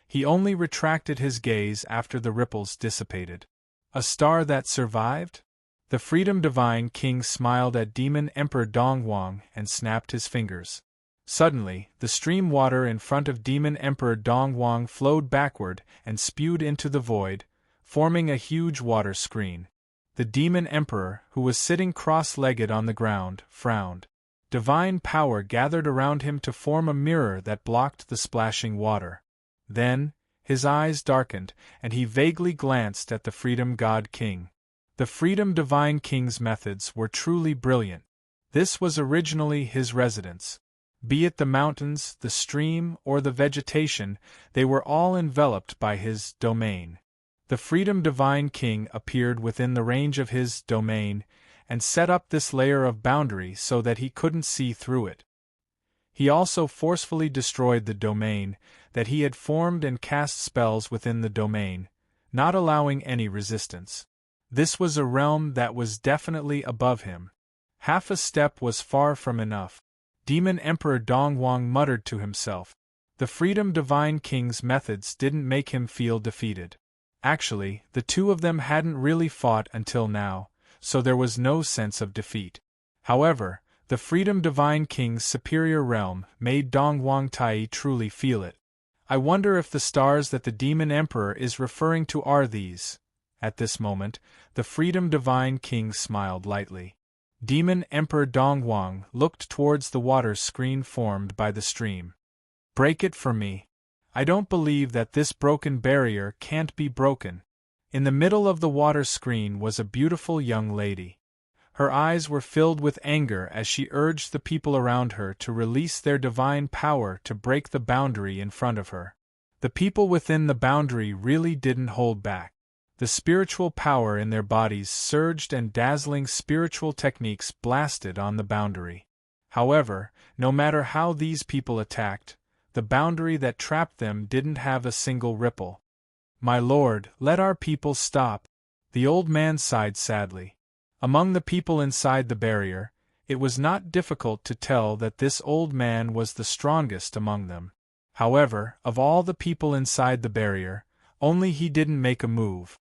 Speaker 1: He only retracted his gaze after the ripples dissipated. A star that survived? The Freedom Divine King smiled at Demon Emperor Dongwang and snapped his fingers. Suddenly, the stream water in front of Demon Emperor Dongwang flowed backward and spewed into the void, forming a huge water screen. The Demon Emperor, who was sitting cross-legged on the ground, frowned. Divine power gathered around him to form a mirror that blocked the splashing water. Then, his eyes darkened, and he vaguely glanced at the Freedom God King. The Freedom Divine King's methods were truly brilliant. This was originally his residence. Be it the mountains, the stream, or the vegetation, they were all enveloped by his domain. The Freedom Divine King appeared within the range of his domain, and set up this layer of boundary so that he couldn't see through it. He also forcefully destroyed the domain that he had formed and cast spells within the domain, not allowing any resistance. This was a realm that was definitely above him. Half a step was far from enough. Demon Emperor Dongwang muttered to himself. The Freedom Divine King's methods didn't make him feel defeated. Actually, the two of them hadn't really fought until now, so there was no sense of defeat. However, the Freedom Divine King's superior realm made Dongwang Tai truly feel it. I wonder if the stars that the Demon Emperor is referring to are these. At this moment, the Freedom Divine King smiled lightly. Demon Emperor Dongwang looked towards the water screen formed by the stream. Break it for me. I don't believe that this broken barrier can't be broken. In the middle of the water screen was a beautiful young lady. Her eyes were filled with anger as she urged the people around her to release their divine power to break the boundary in front of her. The people within the boundary really didn't hold back. The spiritual power in their bodies surged and dazzling spiritual techniques blasted on the boundary. However, no matter how these people attacked, the boundary that trapped them didn't have a single ripple. My lord, let our people stop. The old man sighed sadly. Among the people inside the barrier, it was not difficult to tell that this old man was the strongest among them. However, of all the people inside the barrier, only he didn't make a move.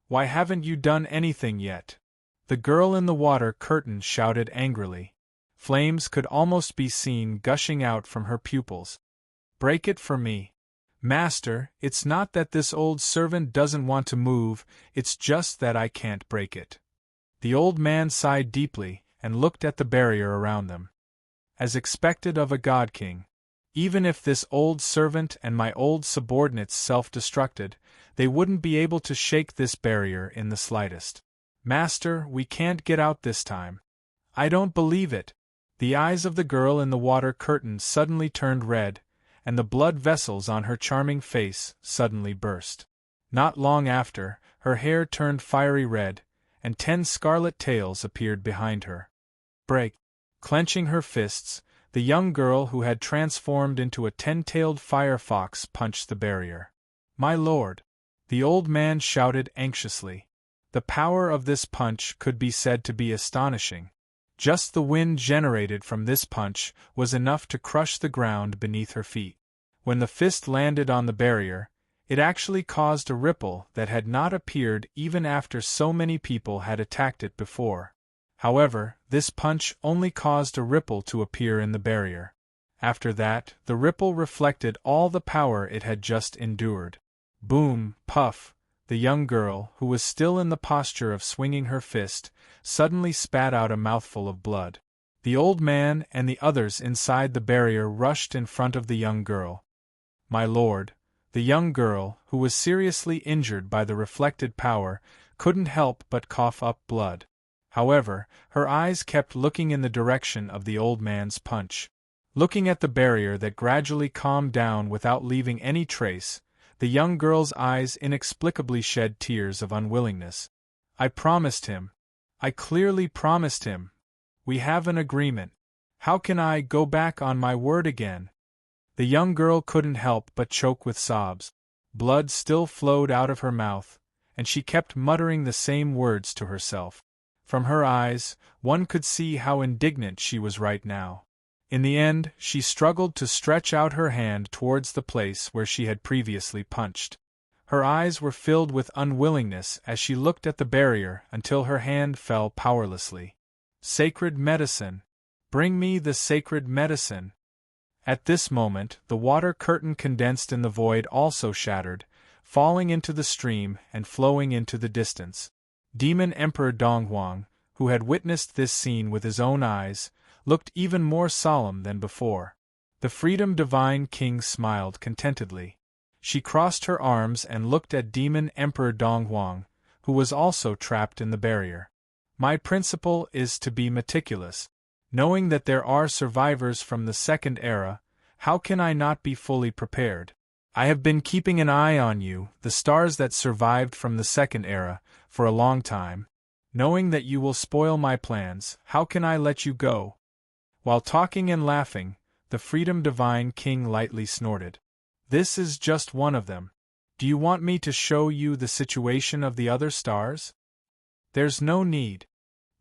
Speaker 1: Why haven't you done anything yet? The girl in the water curtain shouted angrily. Flames could almost be seen gushing out from her pupils. Break it for me. Master, it's not that this old servant doesn't want to move, it's just that I can't break it. The old man sighed deeply and looked at the barrier around them. As expected of a god king, even if this old servant and my old subordinates self-destructed, they wouldn't be able to shake this barrier in the slightest. Master, we can't get out this time. I don't believe it. The eyes of the girl in the water curtain suddenly turned red, and the blood vessels on her charming face suddenly burst. Not long after, her hair turned fiery red, and 10 scarlet tails appeared behind her. Break! Clenching her fists, the young girl who had transformed into a 10-tailed firefox punched the barrier. My lord! The old man shouted anxiously. The power of this punch could be said to be astonishing. Just the wind generated from this punch was enough to crush the ground beneath her feet. When the fist landed on the barrier, it actually caused a ripple that had not appeared even after so many people had attacked it before. However, this punch only caused a ripple to appear in the barrier. After that, the ripple reflected all the power it had just endured. Boom, puff, the young girl, who was still in the posture of swinging her fist, suddenly spat out a mouthful of blood. The old man and the others inside the barrier rushed in front of the young girl. My lord, the young girl, who was seriously injured by the reflected power, couldn't help but cough up blood. However, her eyes kept looking in the direction of the old man's punch. Looking at the barrier that gradually calmed down without leaving any trace, the young girl's eyes inexplicably shed tears of unwillingness. I promised him. I clearly promised him. We have an agreement. How can I go back on my word again? The young girl couldn't help but choke with sobs. Blood still flowed out of her mouth, and she kept muttering the same words to herself. From her eyes, one could see how indignant she was right now. In the end, she struggled to stretch out her hand towards the place where she had previously punched. Her eyes were filled with unwillingness as she looked at the barrier until her hand fell powerlessly. Sacred medicine! Bring me the sacred medicine! At this moment, the water curtain condensed in the void also shattered, falling into the stream and flowing into the distance. Demon Emperor Donghuang, who had witnessed this scene with his own eyes, looked even more solemn than before. The Freedom Divine King smiled contentedly. She crossed her arms and looked at Demon Emperor Donghuang, who was also trapped in the barrier. My principle is to be meticulous. Knowing that there are survivors from the Second Era, how can I not be fully prepared? I have been keeping an eye on you, the stars that survived from the Second Era, for a long time. Knowing that you will spoil my plans, how can I let you go? While talking and laughing, the Freedom Divine King lightly snorted. This is just one of them. Do you want me to show you the situation of the other stars? There's no need.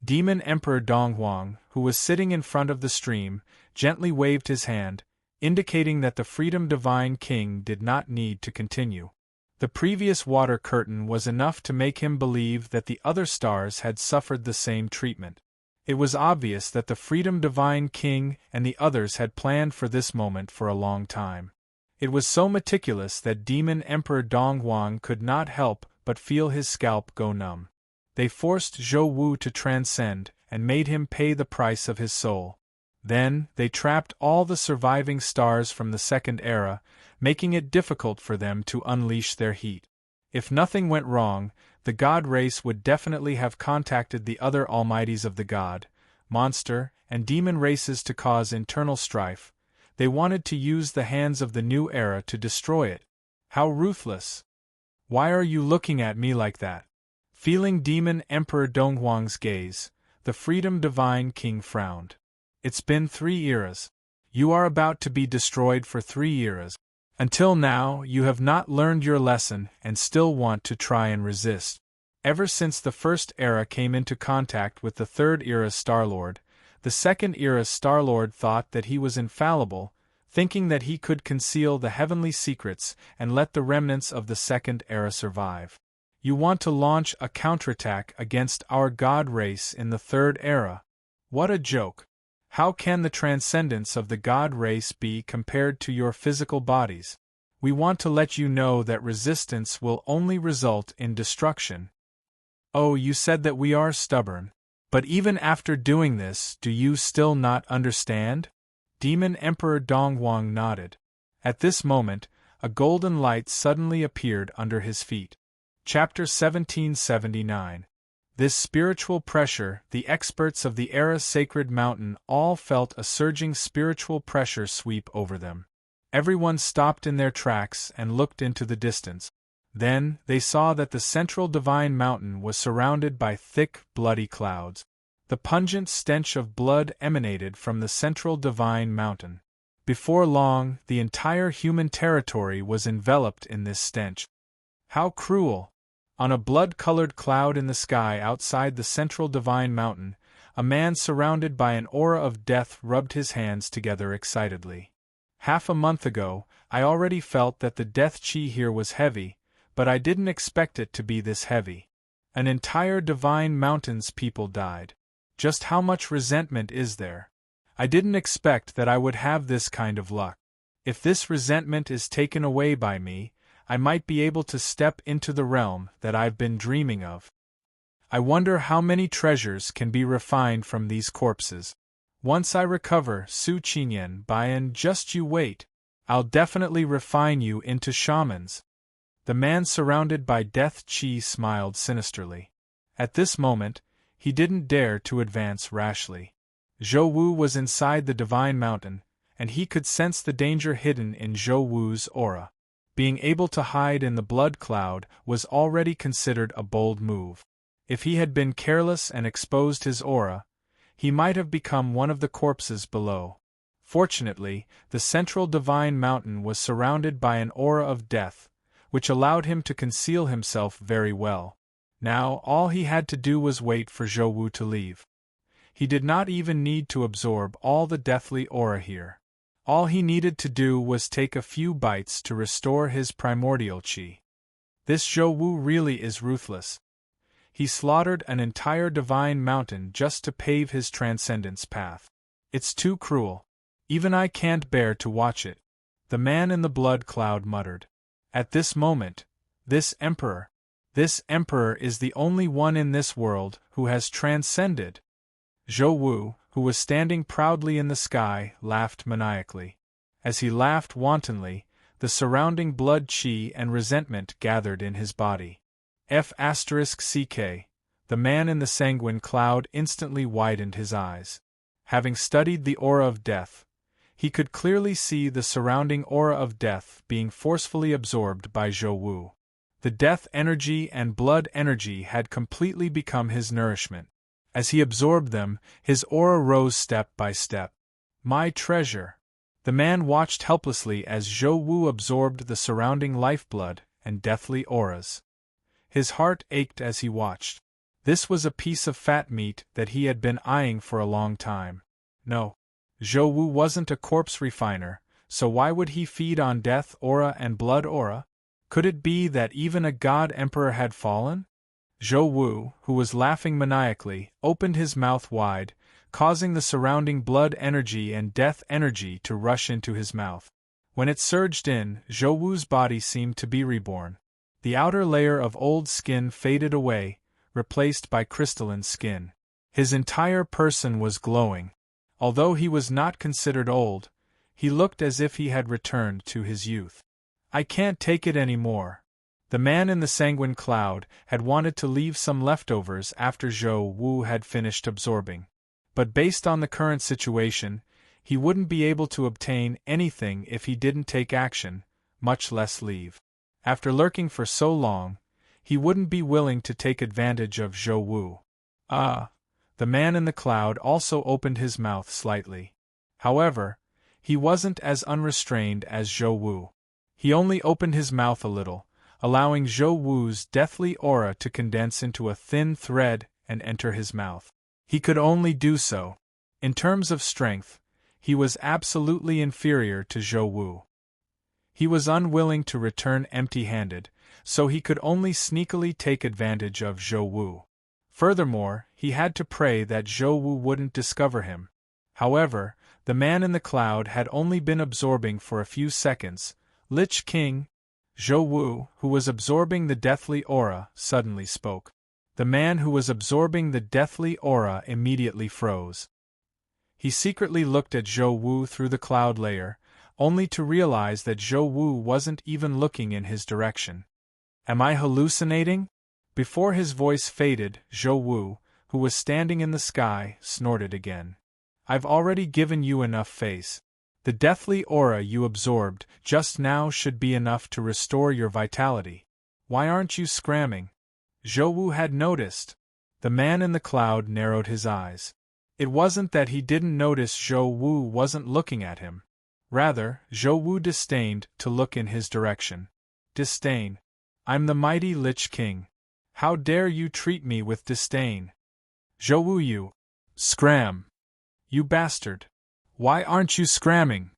Speaker 1: Demon Emperor Donghuang, who was sitting in front of the stream, gently waved his hand, indicating that the Freedom Divine King did not need to continue. The previous water curtain was enough to make him believe that the other stars had suffered the same treatment. It was obvious that the Freedom Divine King and the others had planned for this moment for a long time. It was so meticulous that Demon Emperor Donghuang could not help but feel his scalp go numb. They forced Zhou Wu to transcend and made him pay the price of his soul. Then, they trapped all the surviving stars from the Second Era, making it difficult for them to unleash their heat. If nothing went wrong, the god race would definitely have contacted the other almighties of the god, monster, and demon races to cause internal strife. They wanted to use the hands of the new era to destroy it. How ruthless! Why are you looking at me like that? Feeling Demon Emperor Donghuang's gaze, the Freedom Divine King frowned. It's been 3 eras. You are about to be destroyed for 3 eras. Until now, you have not learned your lesson and still want to try and resist. Ever since the First Era came into contact with the Third Era's Starlord, the Second Era's Starlord thought that he was infallible, thinking that he could conceal the heavenly secrets and let the remnants of the Second Era survive. You want to launch a counterattack against our god race in the Third Era? What a joke! How can the transcendence of the god race be compared to your physical bodies? We want to let you know that resistance will only result in destruction. Oh, you said that we are stubborn. But even after doing this, do you still not understand? Demon Emperor Donghuang nodded. At this moment, a golden light suddenly appeared under his feet. Chapter 1779. This spiritual pressure, the experts of the Era's sacred mountain all felt a surging spiritual pressure sweep over them. Everyone stopped in their tracks and looked into the distance. Then, they saw that the central divine mountain was surrounded by thick, bloody clouds. The pungent stench of blood emanated from the central divine mountain. Before long, the entire human territory was enveloped in this stench. How cruel! On a blood-colored cloud in the sky outside the central divine mountain, a man surrounded by an aura of death rubbed his hands together excitedly. Half a month ago, I already felt that the death chi here was heavy, but I didn't expect it to be this heavy. An entire divine mountain's people died. Just how much resentment is there? I didn't expect that I would have this kind of luck. If this resentment is taken away by me, I might be able to step into the realm that I've been dreaming of. I wonder how many treasures can be refined from these corpses. Once I recover Su Qinyan Bayan, just you wait. I'll definitely refine you into shamans. The man surrounded by death chi smiled sinisterly. At this moment, he didn't dare to advance rashly. Zhou Wu was inside the divine mountain, and he could sense the danger hidden in Zhou Wu's aura. Being able to hide in the blood cloud was already considered a bold move. If he had been careless and exposed his aura, he might have become one of the corpses below. Fortunately, the central divine mountain was surrounded by an aura of death, which allowed him to conceal himself very well. Now, all he had to do was wait for Zhou Wu to leave. He did not even need to absorb all the deathly aura here. All he needed to do was take a few bites to restore his primordial chi. This Zhou Wu really is ruthless. He slaughtered an entire divine mountain just to pave his transcendence path. It's too cruel. Even I can't bear to watch it. The man in the blood cloud muttered. At this moment, this emperor is the only one in this world who has transcended. Zhou Wu, who was standing proudly in the sky, laughed maniacally. As he laughed wantonly, the surrounding blood chi and resentment gathered in his body. F***ck. The man in the sanguine cloud instantly widened his eyes. Having studied the aura of death, he could clearly see the surrounding aura of death being forcefully absorbed by Zhou Wu. The death energy and blood energy had completely become his nourishment. As he absorbed them, his aura rose step by step. My treasure! The man watched helplessly as Zhou Wu absorbed the surrounding lifeblood and deathly auras. His heart ached as he watched. This was a piece of fat meat that he had been eyeing for a long time. No, Zhou Wu wasn't a corpse refiner, so why would he feed on death aura and blood aura? Could it be that even a god emperor had fallen? Zhou Wu, who was laughing maniacally, opened his mouth wide, causing the surrounding blood energy and death energy to rush into his mouth. When it surged in, Zhou Wu's body seemed to be reborn. The outer layer of old skin faded away, replaced by crystalline skin. His entire person was glowing. Although he was not considered old, he looked as if he had returned to his youth. I can't take it anymore. The man in the sanguine cloud had wanted to leave some leftovers after Zhou Wu had finished absorbing. But based on the current situation, he wouldn't be able to obtain anything if he didn't take action, much less leave. After lurking for so long, he wouldn't be willing to take advantage of Zhou Wu. The man in the cloud also opened his mouth slightly. However, he wasn't as unrestrained as Zhou Wu. He only opened his mouth a little, allowing Zhou Wu's deathly aura to condense into a thin thread and enter his mouth. He could only do so. In terms of strength, he was absolutely inferior to Zhou Wu. He was unwilling to return empty-handed, so he could only sneakily take advantage of Zhou Wu. Furthermore, he had to pray that Zhou Wu wouldn't discover him. However, the man in the cloud had only been absorbing for a few seconds. Lich King, Zhou Wu, who was absorbing the deathly aura, suddenly spoke. The man who was absorbing the deathly aura immediately froze. He secretly looked at Zhou Wu through the cloud layer, only to realize that Zhou Wu wasn't even looking in his direction. Am I hallucinating? Before his voice faded, Zhou Wu, who was standing in the sky, snorted again. I've already given you enough face. The deathly aura you absorbed just now should be enough to restore your vitality. Why aren't you scramming? Zhou Wu had noticed. The man in the cloud narrowed his eyes. It wasn't that he didn't notice Zhou Wu wasn't looking at him. Rather, Zhou Wu disdained to look in his direction. Disdain. I'm the mighty Lich King. How dare you treat me with disdain? Zhou Wu, you scram. You bastard. Why aren't you scramming?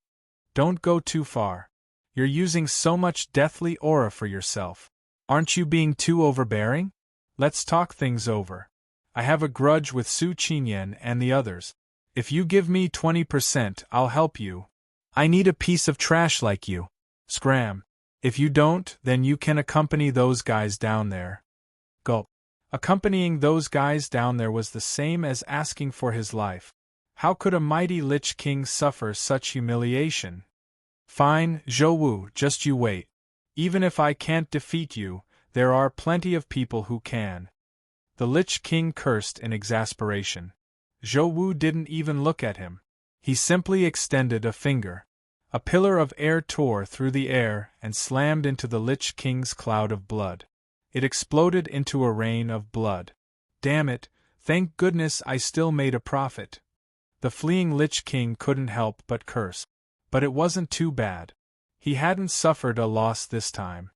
Speaker 1: Don't go too far. You're using so much deathly aura for yourself. Aren't you being too overbearing? Let's talk things over. I have a grudge with Su Qinyan and the others. If you give me 20%, I'll help you. I need a piece of trash like you. Scram. If you don't, then you can accompany those guys down there. Gulp. Accompanying those guys down there was the same as asking for his life. How could a mighty Lich King suffer such humiliation? Fine, Zhou Wu, just you wait. Even if I can't defeat you, there are plenty of people who can. The Lich King cursed in exasperation. Zhou Wu didn't even look at him. He simply extended a finger. A pillar of air tore through the air and slammed into the Lich King's cloud of blood. It exploded into a rain of blood. Damn it, thank goodness I still made a profit. The fleeing Lich King couldn't help but curse. But it wasn't too bad. He hadn't suffered a loss this time.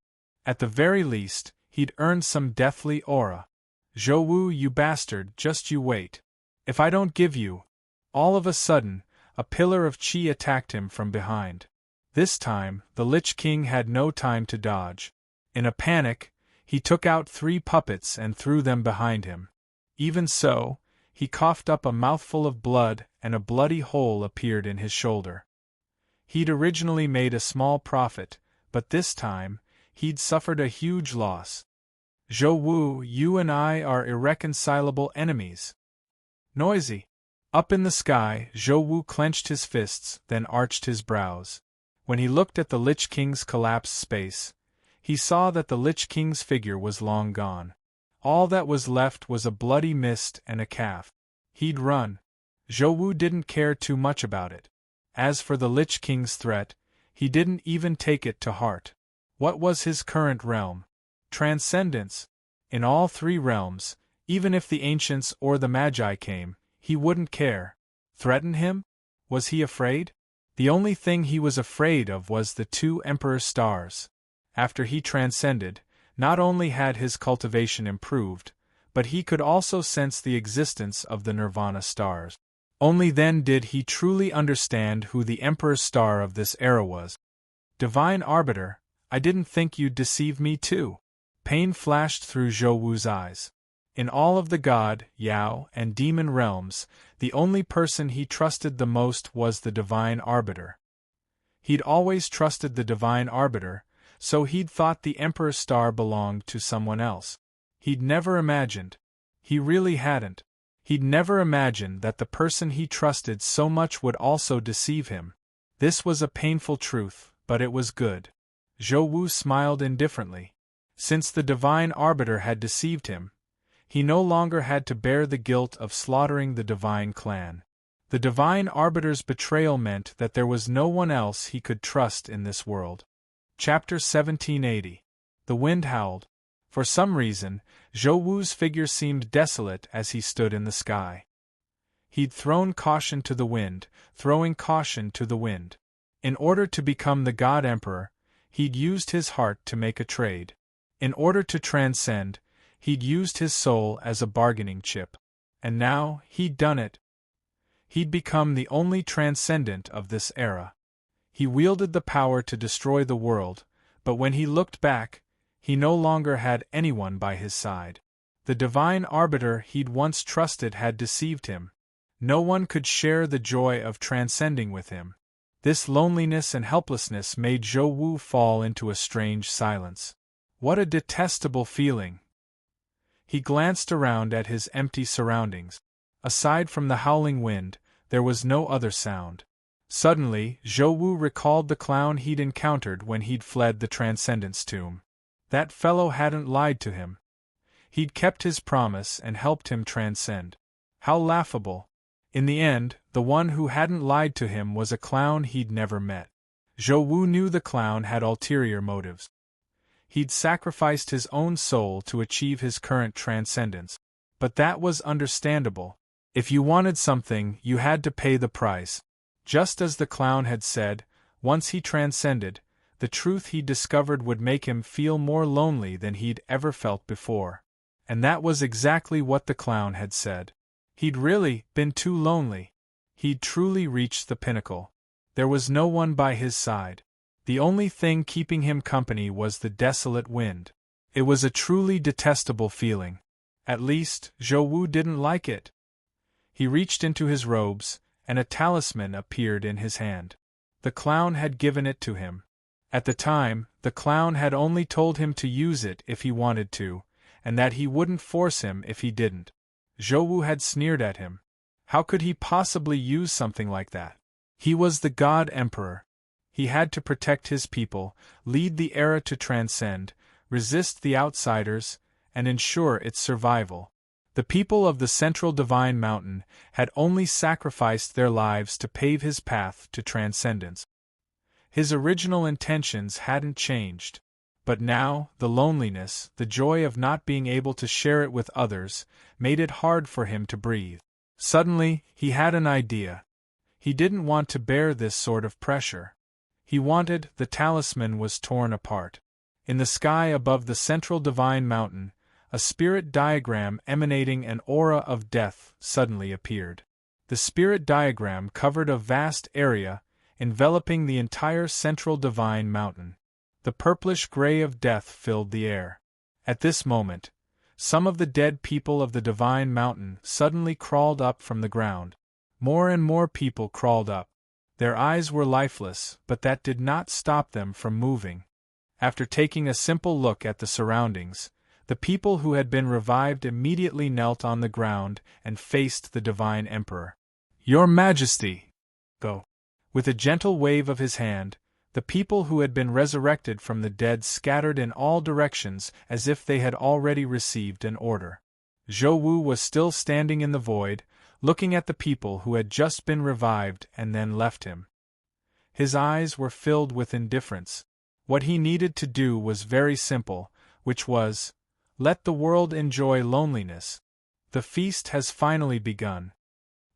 Speaker 1: At the very least, he'd earned some deathly aura. Zhou Wu, you bastard, just you wait. If I don't give you... All of a sudden, a pillar of chi attacked him from behind. This time, the Lich King had no time to dodge. In a panic, he took out 3 puppets and threw them behind him. Even so, he coughed up a mouthful of blood and a bloody hole appeared in his shoulder. He'd originally made a small profit, but this time, he'd suffered a huge loss. Zhou Wu, you and I are irreconcilable enemies. Noisy. Up in the sky, Zhou Wu clenched his fists, then arched his brows. When he looked at the Lich King's collapsed space, he saw that the Lich King's figure was long gone. All that was left was a bloody mist and a calf. He'd run. Zhou Wu didn't care too much about it. As for the Lich King's threat, he didn't even take it to heart. What was his current realm? Transcendence. In all three realms, even if the ancients or the Magi came, he wouldn't care. Threaten him? Was he afraid? The only thing he was afraid of was the two Emperor stars. After he transcended, not only had his cultivation improved, but he could also sense the existence of the Nirvana stars. Only then did he truly understand who the Emperor star of this era was. Divine Arbiter, I didn't think you'd deceive me too. Pain flashed through Zhou Wu's eyes. In all of the God, Yao, and demon realms, the only person he trusted the most was the Divine Arbiter. He'd always trusted the Divine Arbiter, so he'd thought the Emperor star belonged to someone else. He'd never imagined. He really hadn't. He'd never imagined that the person he trusted so much would also deceive him. This was a painful truth, but it was good. Zhou Wu smiled indifferently. Since the Divine Arbiter had deceived him, he no longer had to bear the guilt of slaughtering the Divine Clan. The Divine Arbiter's betrayal meant that there was no one else he could trust in this world. Chapter 1780. The wind howled. For some reason, Zhou Wu's figure seemed desolate as he stood in the sky. He'd thrown caution to the wind, throwing caution to the wind. In order to become the God Emperor, he'd used his heart to make a trade. In order to transcend, he'd used his soul as a bargaining chip. And now, he'd done it. He'd become the only transcendent of this era. He wielded the power to destroy the world, but when he looked back, he no longer had anyone by his side. The Divine Arbiter he'd once trusted had deceived him. No one could share the joy of transcending with him. This loneliness and helplessness made Zhou Wu fall into a strange silence. What a detestable feeling! He glanced around at his empty surroundings. Aside from the howling wind, there was no other sound. Suddenly, Zhou Wu recalled the clown he'd encountered when he'd fled the Transcendence Tomb. That fellow hadn't lied to him. He'd kept his promise and helped him transcend. How laughable! In the end, the one who hadn't lied to him was a clown he'd never met. Zhou Wu knew the clown had ulterior motives. He'd sacrificed his own soul to achieve his current transcendence. But that was understandable. If you wanted something, you had to pay the price. Just as the clown had said, once he transcended, the truth he discovered would make him feel more lonely than he'd ever felt before. And that was exactly what the clown had said. He'd really been too lonely. He'd truly reached the pinnacle. There was no one by his side. The only thing keeping him company was the desolate wind. It was a truly detestable feeling. At least, Zhou Wu didn't like it. He reached into his robes, and a talisman appeared in his hand. The clown had given it to him. At the time, the clown had only told him to use it if he wanted to, and that he wouldn't force him if he didn't. Zhou Wu had sneered at him. How could he possibly use something like that? He was the God Emperor. He had to protect his people, lead the era to transcend, resist the outsiders, and ensure its survival. The people of the Central Divine Mountain had only sacrificed their lives to pave his path to transcendence. His original intentions hadn't changed. But now, the loneliness, the joy of not being able to share it with others, made it hard for him to breathe. Suddenly, he had an idea. He didn't want to bear this sort of pressure. The talisman was torn apart. In the sky above the Central Divine Mountain, a spirit diagram emanating an aura of death suddenly appeared. The spirit diagram covered a vast area, enveloping the entire Central Divine Mountain. The purplish gray of death filled the air. At this moment, some of the dead people of the Divine Mountain suddenly crawled up from the ground. More and more people crawled up. Their eyes were lifeless, but that did not stop them from moving. After taking a simple look at the surroundings, the people who had been revived immediately knelt on the ground and faced the Divine Emperor. "Your Majesty!" Go. With a gentle wave of his hand, The people who had been resurrected from the dead scattered in all directions as if they had already received an order. Zhou Wu was still standing in the void, looking at the people who had just been revived and then left him. His eyes were filled with indifference. What he needed to do was very simple, which was, let the world enjoy loneliness. The feast has finally begun.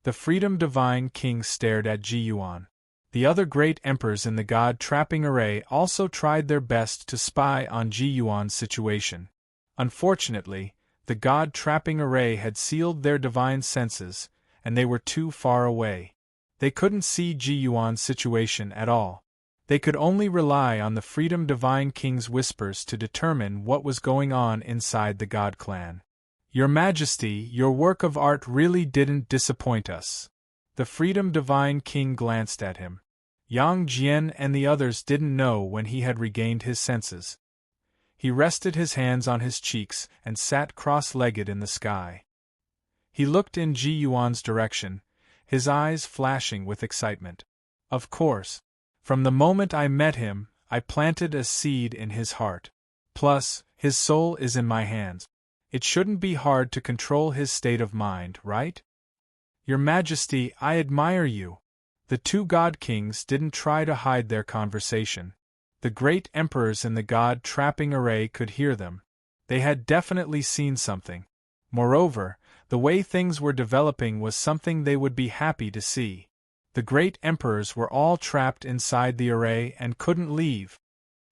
Speaker 1: The Freedom Divine King stared at Ji Yuan. The other great emperors in the god-trapping array also tried their best to spy on Ji Yuan's situation. Unfortunately, the god-trapping array had sealed their divine senses, and they were too far away. They couldn't see Ji Yuan's situation at all. They could only rely on the Freedom Divine King's whispers to determine what was going on inside the God clan. Your Majesty, your work of art really didn't disappoint us. The Freedom Divine King glanced at him. Yang Jian and the others didn't know when he had regained his senses. He rested his hands on his cheeks and sat cross-legged in the sky. He looked in Ji Yuan's direction, his eyes flashing with excitement. Of course. From the moment I met him, I planted a seed in his heart. Plus, his soul is in my hands. It shouldn't be hard to control his state of mind, right? Your Majesty, I admire you. The two God Kings didn't try to hide their conversation. The great emperors in the god-trapping array could hear them. They had definitely seen something. Moreover, the way things were developing was something they would be happy to see. The great emperors were all trapped inside the array and couldn't leave.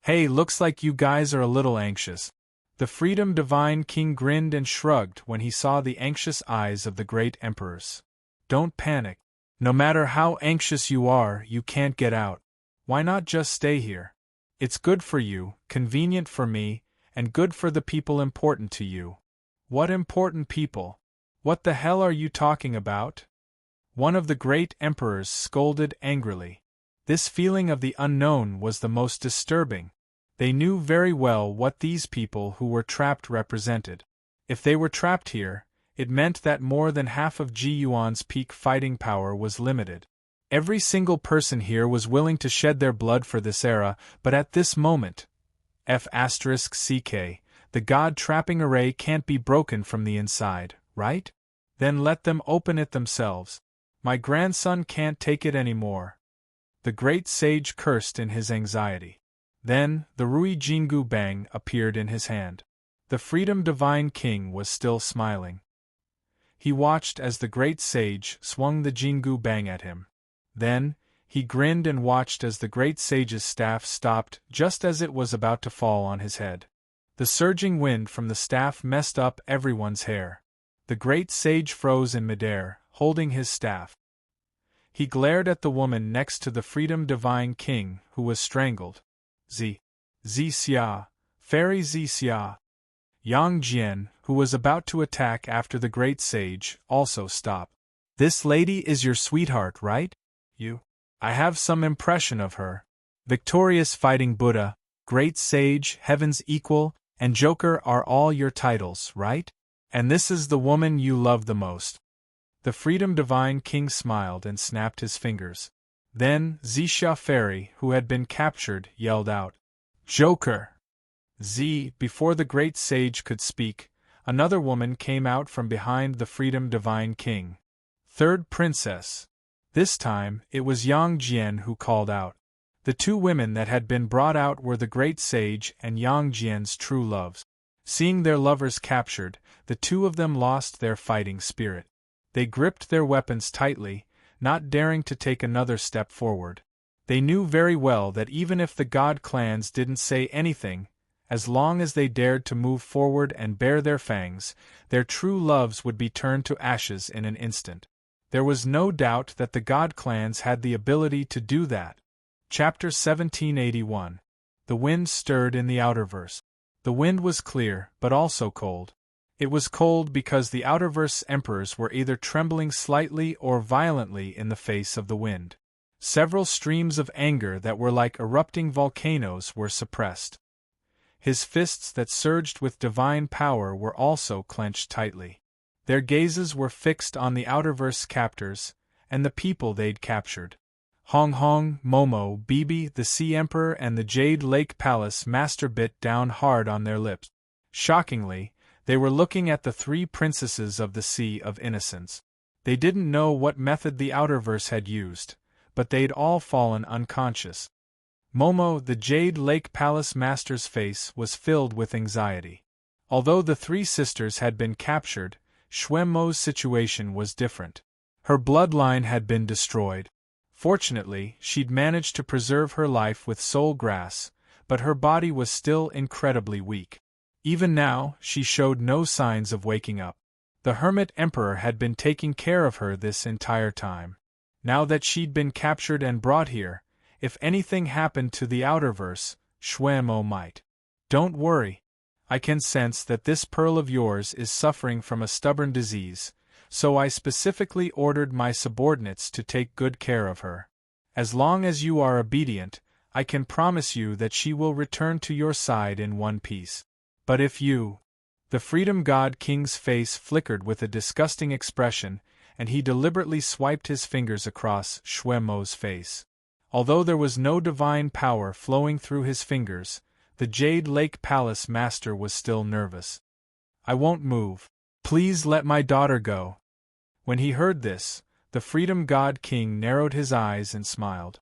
Speaker 1: Hey, looks like you guys are a little anxious. The Freedom Divine King grinned and shrugged when he saw the anxious eyes of the great emperors. Don't panic. No matter how anxious you are, you can't get out. Why not just stay here? It's good for you, convenient for me, and good for the people important to you. What important people? What the hell are you talking about? One of the great emperors scolded angrily. This feeling of the unknown was the most disturbing. They knew very well what these people who were trapped represented. If they were trapped here, it meant that more than half of Ji Yuan's peak fighting power was limited. Every single person here was willing to shed their blood for this era, but at this moment, F***CK, the god-trapping array can't be broken from the inside, right? Then let them open it themselves. My grandson can't take it anymore. The great sage cursed in his anxiety. Then, the Rui Jingu Bang appeared in his hand. The Freedom Divine King was still smiling. He watched as the great sage swung the Jingu Bang at him. Then, he grinned and watched as the great sage's staff stopped just as it was about to fall on his head. The surging wind from the staff messed up everyone's hair. The great sage froze in midair, holding his staff. He glared at the woman next to the Freedom Divine King, who was strangled. Xia, Fairy Xia. Yang Jian, who was about to attack after the great sage, also stopped. This lady is your sweetheart, right? I have some impression of her. Victorious Fighting Buddha, Great Sage, Heaven's Equal, and Joker are all your titles, right? And this is the woman you love the most. The Freedom Divine King smiled and snapped his fingers. Then, Xia Fairy, who had been captured, yelled out, Joker! Before the great sage could speak, another woman came out from behind the Freedom Divine King. Third Princess. This time, it was Yang Jian who called out. The two women that had been brought out were the great sage and Yang Jian's true loves. Seeing their lovers captured, the two of them lost their fighting spirit. They gripped their weapons tightly, not daring to take another step forward. They knew very well that even if the god clans didn't say anything, as long as they dared to move forward and bare their fangs, their true loves would be turned to ashes in an instant. There was no doubt that the god clans had the ability to do that. Chapter 1781. The wind stirred in the outerverse. The wind was clear, but also cold. It was cold because the outerverse emperors were either trembling slightly or violently in the face of the wind. Several streams of anger that were like erupting volcanoes were suppressed. His fists that surged with divine power were also clenched tightly. Their gazes were fixed on the outerverse captors, and the people they'd captured. Hong Hong, Momo, Bibi, the Sea Emperor and the Jade Lake Palace Master bit down hard on their lips. Shockingly, they were looking at the three princesses of the Sea of Innocence. They didn't know what method the Outerverse had used, but they'd all fallen unconscious. Momo, the Jade Lake Palace Master's face was filled with anxiety. Although the three sisters had been captured, Xuemo's situation was different. Her bloodline had been destroyed. Fortunately, she'd managed to preserve her life with soul grass, but her body was still incredibly weak. Even now, she showed no signs of waking up. The Hermit Emperor had been taking care of her this entire time. Now that she'd been captured and brought here, if anything happened to the Outerverse, Xuemo might. Don't worry. I can sense that this pearl of yours is suffering from a stubborn disease, so I specifically ordered my subordinates to take good care of her. As long as you are obedient, I can promise you that she will return to your side in one piece. But if you... The Freedom God King's face flickered with a disgusting expression, and he deliberately swiped his fingers across Xuemo's face. Although there was no divine power flowing through his fingers, the Jade Lake Palace Master was still nervous. I won't move. Please let my daughter go. When he heard this, the Freedom God King narrowed his eyes and smiled.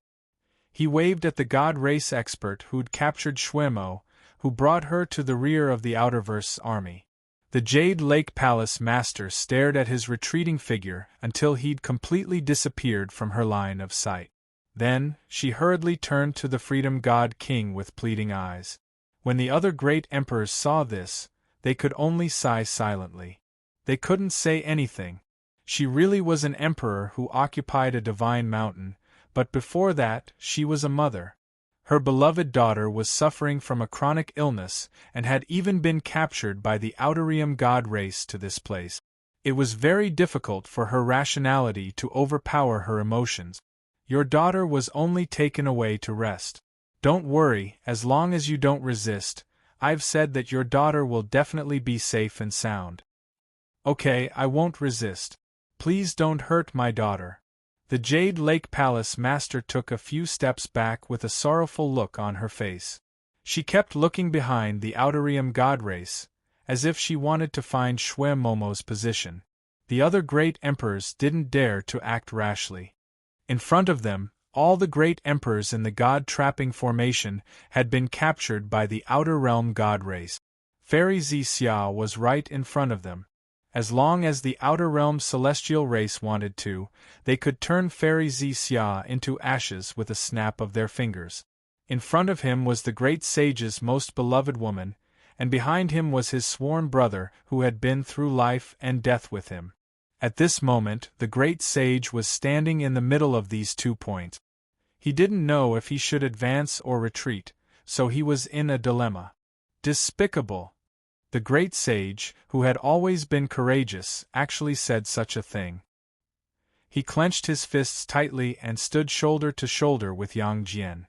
Speaker 1: He waved at the God Race expert who'd captured Xuemo, who brought her to the rear of the Outerverse army. The Jade Lake Palace Master stared at his retreating figure until he'd completely disappeared from her line of sight. Then, she hurriedly turned to the Freedom God King with pleading eyes. When the other great emperors saw this, they could only sigh silently. They couldn't say anything. She really was an emperor who occupied a divine mountain, but before that, she was a mother. Her beloved daughter was suffering from a chronic illness and had even been captured by the Outerium God race to this place. It was very difficult for her rationality to overpower her emotions. Your daughter was only taken away to rest. Don't worry, as long as you don't resist, I've said that your daughter will definitely be safe and sound. Okay, I won't resist. Please don't hurt my daughter. The Jade Lake Palace Master took a few steps back with a sorrowful look on her face. She kept looking behind the Outerium God race, as if she wanted to find Xuemomo's position. The other great emperors didn't dare to act rashly. In front of them, all the great emperors in the God-trapping formation had been captured by the Outer Realm God race. Fairy Xia was right in front of them. As long as the Outer Realm Celestial race wanted to, they could turn Fairy Xia into ashes with a snap of their fingers. In front of him was the great sage's most beloved woman, and behind him was his sworn brother who had been through life and death with him. At this moment, the great sage was standing in the middle of these 2 points. He didn't know if he should advance or retreat, so he was in a dilemma. Despicable! The great sage, who had always been courageous, actually said such a thing. He clenched his fists tightly and stood shoulder to shoulder with Yang Jian.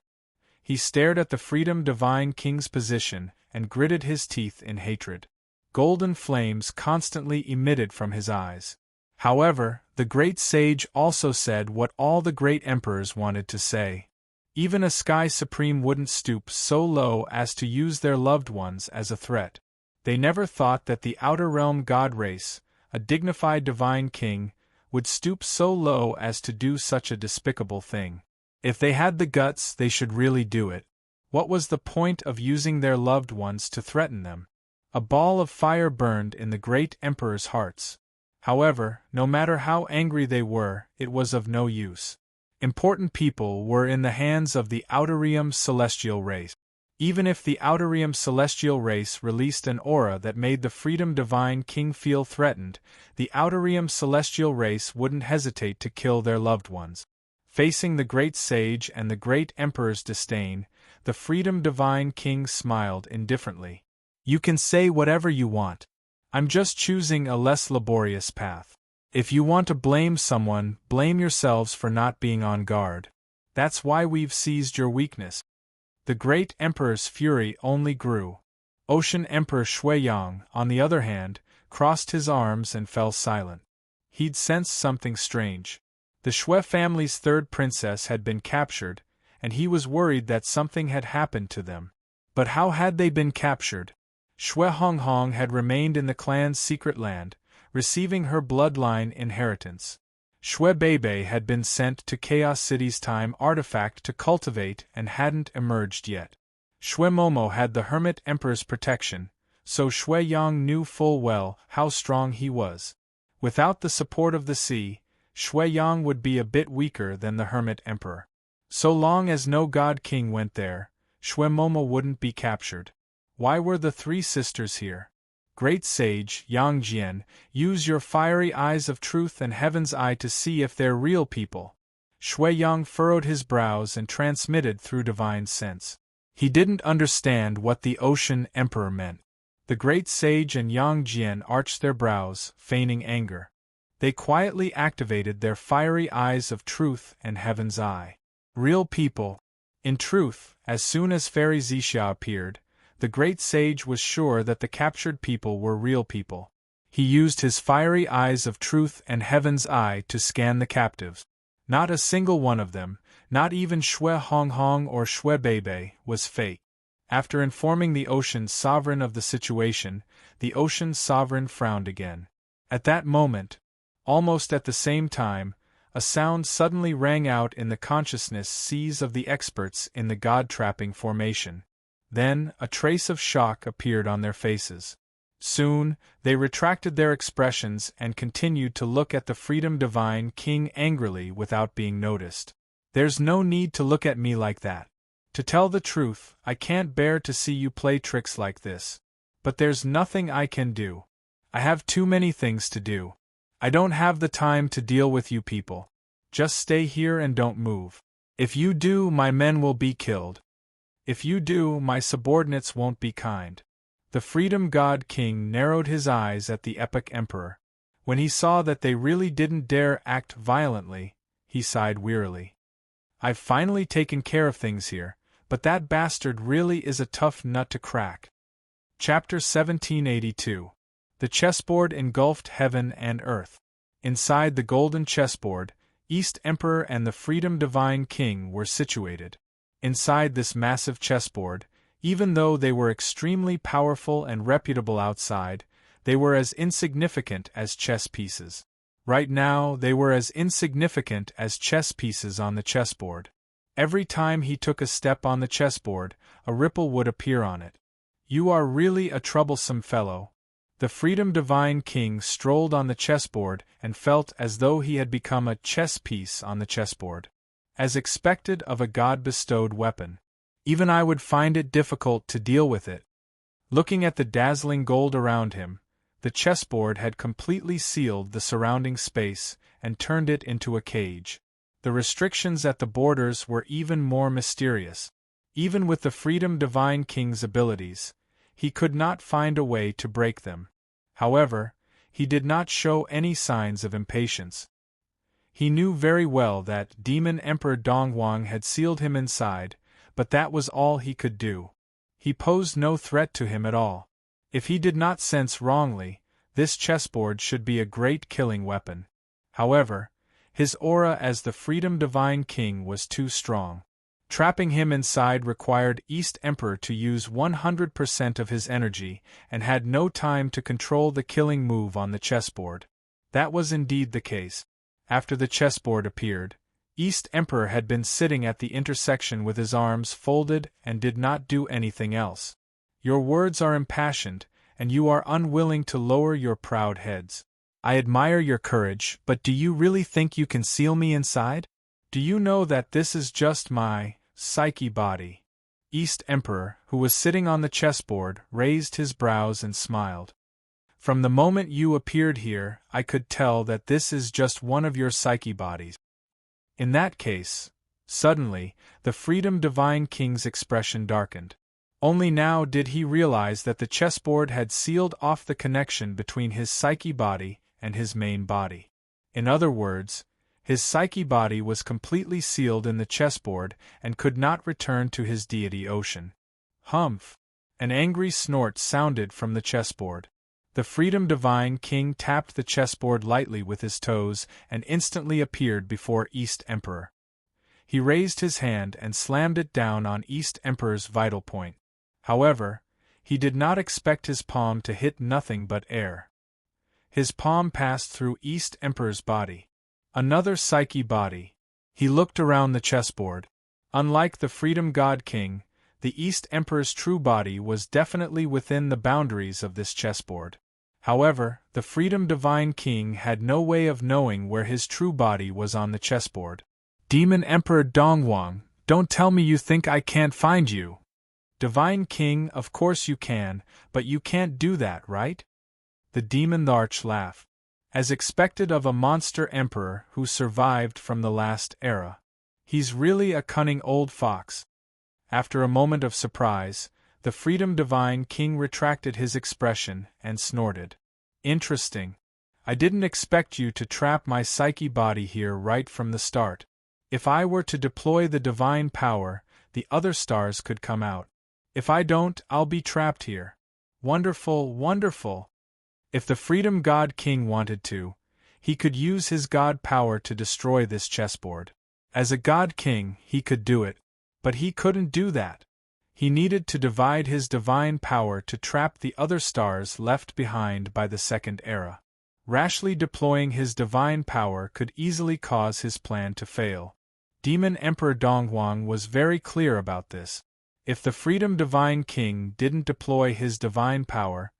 Speaker 1: He stared at the Freedom Divine King's position and gritted his teeth in hatred. Golden flames constantly emitted from his eyes. However, the great sage also said what all the great emperors wanted to say. Even a Sky Supreme wouldn't stoop so low as to use their loved ones as a threat. They never thought that the Outer Realm God race, a dignified divine king, would stoop so low as to do such a despicable thing. If they had the guts, they should really do it. What was the point of using their loved ones to threaten them? A ball of fire burned in the great emperor's hearts. However, no matter how angry they were, it was of no use. Important people were in the hands of the Outerium Celestial race. Even if the Outerium Celestial race released an aura that made the Freedom Divine King feel threatened, the Outerium Celestial race wouldn't hesitate to kill their loved ones. Facing the great sage and the great emperor's disdain, the Freedom Divine King smiled indifferently. You can say whatever you want. I'm just choosing a less laborious path. If you want to blame someone, blame yourselves for not being on guard. That's why we've seized your weakness. The great emperor's fury only grew. Ocean Emperor Shuiyang, on the other hand, crossed his arms and fell silent. He'd sensed something strange. The Shui family's third princess had been captured, and he was worried that something had happened to them. But how had they been captured? Shui Honghong had remained in the clan's secret land, receiving her bloodline inheritance. Shui Beibei had been sent to Chaos City's time artifact to cultivate and hadn't emerged yet. Shui Momo had the Hermit Emperor's protection, so Shui Yang knew full well how strong he was. Without the support of the sea, Shui Yang would be a bit weaker than the Hermit Emperor. So long as no God King went there, Shui Momo wouldn't be captured. Why were the three sisters here? Great sage, Yang Jian, use your fiery eyes of truth and heaven's eye to see if they're real people. Shui Yang furrowed his brows and transmitted through divine sense. He didn't understand what the Ocean Emperor meant. The great sage and Yang Jian arched their brows, feigning anger. They quietly activated their fiery eyes of truth and heaven's eye. Real people. In truth, as soon as Fairy Zixia appeared, the great sage was sure that the captured people were real people. He used his fiery eyes of truth and heaven's eye to scan the captives. Not a single one of them, not even Shui Honghong or Shui Beibei, was fake. After informing the Ocean Sovereign of the situation, the Ocean Sovereign frowned again. At that moment, almost at the same time, a sound suddenly rang out in the consciousness seas of the experts in the god-trapping formation. Then, a trace of shock appeared on their faces. Soon, they retracted their expressions and continued to look at the Freedom Divine King angrily without being noticed. There's no need to look at me like that. To tell the truth, I can't bear to see you play tricks like this. But there's nothing I can do. I have too many things to do. I don't have the time to deal with you people. Just stay here and don't move. If you do, my men will be killed. If you do, my subordinates won't be kind. The Freedom God King narrowed his eyes at the Epic Emperor. When he saw that they really didn't dare act violently, he sighed wearily. I've finally taken care of things here, but that bastard really is a tough nut to crack. Chapter 1782. The chessboard engulfed heaven and earth. Inside the golden chessboard, East Emperor and the Freedom Divine King were situated. Inside this massive chessboard, even though they were extremely powerful and reputable outside, they were as insignificant as chess pieces. Right now, they were as insignificant as chess pieces on the chessboard. Every time he took a step on the chessboard, a ripple would appear on it. You are really a troublesome fellow. The Freedom Divine King strolled on the chessboard and felt as though he had become a chess piece on the chessboard. As expected of a god-bestowed weapon. Even I would find it difficult to deal with it. Looking at the dazzling gold around him, the chessboard had completely sealed the surrounding space and turned it into a cage. The restrictions at the borders were even more mysterious. Even with the Freedom Divine King's abilities, he could not find a way to break them. However, he did not show any signs of impatience. He knew very well that Demon Emperor Donghuang had sealed him inside, but that was all he could do. He posed no threat to him at all. If he did not sense wrongly, this chessboard should be a great killing weapon. However, his aura as the Freedom Divine King was too strong. Trapping him inside required East Emperor to use 100% of his energy and had no time to control the killing move on the chessboard. That was indeed the case. After the chessboard appeared, East Emperor had been sitting at the intersection with his arms folded and did not do anything else. Your words are impassioned, and you are unwilling to lower your proud heads. I admire your courage, but do you really think you can seal me inside? Do you know that this is just my psyche body? East Emperor, who was sitting on the chessboard, raised his brows and smiled. From the moment you appeared here, I could tell that this is just one of your psyche bodies. In that case, suddenly, the Freedom Divine King's expression darkened. Only now did he realize that the chessboard had sealed off the connection between his psyche body and his main body. In other words, his psyche body was completely sealed in the chessboard and could not return to his deity Ocean. Humph! An angry snort sounded from the chessboard. The Freedom Divine King tapped the chessboard lightly with his toes and instantly appeared before East Emperor. He raised his hand and slammed it down on East Emperor's vital point. However, he did not expect his palm to hit nothing but air. His palm passed through East Emperor's body. Another psyche body. He looked around the chessboard. Unlike the Freedom God King, the East Emperor's true body was definitely within the boundaries of this chessboard. However, the Freedom Divine King had no way of knowing where his true body was on the chessboard. Demon Emperor Donghuang, don't tell me you think I can't find you. Divine King, of course you can, but you can't do that, right? The demon Arch laughed. As expected of a monster emperor who survived from the last era. He's really a cunning old fox. After a moment of surprise, the Freedom Divine King retracted his expression and snorted. Interesting. I didn't expect you to trap my psyche body here right from the start. If I were to deploy the divine power, the other stars could come out. If I don't, I'll be trapped here. Wonderful, wonderful. If the Freedom God King wanted to, he could use his god power to destroy this chessboard. As a God King, he could do it, but he couldn't do that. He needed to divide his divine power to trap the other stars left behind by the Second Era. Rashly deploying his divine power could easily cause his plan to fail. Demon Emperor Donghuang was very clear about this. If the Freedom Divine King didn't deploy his divine power,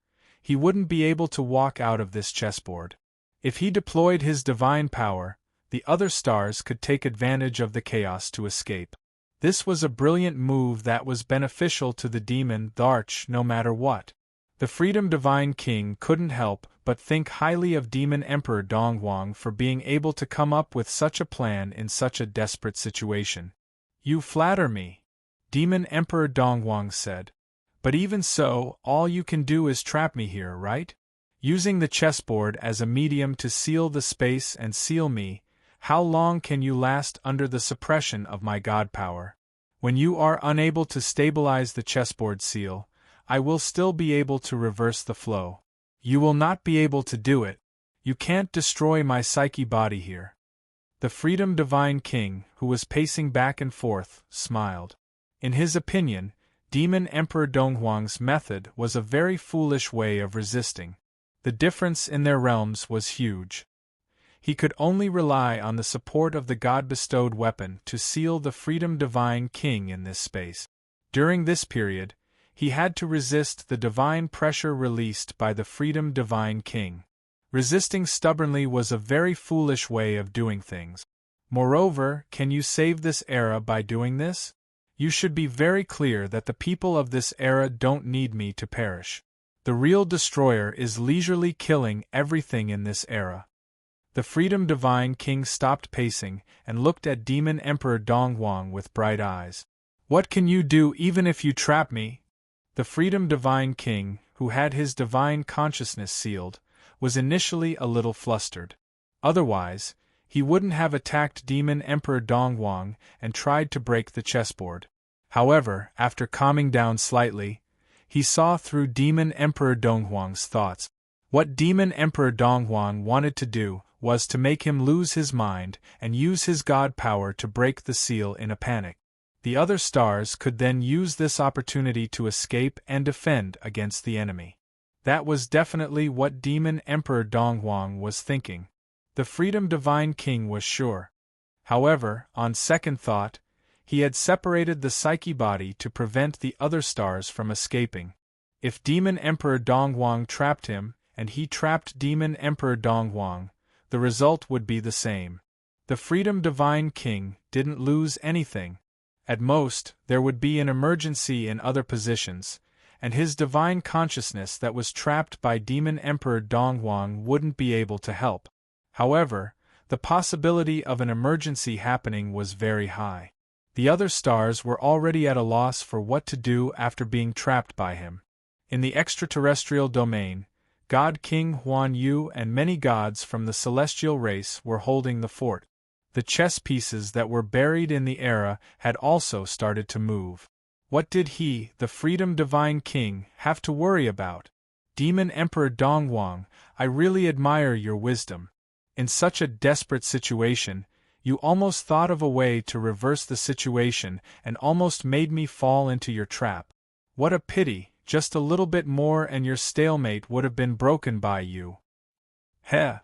Speaker 1: he wouldn't be able to walk out of this chessboard. If he deployed his divine power, the other stars could take advantage of the chaos to escape. This was a brilliant move that was beneficial to the demon Arch no matter what. The Freedom Divine King couldn't help but think highly of Demon Emperor Donghuang for being able to come up with such a plan in such a desperate situation. You flatter me, Demon Emperor Donghuang said. But even so, all you can do is trap me here, right? Using the chessboard as a medium to seal the space and seal me, how long can you last under the suppression of my god power? When you are unable to stabilize the chessboard seal, I will still be able to reverse the flow. You will not be able to do it. You can't destroy my psyche body here. The Freedom Divine King, who was pacing back and forth, smiled. In his opinion, Demon Emperor Donghuang's method was a very foolish way of resisting. The difference in their realms was huge. He could only rely on the support of the god-bestowed weapon to seal the Freedom Divine King in this space. During this period, he had to resist the divine pressure released by the Freedom Divine King. Resisting stubbornly was a very foolish way of doing things. Moreover, can you save this era by doing this? You should be very clear that the people of this era don't need me to perish. The real destroyer is leisurely killing everything in this era. The Freedom Divine King stopped pacing and looked at Demon Emperor Donghuang with bright eyes. What can you do even if you trap me? The Freedom Divine King, who had his divine consciousness sealed, was initially a little flustered. Otherwise, he wouldn't have attacked Demon Emperor Donghuang and tried to break the chessboard. However, after calming down slightly, he saw through Demon Emperor Donghuang's thoughts. What Demon Emperor Donghuang wanted to do was to make him lose his mind and use his god power to break the seal in a panic. The other stars could then use this opportunity to escape and defend against the enemy. That was definitely what Demon Emperor Donghuang was thinking. The Freedom Divine King was sure. However, on second thought, he had separated the psyche body to prevent the other stars from escaping. If Demon Emperor Donghuang trapped him, and he trapped Demon Emperor Donghuang, the result would be the same. The Freedom Divine King didn't lose anything. At most, there would be an emergency in other positions, and his divine consciousness that was trapped by Demon Emperor Donghuang wouldn't be able to help. However, the possibility of an emergency happening was very high. The other stars were already at a loss for what to do after being trapped by him. In the extraterrestrial domain, God King Huan Yu and many gods from the celestial race were holding the fort. The chess pieces that were buried in the era had also started to move. What did he, the Freedom Divine King, have to worry about? Demon Emperor Dongwang, I really admire your wisdom. In such a desperate situation, you almost thought of a way to reverse the situation and almost made me fall into your trap. What a pity, just a little bit more and your stalemate would have been broken by you. Heh!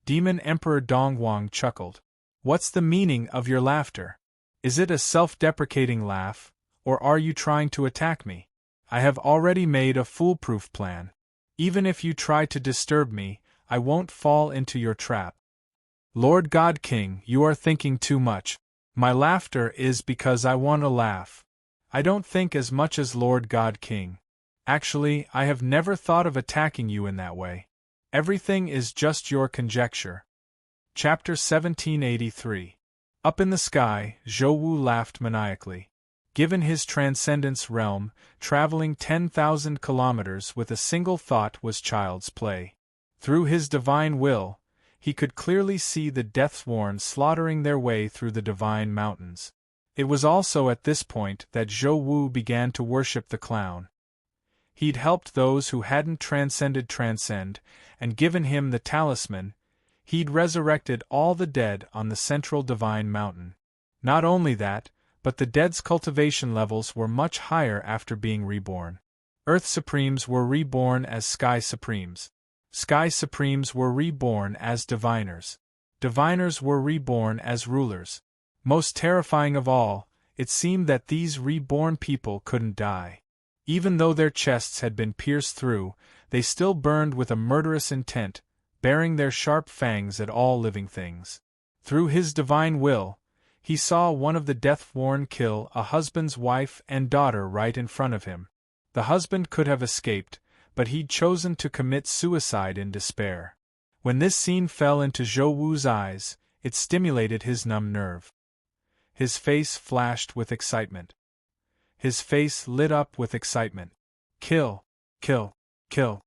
Speaker 1: Demon Emperor Dongwang chuckled. What's the meaning of your laughter? Is it a self-deprecating laugh, or are you trying to attack me? I have already made a foolproof plan. Even if you try to disturb me, I won't fall into your trap. Lord God King, you are thinking too much. My laughter is because I want to laugh. I don't think as much as Lord God King. Actually, I have never thought of attacking you in that way. Everything is just your conjecture. Chapter 1783. Up in the sky, Zhou Wu laughed maniacally. Given his transcendence realm, traveling 10,000 kilometers with a single thought was child's play. Through his divine will, he could clearly see the death-sworn slaughtering their way through the divine mountains. It was also at this point that Zhou Wu began to worship the clown. He'd helped those who hadn't transcend, and given him the talisman, he'd resurrected all the dead on the central divine mountain. Not only that, but the dead's cultivation levels were much higher after being reborn. Earth Supremes were reborn as Sky Supremes. Sky Supremes were reborn as diviners. Diviners were reborn as rulers. Most terrifying of all, it seemed that these reborn people couldn't die. Even though their chests had been pierced through, they still burned with a murderous intent, baring their sharp fangs at all living things. Through his divine will, he saw one of the death-sworn kill a husband's wife and daughter right in front of him. The husband could have escaped, but he'd chosen to commit suicide in despair. When this scene fell into Zhou Wu's eyes, it stimulated his numb nerve. His face flashed with excitement. His face lit up with excitement. Kill, kill, kill.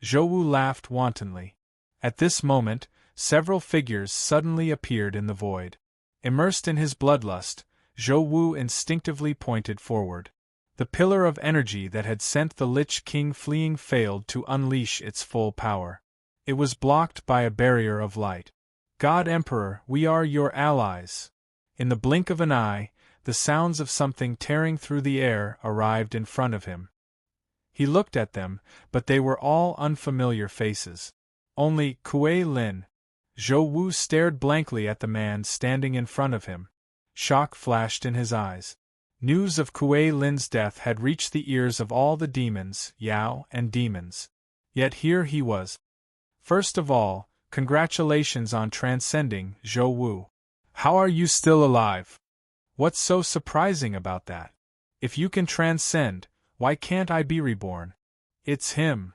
Speaker 1: Zhou Wu laughed wantonly. At this moment, several figures suddenly appeared in the void. Immersed in his bloodlust, Zhou Wu instinctively pointed forward. The pillar of energy that had sent the Lich King fleeing failed to unleash its full power. It was blocked by a barrier of light. God Emperor, we are your allies. In the blink of an eye, the sounds of something tearing through the air arrived in front of him. He looked at them, but they were all unfamiliar faces. Only Kuei Lin. Zhou Wu stared blankly at the man standing in front of him. Shock flashed in his eyes. News of Kuei Lin's death had reached the ears of all the demons, Yao and demons. Yet here he was. First of all, congratulations on transcending, Zhou Wu. How are you still alive? What's so surprising about that? If you can transcend, why can't I be reborn? It's him.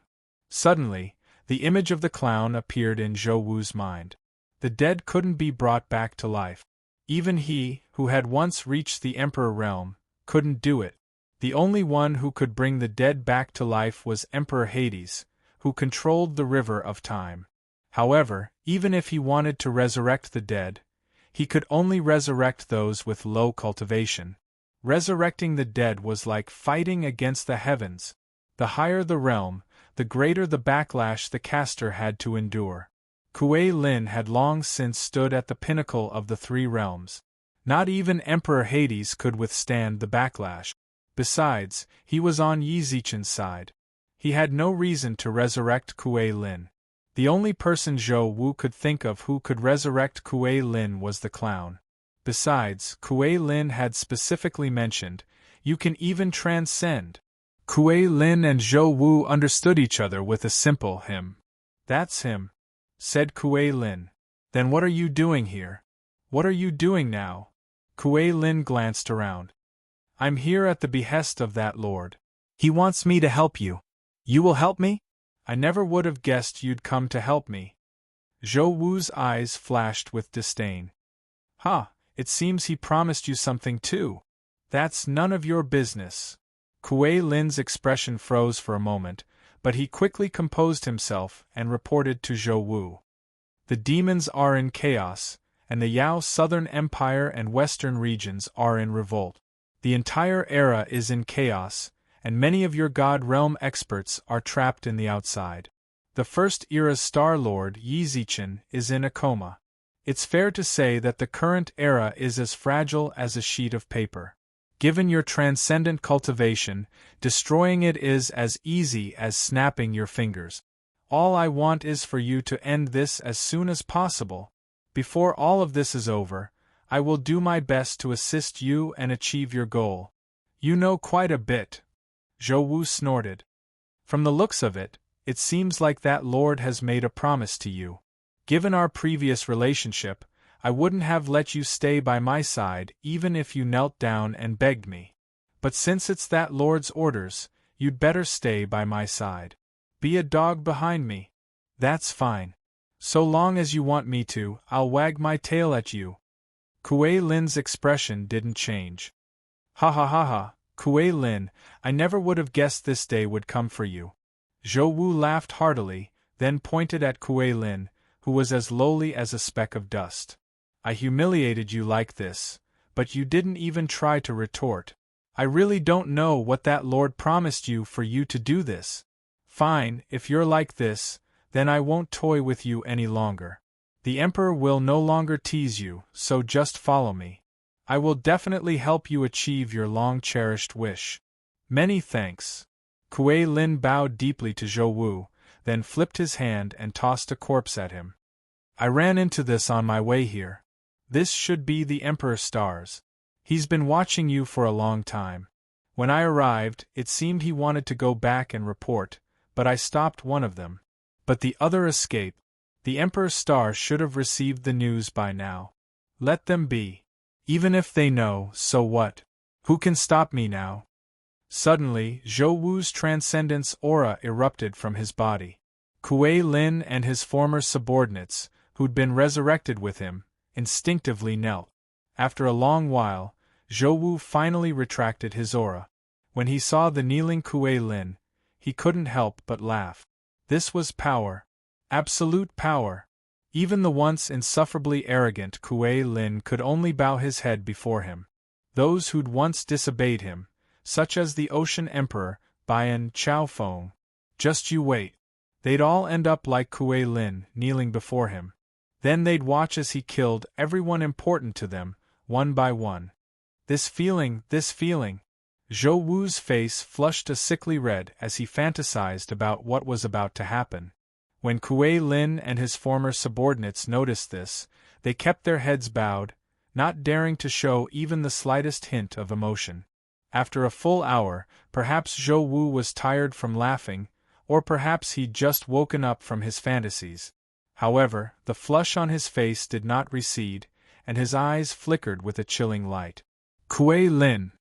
Speaker 1: Suddenly, the image of the clown appeared in Zhou Wu's mind. The dead couldn't be brought back to life. Even he, who had once reached the Emperor realm, couldn't do it. The only one who could bring the dead back to life was Emperor Hades, who controlled the river of time. However, even if he wanted to resurrect the dead, he could only resurrect those with low cultivation. Resurrecting the dead was like fighting against the heavens. The higher the realm, the greater the backlash the caster had to endure. Kuei Lin had long since stood at the pinnacle of the three realms. Not even Emperor Hades could withstand the backlash. Besides, he was on Yi Zichen's side. He had no reason to resurrect Kuei Lin. The only person Zhou Wu could think of who could resurrect Kuei Lin was the clown. Besides, Kuei Lin had specifically mentioned, "You can even transcend." Kuei Lin and Zhou Wu understood each other with a simple him. "That's him," said Kuei Lin. "Then what are you doing here? What are you doing now?" Kuei Lin glanced around. "I'm here at the behest of that lord. He wants me to help you. You will help me? I never would have guessed you'd come to help me." Zhou Wu's eyes flashed with disdain. It seems he promised you something too. That's none of your business." Kuei Lin's expression froze for a moment, but he quickly composed himself and reported to Zhou Wu. "The demons are in chaos, and the Yao Southern Empire and Western regions are in revolt. The entire era is in chaos, and many of your God Realm experts are trapped in the outside. The First Era's Star Lord, Yi Zichen, is in a coma. It's fair to say that the current era is as fragile as a sheet of paper. Given your transcendent cultivation, destroying it is as easy as snapping your fingers. All I want is for you to end this as soon as possible. Before all of this is over, I will do my best to assist you and achieve your goal. You know quite a bit. Zhou Wu snorted. From the looks of it, it seems like that lord has made a promise to you. Given our previous relationship, I wouldn't have let you stay by my side even if you knelt down and begged me. But since it's that lord's orders, you'd better stay by my side. Be a dog behind me. That's fine. So long as you want me to, I'll wag my tail at you. Kuei Lin's expression didn't change. Ha ha ha ha, Kuei Lin, I never would have guessed this day would come for you. Zhou Wu laughed heartily, then pointed at Kuei Lin, who was as lowly as a speck of dust. I humiliated you like this, but you didn't even try to retort. I really don't know what that lord promised you for you to do this. Fine, if you're like this, then I won't toy with you any longer. The Emperor will no longer tease you, so just follow me. I will definitely help you achieve your long-cherished wish. Many thanks. Kuei Lin bowed deeply to Zhou Wu, then flipped his hand and tossed a corpse at him. I ran into this on my way here. This should be the Emperor's stars. He's been watching you for a long time. When I arrived, it seemed he wanted to go back and report, but I stopped one of them. But the other escaped. The Emperor's star should have received the news by now. Let them be. Even if they know, so what? Who can stop me now? Suddenly, Zhou Wu's transcendence aura erupted from his body. Kuei Lin and his former subordinates, who'd been resurrected with him, instinctively knelt. After a long while, Zhou Wu finally retracted his aura. When he saw the kneeling Kuei Lin, he couldn't help but laugh. This was power. Absolute power. Even the once insufferably arrogant Kuei Lin could only bow his head before him. Those who'd once disobeyed him, such as the Ocean Emperor, Bian Chaofeng, just you wait. They'd all end up like Kuei Lin, kneeling before him. Then they'd watch as he killed everyone important to them, one by one. This feeling. Zhou Wu's face flushed a sickly red as he fantasized about what was about to happen. When Kuei Lin and his former subordinates noticed this, they kept their heads bowed, not daring to show even the slightest hint of emotion. After a full hour, perhaps Zhou Wu was tired from laughing, or perhaps he'd just woken up from his fantasies. However, the flush on his face did not recede, and his eyes flickered with a chilling light. Kuei Lin,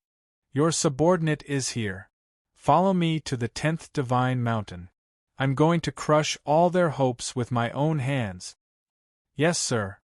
Speaker 1: your subordinate is here. Follow me to the 10th Divine Mountain. I'm going to crush all their hopes with my own hands. Yes, sir.